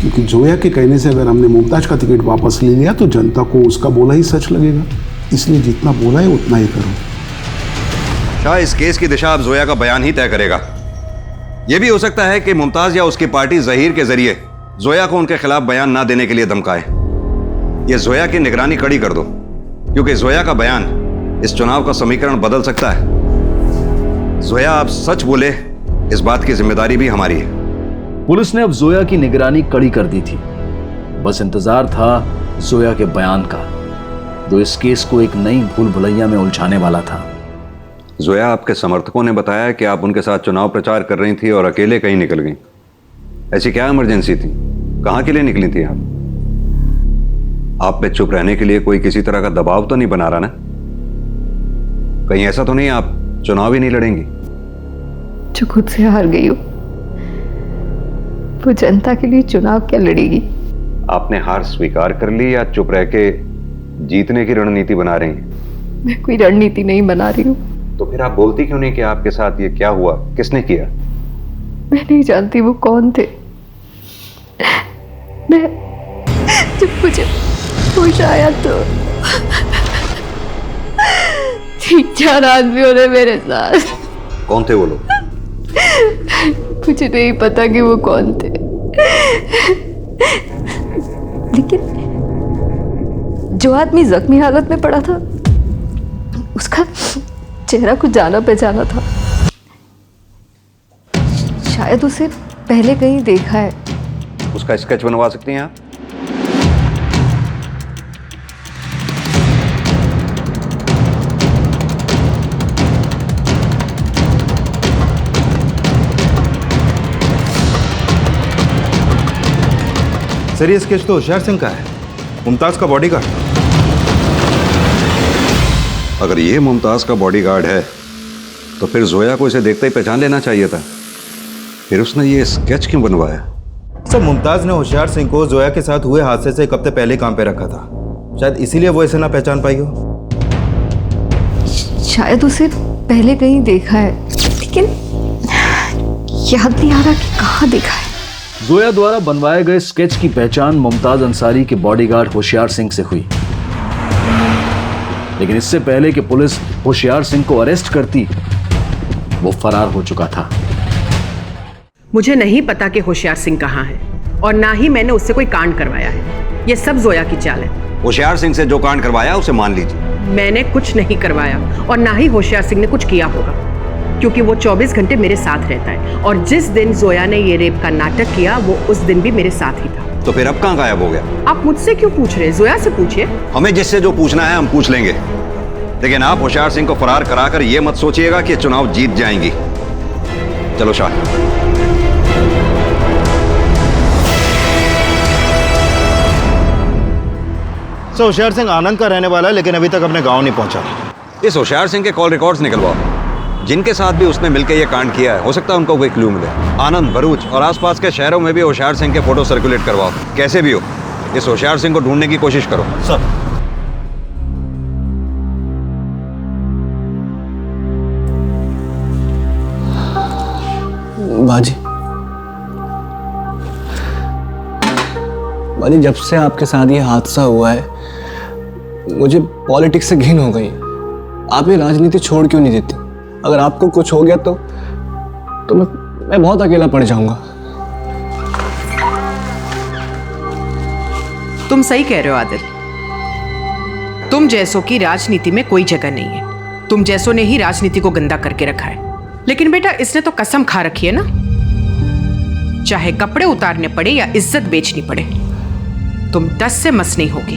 क्योंकि जोया के कहने से अगर हमने मुमताज का टिकट वापस ले लिया तो जनता को उसका बोला ही सच लगेगा। इसलिए जितना बोला है उतना ही करो। शाह, इस केस की दिशा अब जोया का बयान ही तय करेगा। यह भी हो सकता है कि मुमताज या उसकी पार्टी जहीर के जरिए जोया को उनके खिलाफ बयान ना देने के लिए धमकाए। यह जोया की निगरानी कड़ी कर दो, क्योंकि जोया का बयान इस चुनाव का समीकरण बदल सकता है। जोया आप सच बोले, इस बात की जिम्मेदारी भी हमारी है। पुलिस ने अब जोया की निगरानी कड़ी कर दी थी। बस इंतजार था जोया के बयान का, जो इस केस को एक नई भूल भुलैया में उलझाने वाला था। जोया, आपके समर्थकों ने बताया कि आप उनके साथ चुनाव प्रचार कर रही थी और अकेले कहीं निकल गई। ऐसी क्या इमरजेंसी थी? कहां के लिए निकली थी आप पे चुप रहने के लिए कोई किसी तरह का दबाव तो नहीं बना रहा ना? कहीं ऐसा तो नहीं आप चुनाव ही नहीं लड़ेंगी? जो खुद से हार गई हो वो जनता के लिए चुनाव क्या लड़ेगी? आपने हार स्वीकार कर ली या चुप रह के जीतने की रणनीति बना रही हैं? मैं कोई रणनीति नहीं बना रही हूँ। तो फिर आप बोलती क्यों नहीं कि आपके साथ ये क्या हुआ, किसने किया? मैं नहीं जानती वो कौन थे। मैं जब मुझे होश आया तो 3-4 आदमियों ने मेरे साथ। कौन थे वो लोग? मुझे नहीं पता कि वो कौन थे, लेकिन जो आदमी जख्मी हालत में पड़ा था उसका चेहरा कुछ जाना पहचाना था। शायद उसे पहले कहीं देखा है। उसका स्केच बनवा सकती हैं आप? सर ये स्केच तो होशियार सिंह का है, मुमताज का बॉडीगार्ड। अगर ये मुमताज का बॉडीगार्ड है तो फिर जोया को इसे देखते ही पहचान लेना चाहिए था। फिर उसने ये स्केच क्यों बनवाया? सर मुमताज ने होशियार सिंह को जोया के साथ हुए हादसे से 1 हफ्ते पहले काम पे रखा था, शायद इसीलिए वो इसे ना पहचान पाई हो। शायद उसे पहले कहीं देखा है, लेकिन याद नहीं आ रहा कि कहाँ देखा है। जोया द्वारा बनवाए गए स्केच की पहचान मुमताज अंसारी के बॉडीगार्ड होशियार सिंह से हुई, लेकिन इससे पहले कि पुलिस होशियार सिंह को अरेस्ट करती वो फरार हो चुका था। मुझे नहीं पता कि होशियार सिंह कहाँ है और ना ही मैंने उससे कोई कांड करवाया है। ये सब जोया की चाल है। होशियार सिंह से जो कांड करवाया उसे मान लीजिए। मैंने कुछ नहीं करवाया और ना ही होशियार सिंह ने कुछ किया होगा, क्योंकि वो 24 घंटे मेरे साथ रहता है और जिस दिन जोया ने ये रेप का नाटक किया वो उस दिन भी मेरे साथ ही था। तो फिर अब कहाँ गायब हो गया? आप मुझसे क्यों पूछ रहे हैं? जोया से पूछिए। हमें जिससे जो पूछना है हम पूछ लेंगे, लेकिन आप होशियार सिंह को फरार कराकर ये मत सोचिएगा कि चुनाव जीत जाएंगी। चलो शाह। सर होशियार सिंह आनंद का रहने वाला है, लेकिन अभी तक अपने गांव नहीं पहुंचा। इस होशियार सिंह के कॉल रिकॉर्ड्स निकलवाओ। जिनके साथ भी उसने मिलकर ये कांड किया है, हो सकता है उनको कोई क्लू मिले। आनंद, भरूच और आसपास के शहरों में भी होशियार सिंह के फोटो सर्कुलेट करवाओ। कैसे भी हो इस होशियार सिंह को ढूंढने की कोशिश करो। सर। बाजी, जब से आपके साथ ये हादसा हुआ है मुझे पॉलिटिक्स से घिन हो गई। आप ये राजनीति छोड़ क्यों नहीं देती? अगर आपको कुछ हो गया तो मैं बहुत अकेला पड़ जाऊंगा। तुम सही कह रहे हो आदिल। तुम जैसों की राजनीति में कोई जगह नहीं है। तुम जैसों ने ही राजनीति को गंदा करके रखा है। लेकिन बेटा इसने तो कसम खा रखी है ना, चाहे कपड़े उतारने पड़े या इज्जत बेचनी पड़े, तुम 10 से मस नहीं होगी।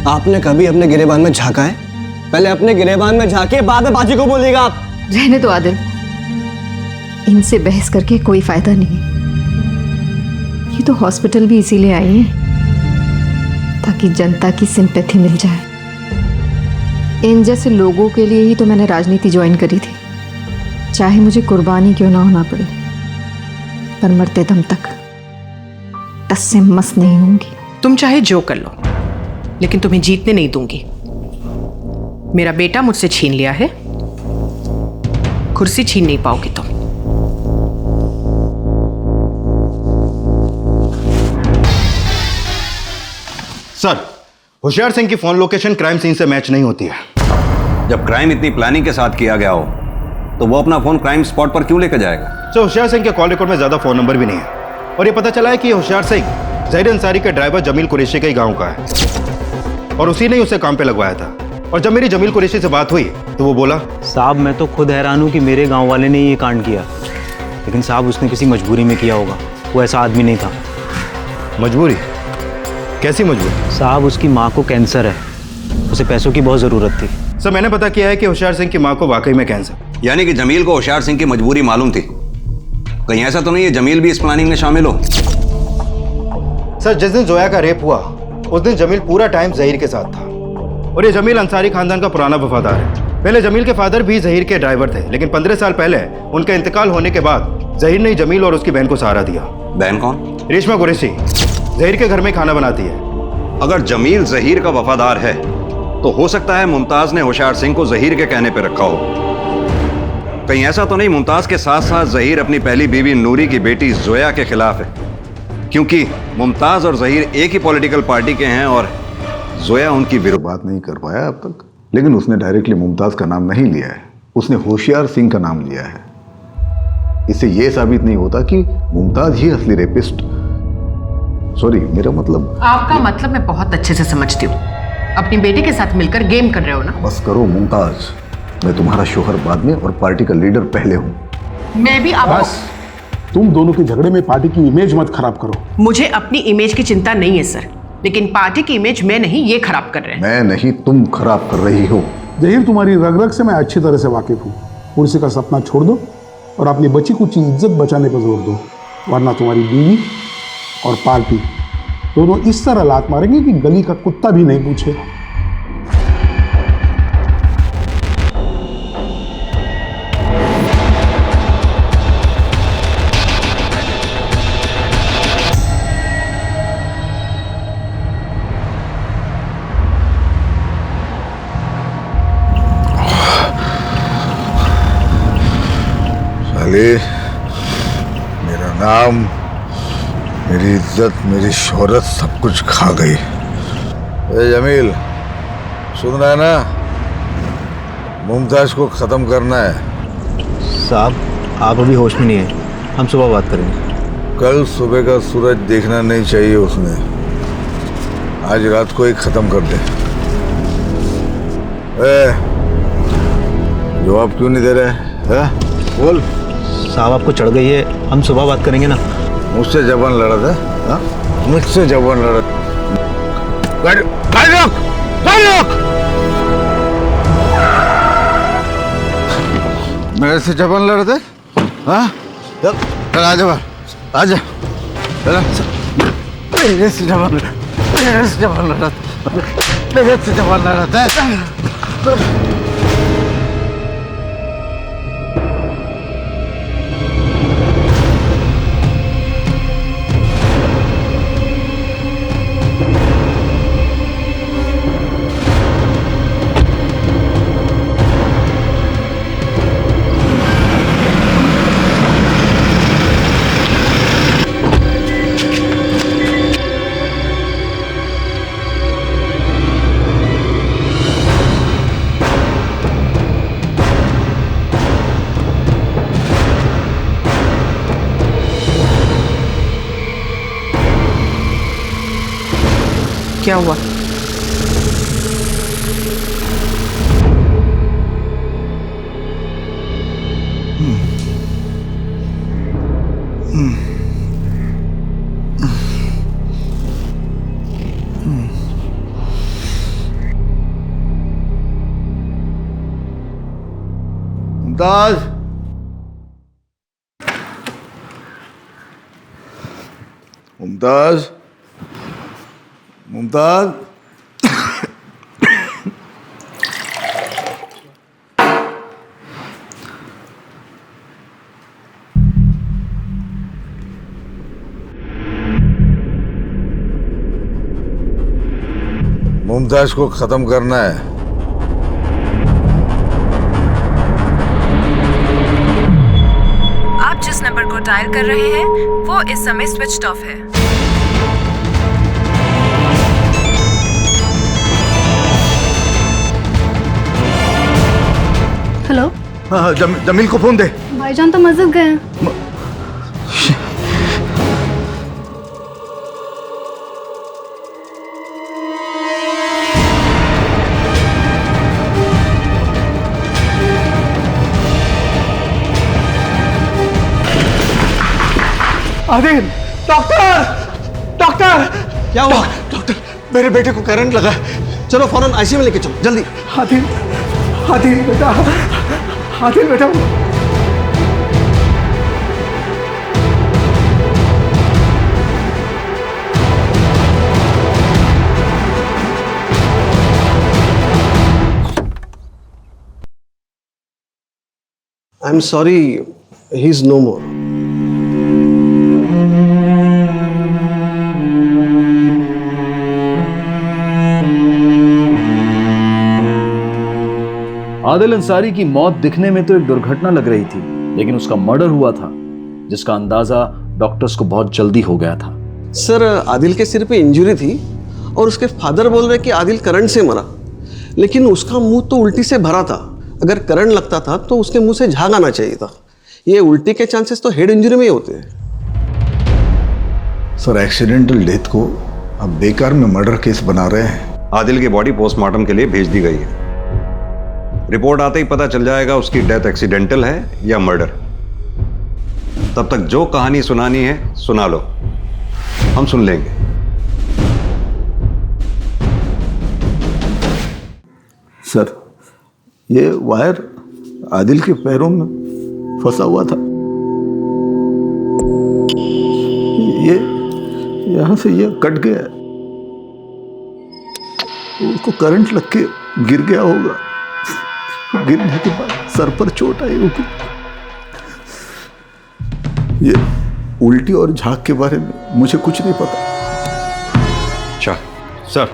आपने कभी अपने गिरेबान में झांका है? पहले अपने गिरेबान में झांके, बाद में बाजी को बोलेगा आप। रहने दो आदिल, इनसे बहस करके कोई फायदा नहीं। ये तो हॉस्पिटल भी इसीलिए आई है ताकि जनता की सिंपैथी मिल जाए। इन जैसे लोगों के लिए ही तो मैंने राजनीति ज्वाइन करी थी, चाहे मुझे कुर्बानी क्यों ना होना पड़े, पर मरते दम तक 10 से मस नहीं होंगी। तुम चाहे जो कर लो, लेकिन तुम्हें जीतने नहीं दूंगी। मेरा बेटा मुझसे छीन लिया है, कुर्सी छीन नहीं पाओगी तुम। सर होशियार सिंह की फोन लोकेशन क्राइम सीन से मैच नहीं होती है। जब क्राइम इतनी प्लानिंग के साथ किया गया हो तो वो अपना फोन क्राइम स्पॉट पर क्यों लेकर जाएगा? सर होशियार सिंह के कॉल रिकॉर्ड में ज्यादा फोन नंबर भी नहीं है और ये पता चला है कि होशियार सिंह जहीर अंसारी के ड्राइवर जमील कुरैशी के ही गांव का है और उसी ने उसे काम पे लगवाया था। और जब मेरी जमील कुरैशी से बात हुई तो वो बोला, साहब मैं तो खुद हैरान हूँ कि मेरे गांव वाले ने ये कांड किया, लेकिन साहब उसने किसी मजबूरी में किया होगा। वो ऐसा आदमी नहीं था। मजबूरी? कैसी मजबूरी? साहब उसकी माँ को कैंसर है, उसे पैसों की बहुत ज़रूरत थी। सर मैंने पता किया है कि होशियार सिंह की माँ को वाकई में कैंसर। यानी कि जमील को होशियार सिंह की मजबूरी मालूम थी। कहीं ऐसा तो नहीं है जमील भी इस प्लानिंग में शामिल हो? सर जिस दिन जोया का रेप हुआ उस दिन जमील पूरा टाइम जहीर के साथ था और ये जमील अंसारी खानदान का पुराना वफादार है। पहले जमील के फादर भी जहीर के ड्राइवर थे, लेकिन 15 साल पहले उनका इंतकाल होने के बाद जहीर ने जमील और उसकी बहन को सहारा दिया। बहन कौन? रेशमा कुरैशी, जहीर के घर में खाना बनाती है। अगर जमील जहीर का वफादार है तो हो सकता है मुमताज ने होशियार सिंह को जहीर के कहने पे रखा हो। कहीं ऐसा तो नहीं मुमताज के साथ साथ जहीर अपनी पहली बीवी नूरी की बेटी जोया के खिलाफ है? क्योंकि मुमताज और जहीर एक ही पॉलिटिकल पार्टी के हैं और जोया उनकी विरुद्ध। बात नहीं कर पाया अब तक, लेकिन उसने डायरेक्टली मुमताज का नाम नहीं लिया है, उसने होशियार सिंह का नाम लिया है। इससे यह साबित नहीं होता कि मुमताज ही असली रेपिस्ट। सॉरी, मेरा मतलब। आपका मतलब मैं बहुत अच्छे से समझती हूँ। अपनी बेटी के साथ मिलकर गेम कर रहे हो ना? बस करो मुमताज, मैं तुम्हारा शोहर बाद में और पार्टी का लीडर पहले हूँ। मैं भी आपको। बस, तुम दोनों के झगड़े में पार्टी की इमेज मत खराब करो। मुझे अपनी इमेज की चिंता नहीं है सर, लेकिन पार्टी की इमेज मैं नहीं, ये खराब कर रहे हैं। मैं नहीं, तुम खराब कर रही हो। जहीर, तुम्हारी रग रग से मैं अच्छी तरह से वाकिफ हूँ। कुर्सी का सपना छोड़ दो और अपनी बची कुछ इज्जत बचाने पर जोर दो, वरना तुम्हारी बीवी और पार्टी दोनों इस तरह लात मारेंगे कि गली का कुत्ता भी नहीं पूछेगा। मेरा नाम, मेरी इज्जत, मेरी शोहरत सब कुछ खा गई। ए जमील, सुन रहा है ना? मुमताज को खत्म करना है। साहब, आप अभी होश में नहीं है, हम सुबह बात करेंगे। कल सुबह का सूरज देखना नहीं चाहिए उसने, आज रात को ही खत्म कर दे। जवाब क्यों नहीं दे रहे हैं? बोल। साहब, आपको चढ़ गई है, हम सुबह बात करेंगे ना। मुझसे जबान लड़ा था? हाँ, मुझसे जबान लड़ा। गाड़ी रोक, गाड़ी रोक। मेरे से जबान लड़ा थे? हाँ, चल आजा बाहर, आजा। मेरे से जबान लड़ा, मेरे से जबान लड़ा, मेरे से जबान लड़ा था। क्या हुआ? मुमताज, मुमताज, मुमताज। मुमताज को खत्म करना है। आप जिस नंबर को डायल कर रहे हैं वो इस समय स्विच्ड ऑफ है। हेलो। हाँ, जमील को फोन दे। भाईजान तो मस्जिद गए हैं। आदिल, डॉक्टर, डॉक्टर, क्या हुआ? डॉक्टर, मेरे बेटे को करंट लगा। चलो फौरन आईसीयू में लेके चलो, जल्दी। आदिल, आदिल बेटा, आदिल बेटा। I'm sorry, he's no more. Adil Ansari की मौत दिखने में तो एक दुर्घटना लग रही थी, लेकिन उसका मर्डर हुआ था, जिसका अंदाजा डॉक्टर्स को बहुत जल्दी हो गया था। सर, आदिल के सिर पे इंजरी थी और उसके फादर बोल रहे कि आदिल करंट से मरा, लेकिन उसका मुंह तो उल्टी से भरा था। अगर करंट लगता था तो उसके मुंह से झाग आना चाहिए था। ये उल्टी के चांसेस तो हेड इंजरी में ही होते हैं। सर, एक्सीडेंटल डेथ को अब बेकार में मर्डर केस बना रहे हैं। आदिल की बॉडी पोस्टमार्टम के लिए भेज दी गई है। रिपोर्ट आते ही पता चल जाएगा उसकी डेथ एक्सीडेंटल है या मर्डर। तब तक जो कहानी सुनानी है सुना लो, हम सुन लेंगे। सर, ये वायर आदिल के पैरों में फंसा हुआ था। ये यहां से ये कट गया है। उसको करंट लग के गिर गया होगा। गिरने के बाद सर पर चोट आई होगी। ये उल्टी और झाग के बारे में मुझे कुछ नहीं पता। अच्छा सर,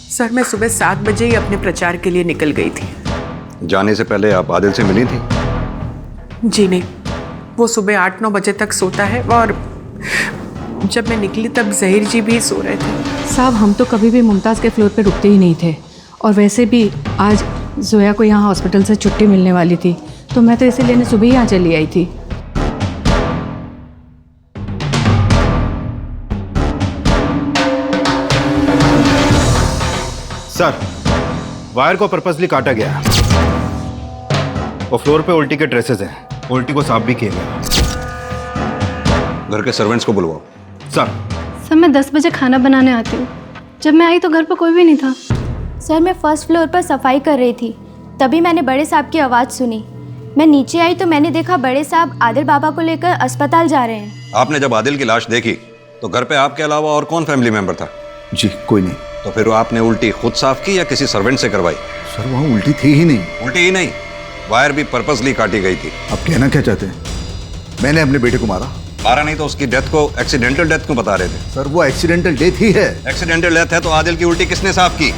सर, मैं सुबह 7 बजे ही अपने प्रचार के लिए निकल गई थी। जाने से पहले आप आदिल से मिली थी? जी नहीं, वो सुबह 8-9 बजे तक सोता है और जब मैं निकली तब जहीर जी भी सो रहे थे। साहब, हम तो कभी भी मुमताज़ के फ्लोर पे रुकते ही नहीं थे, और वैसे भी आज जोया को यहाँ हॉस्पिटल से छुट्टी मिलने वाली थी, तो मैं तो इसे लेने सुबह ही यहाँ चली आई थी। सर, वायर को पर्पसली काटा गया और फ्लोर पे उल्टी के ट्रेसेस हैं। उल्टी को साफ भी किया गया। घर के सर्वेंट्स को बुलवाओ। सर, मैं 10 बजे खाना बनाने आती हूँ। जब मैं आई तो घर पर कोई भी नहीं था। सर, मैं फर्स्ट फ्लोर पर सफाई कर रही थी, तभी मैंने बड़े साहब की आवाज़ सुनी। मैं नीचे आई तो मैंने देखा बड़े साहब आदिल बाबा को लेकर अस्पताल जा रहे हैं। आपने जब आदिल की लाश देखी तो घर पे आपके अलावा और कौन फैमिली मेंबर था? जी कोई नहीं। तो फिर आपने उल्टी खुद साफ की या किसी सर्वेंट से करवाई? सर, वहाँ उल्टी थी ही नहीं। उल्टी ही नहीं, वायर भी पर्पसली काटी गई थी। आप कहना क्या चाहते हैं? मैंने अपने बेटे को मारा? मारा नहीं तो उसकी डेथ को एक्सीडेंटल डेथ क्यों बता रहे थे? सर, वो एक्सीडेंटल डेथ ही है। एक्सीडेंटल डेथ है तो आदिल की उल्टी किसने साफ की?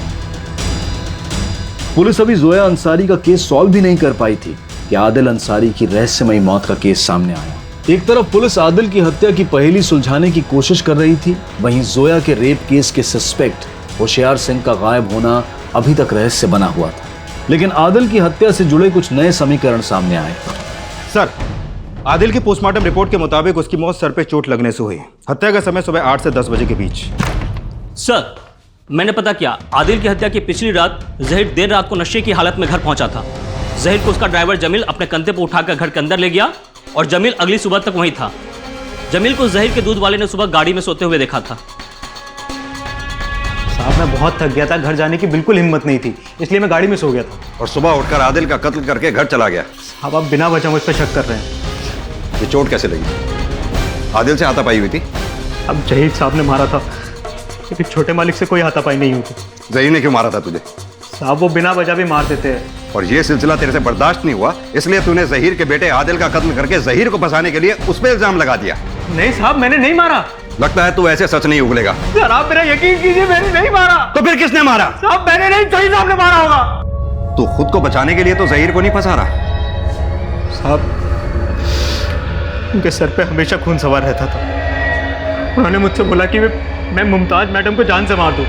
पुलिस अभी जोया अंसारी का केस सॉल्व भी नहीं कर पाई थी कि आदिल अंसारी की रहस्यमयी मौत का केस सामने आया। एक तरफ पुलिस आदिल की हत्या की पहेली सुलझाने की कोशिश कर रही थी, वहीं जोया के रेप केस के सस्पेक्ट होशियार सिंह का गायब होना अभी तक रहस्य बना हुआ था। लेकिन आदिल की हत्या से जुड़े कुछ नए समीकरण सामने आए। सर, आदिल की पोस्टमार्टम रिपोर्ट के मुताबिक उसकी मौत सर पे चोट लगने से हुई। हत्या का समय सुबह 8 से 10 बजे के बीच। सर, मैंने पता किया, आदिल की हत्या की पिछली रात जहीर देर रात को नशे की हालत में घर पहुंचा था। जहीर को उसका ड्राइवर जमील अपने कंधे पर उठाकर घर के अंदर ले गया और जमील अगली सुबह तक वहीं था। जमील को जहीर के दूध वाले ने सुबह गाड़ी में सोते हुए देखा था। साहब, मैं बहुत थक गया था, घर जाने की बिल्कुल हिम्मत नहीं थी, इसलिए मैं गाड़ी में सो गया था। और सुबह उठकर आदिल का कत्ल करके घर चला गया। साहब, आप बिना वजह मुझ पर शक कर रहे हैं। ये चोट कैसे लगी? आदिल से हाथापाई हुई थी? अब जहीर साहब ने मारा था, लेकिन छोटे मालिक से कोई हाथापाई नहीं हुई थी। जहीर ने क्यों मारा था तुझे? साहब, वो बिना वजह भी मार देते हैं। और ये सिलसिला तेरे से बर्दाश्त नहीं हुआ, इसलिए तूने जहीर के बेटे आदिल का कत्ल करके जहीर को फंसाने के लिए उस पर इल्जाम लगा दिया। नहीं साहब, मैंने नहीं मारा। लगता है तू ऐसे सच नहीं उगलेगा। सर, आप मेरा यकीन कीजिए, मैंने नहीं मारा। तो फिर किसने मारा? साहब, मैंने नहीं, जहीर साहब ने मारा होगा। तू खुद को बचाने के लिए तो जहीर को नहीं फंसा रहा। साहब, उनके सर पे हमेशा खून सवार रहता था। उन्होंने मुझसे बोला कि मैं मुमताज मैडम को जान से मार दूं।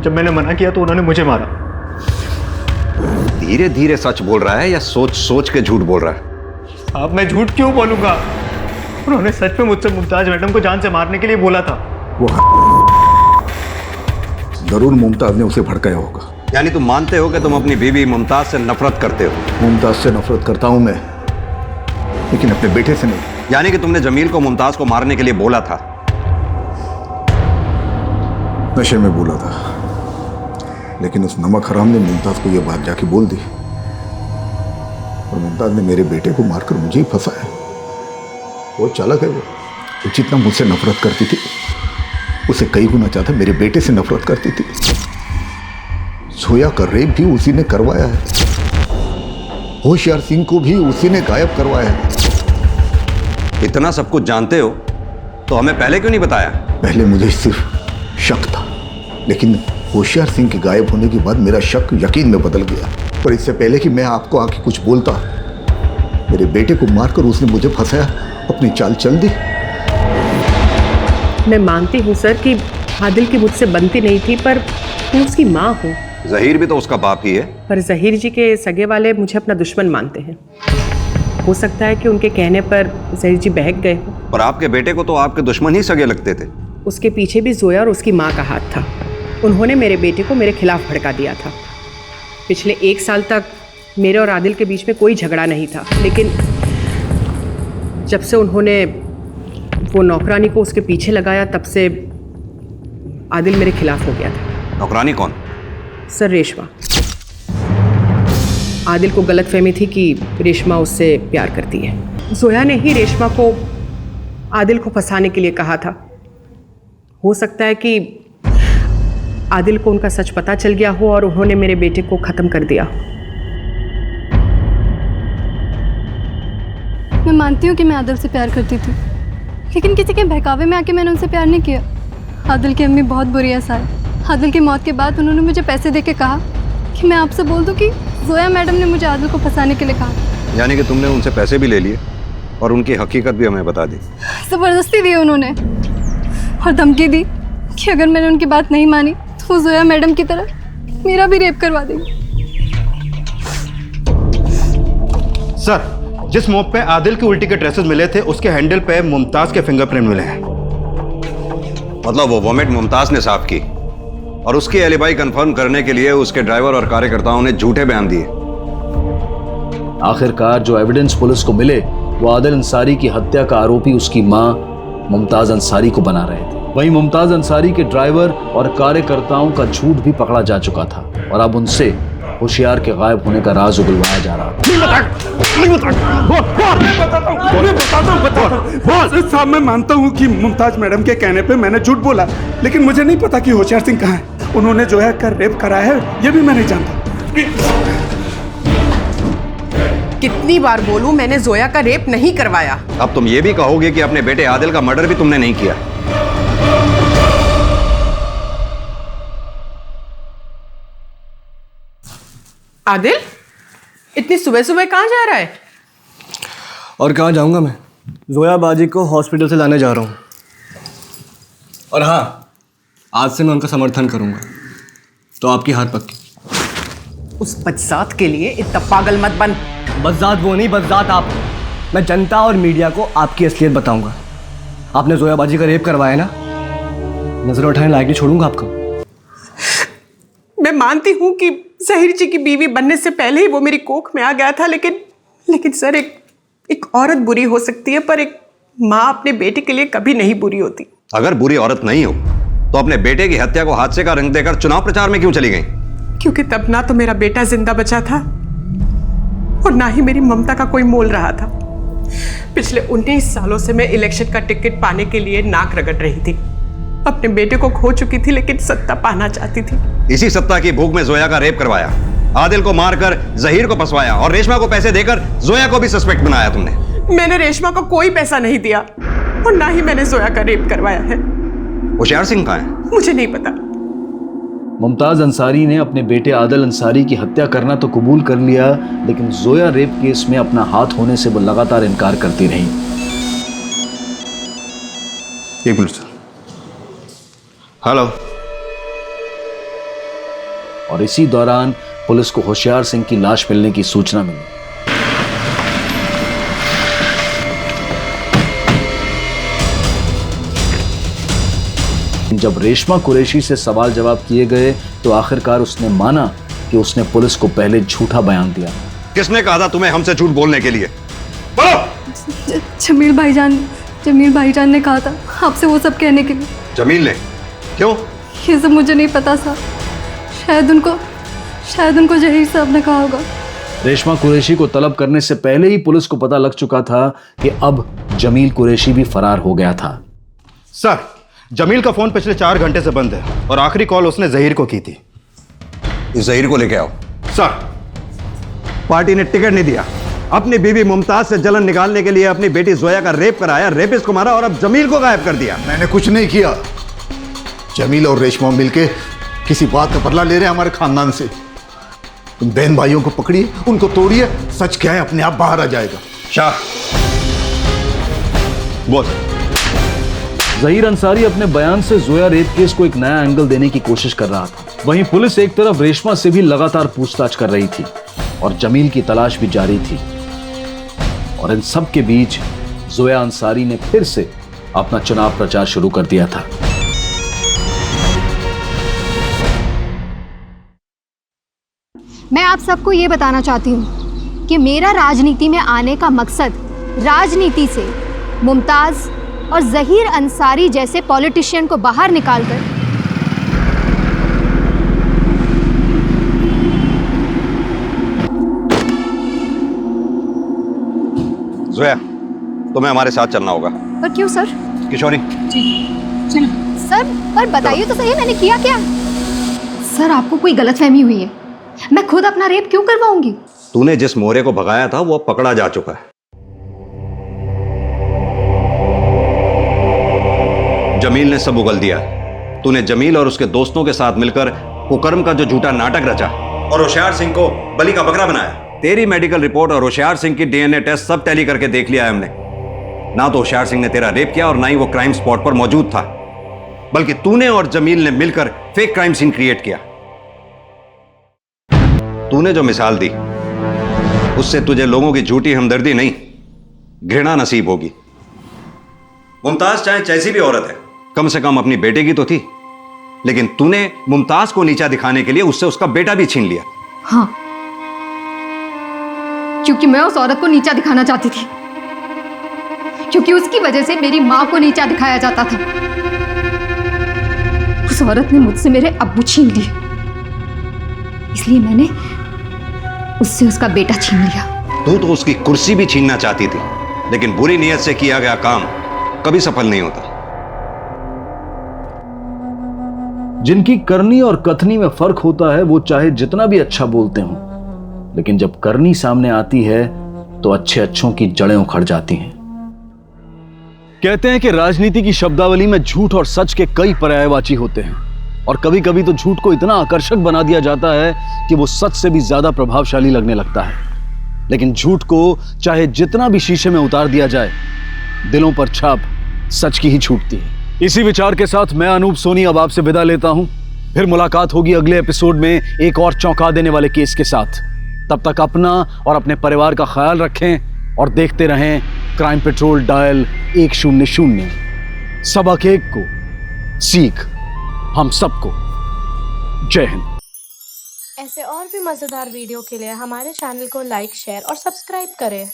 जब मैंने मना किया तो उन्होंने मुझे मारा। धीरे धीरे सच बोल रहा है या सोच सोच के झूठ बोल रहा है? साहब, मैं झूठ क्यों बोलूंगा? उन्होंने सच में मुझसे मुमताज मैडम को जान से मारने के लिए बोला था। वो जरूर मुमताज ने उसे भड़काया होगा। यानी तुम मानते हो कि तुम अपनी बीवी मुमताज से नफरत करते हो? मुमताज से नफरत करता हूं मैं, लेकिन अपने बेटे से नहीं। यानी कि तुमने जमील को मुमताज को मारने के लिए बोला था? नशे में बोला था, लेकिन उस नमक हराम ने मुमताज को यह बात जाके बोल दी और मुमताज ने मेरे बेटे को मारकर मुझे ही फंसाया। वो चालक है। वो जितना मुझसे नफरत करती थी उसे कई गुना ज्यादा मेरे बेटे से नफरत करती थी। जोया का रेप भी उसी ने करवाया है। होशियार सिंह को भी उसी ने गायब करवाया है। इतना सब कुछ जानते हो तो हमें पहले क्यों नहीं बताया? पहले मुझे सिर्फ शक था, लेकिन होशियार सिंह के गायब होने के बाद मेरा शक यकीन में बदल गया। पर इससे पहले कि मैं आपको आके कुछ बोलता, मेरे बेटे को मारकर उसने मुझे फंसाया, अपनी चाल चल दी। मैं मानती हूँ सर कि आदिल की मुझसे बनती नहीं थी, पर मैं उसकी माँ हूँ। जहीर भी तो उसका बाप ही है। पर जहीर जी के सगे वाले मुझे अपना दुश्मन मानते हैं। हो सकता है कि उनके कहने पर जहीर जी बहक गए हो। पर आपके बेटे को तो आपके दुश्मन ही सगे लगते थे। उसके पीछे भी जोया और उसकी माँ का हाथ था। उन्होंने मेरे बेटे को मेरे खिलाफ भड़का दिया था। पिछले 1 साल तक मेरे और आदिल के बीच में कोई झगड़ा नहीं था, लेकिन जब से उन्होंने वो नौकरानी को उसके पीछे लगाया, तब से आदिल मेरे खिलाफ हो गया था। नौकरानी कौन? सर, रेशमा। आदिल को गलतफहमी थी कि रेशमा उससे प्यार करती है। जोया ने ही रेशमा को आदिल को फंसाने के लिए कहा था। हो सकता है कि आदिल को उनका सच पता चल गया हो और उन्होंने मेरे बेटे को खत्म कर दिया। मैं मानती हूँ कि मैं आदिल से प्यार करती थी, लेकिन किसी के बहकावे में आके मैंने उनसे प्यार नहीं किया। आदिल की अम्मी बहुत बुरी है साहब। आदिल की मौत के बाद उन्होंने मुझे पैसे देके कहा कि मैं आपसे बोल दूं कि जोया मैडम ने मुझे आदिल को फंसाने के लिए कहा। यानी कि तुमने उनसे पैसे भी ले लिए और उनकी हकीकत भी हमें बता दी। ज़बरदस्ती दी उन्होंने और धमकी दी कि अगर मैंने उनकी बात नहीं मानी तो वो जोया मैडम की तरह मेरा भी रेप करवा देंगे। सर, जिस मोब पे आदिल की उल्टी के ड्रेसेस मिले थे, उसके हैंडल पे मुमताज के फिंगरप्रिंट मिले हैं। मतलब वो वोमिट मुमताज ने साफ की और उसकी एलिबाई कंफर्म करने के लिए उसके ड्राइवर और कार्यकर्ताओं ने झूठे बयान दिए। आखिरकार जो एविडेंस पुलिस को मिले वो आदिल अंसारी की हत्या का आरोपी उसकी मां मुमताज अंसारी को बना रहे थे। वहीं मुमताज अंसारी के ड्राइवर और कार्यकर्ताओं का झूठ भी पकड़ा जा चुका था और अब उनसे होशियार के गायब होने का राज उगलवाया जा रहा बॉस, साहब मैं मानता हूँ कि मुमताज मैडम के कहने पे मैंने झूठ बोला, लेकिन मुझे नहीं पता कि होशियार सिंह कहाँ है। उन्होंने जो है कर रेप कराया है, ये भी मैं नहीं जानता। कितनी बार बोलूं, मैंने जोया का रेप नहीं करवाया। अब तुम ये भी कहोगे कि अपने बेटे आदिल का मर्डर भी तुमने नहीं किया। आदिल, इतनी सुबह सुबह कहाँ जा रहा है? और कहाँ जाऊंगा मैं? जोया बाजी को हॉस्पिटल से लाने जा रहा हूँ। और हाँ, आज से मैं उनका समर्थन करूंगा, तो आपकी हार पक्की। उस बदजात के लिए इतना पागल मत बन। बदजात वो नहीं, बदजात आप। मैं जनता और मीडिया को आपकी असलियत बताऊंगा। आपने जोया बाजी का रेप करवाया ना, नजर उठाने लायक नहीं छोड़ूंगा आपको। मैं मानती हूँ कि जहीर जी की बीवी बनने से पहले ही वो मेरी कोख में आ गया था, लेकिन सर, एक औरत बुरी हो सकती है, पर एक माँ अपने बेटे के लिए कभी नहीं बुरी होती। अगर बुरी औरत नहीं हो तो अपने बेटे की हत्या को हादसे का रंग देकर चुनाव प्रचार में क्यों चली गई? क्योंकि तब ना तो मेरा बेटा जिंदा बचा था और ना ही मेरी ममता का कोई मोल रहा था। पिछले 19 सालों से मैं इलेक्शन का टिकट पाने के लिए नाक रगड़ रही थी। अपने बेटे को खो चुकी थी, लेकिन सत्ता पाना चाहती थी। इसी सत्ता की भूख में जोया का रेप करवाया, आदिल को मारकर जहीर को फंसवाया और रेशमा को पैसे देकर जोया को भी सस्पेक्ट बनाया तुमने। मैंने रेशमा को कोई पैसा नहीं दिया और ना ही मैंने जोया का रेप करवाया है। होशियार सिंह कहाँ है? मुझे नहीं पता। मुमताज अंसारी ने अपने बेटे आदिल अंसारी की हत्या करना तो कबूल कर लिया, लेकिन जोया रेप केस में अपना हाथ होने से वो लगातार इनकार करती रही। एक मिनट सर। हेलो। और इसी दौरान पुलिस को होशियार सिंह की लाश मिलने की सूचना मिली। जब रेशमा कुरैशी से सवाल जवाब किए गए तो आखिरकार उसने माना कि उसने पुलिस को पहले झूठा बयान दिया। किसने कहा था तुम्हें हमसे झूठ बोलने के लिए? बोलो। जमील भाईजान ने कहा था आपसे वो सब कहने के लिए। जमील ने? क्यों? ये सब मुझे नहीं पता साहब। शायद उनको जहीर साहब ने कहा होगा। रेशमा कुरैशी को तलब करने से पहले ही पुलिस को पता लग चुका था कि अब जमील कुरैशी भी फरार हो गया था। सर, जमील का फोन पिछले 4 घंटे से बंद है और आखिरी कॉल उसने जहीर को की थी। इस जहीर को लेके आओ। सर, पार्टी ने टिकट नहीं दिया अपनी बीवी मुमताज से जलन निकालने के लिए अपनी बेटी जोया का रेप कराया, रेपिस्ट को मारा और अब जमील को गायब कर दिया। मैंने कुछ नहीं किया। जमील और रेशमा मिलके किसी बात का बदला ले रहे हैं हमारे खानदान से। तुम बहन भाइयों को पकड़िए, उनको तोड़िए, सच क्या है अपने आप बाहर आ जाएगा। शाह बोल। जहीर अंसारी अपने बयान से जोया रेप केस को एक नया एंगल देने की कोशिश कर रहा था। वहीं पुलिस एक तरफ रेशमा से भी लगातार पूछताछ कर रही थी और जमील की तलाश भी जारी थी। और इन सब के बीच जोया अंसारी ने फिर से अपना चुनाव प्रचार शुरू कर दिया था। मैं आप सबको ये बताना चाहती हूँ कि मेरा राजनीति में आने का मकसद राजनीति से मुमताज और जहीर अंसारी जैसे पॉलिटिशियन को बाहर निकालकर जोया, तुम्हें हमारे साथ चलना होगा। पर क्यों सर? किशोरी चलो। सर पर बताइए तो सही, मैंने किया क्या? सर आपको कोई गलतफहमी हुई है। मैं खुद अपना रेप क्यों करवाऊंगी? तूने जिस मोहरे को भगाया था वो अब पकड़ा जा चुका है। जमील ने सब उगल दिया। तूने जमील और उसके दोस्तों के साथ मिलकर कुकर्म का जो झूठा नाटक रचा और होशियार सिंह को बलि का बकरा बनाया। तेरी मेडिकल रिपोर्ट और होशियार सिंह की डीएनए टेस्ट सब टैली करके देख लिया है हमने। ना तो होशियार सिंह ने तेरा रेप किया और ना ही वो क्राइम स्पॉट पर मौजूद था, बल्कि तूने और जमील ने मिलकर फेक क्राइम सीन क्रिएट किया। तूने जो मिसाल दी उससे तुझे लोगों की झूठी हमदर्दी नहीं, घृणा नसीब होगी। मुमताज चाहे जैसी भी औरत है, कम से कम अपनी बेटे की तो थी, लेकिन तूने मुमताज को नीचा दिखाने के लिए उससे उसका बेटा भी छीन लिया। हाँ, क्योंकि मैं उस औरत को नीचा दिखाना चाहती थी, क्योंकि उसकी वजह से मेरी माँ को नीचा दिखाया जाता था। उस औरत ने मुझसे मेरे अब्बू छीन लिए, इसलिए मैंने उससे उसका बेटा छीन लिया। तू तो उसकी कुर्सी भी छीनना चाहती थी, लेकिन बुरी नीयत से किया गया काम कभी सफल नहीं होता। जिनकी करनी और कथनी में फर्क होता है वो चाहे जितना भी अच्छा बोलते हों, लेकिन जब करनी सामने आती है तो अच्छे अच्छों की जड़ें उखड़ जाती हैं। कहते हैं कि राजनीति की शब्दावली में झूठ और सच के कई पर्यायवाची होते हैं, और कभी कभी तो झूठ को इतना आकर्षक बना दिया जाता है कि वो सच से भी ज्यादा प्रभावशाली लगने लगता है। लेकिन झूठ को चाहे जितना भी शीशे में उतार दिया जाए, दिलों पर छाप सच की ही छूटती है। इसी विचार के साथ मैं अनूप सोनी अब आपसे विदा लेता हूं। फिर मुलाकात होगी अगले एपिसोड में एक और चौंका देने वाले केस के साथ। तब तक अपना और अपने परिवार का ख्याल रखें और देखते रहें क्राइम पेट्रोल डायल 100। सबक एक को सीख हम सबको। जय हिंद। ऐसे और भी मजेदार वीडियो के लिए हमारे चैनल को लाइक, शेयर और सब्सक्राइब करें।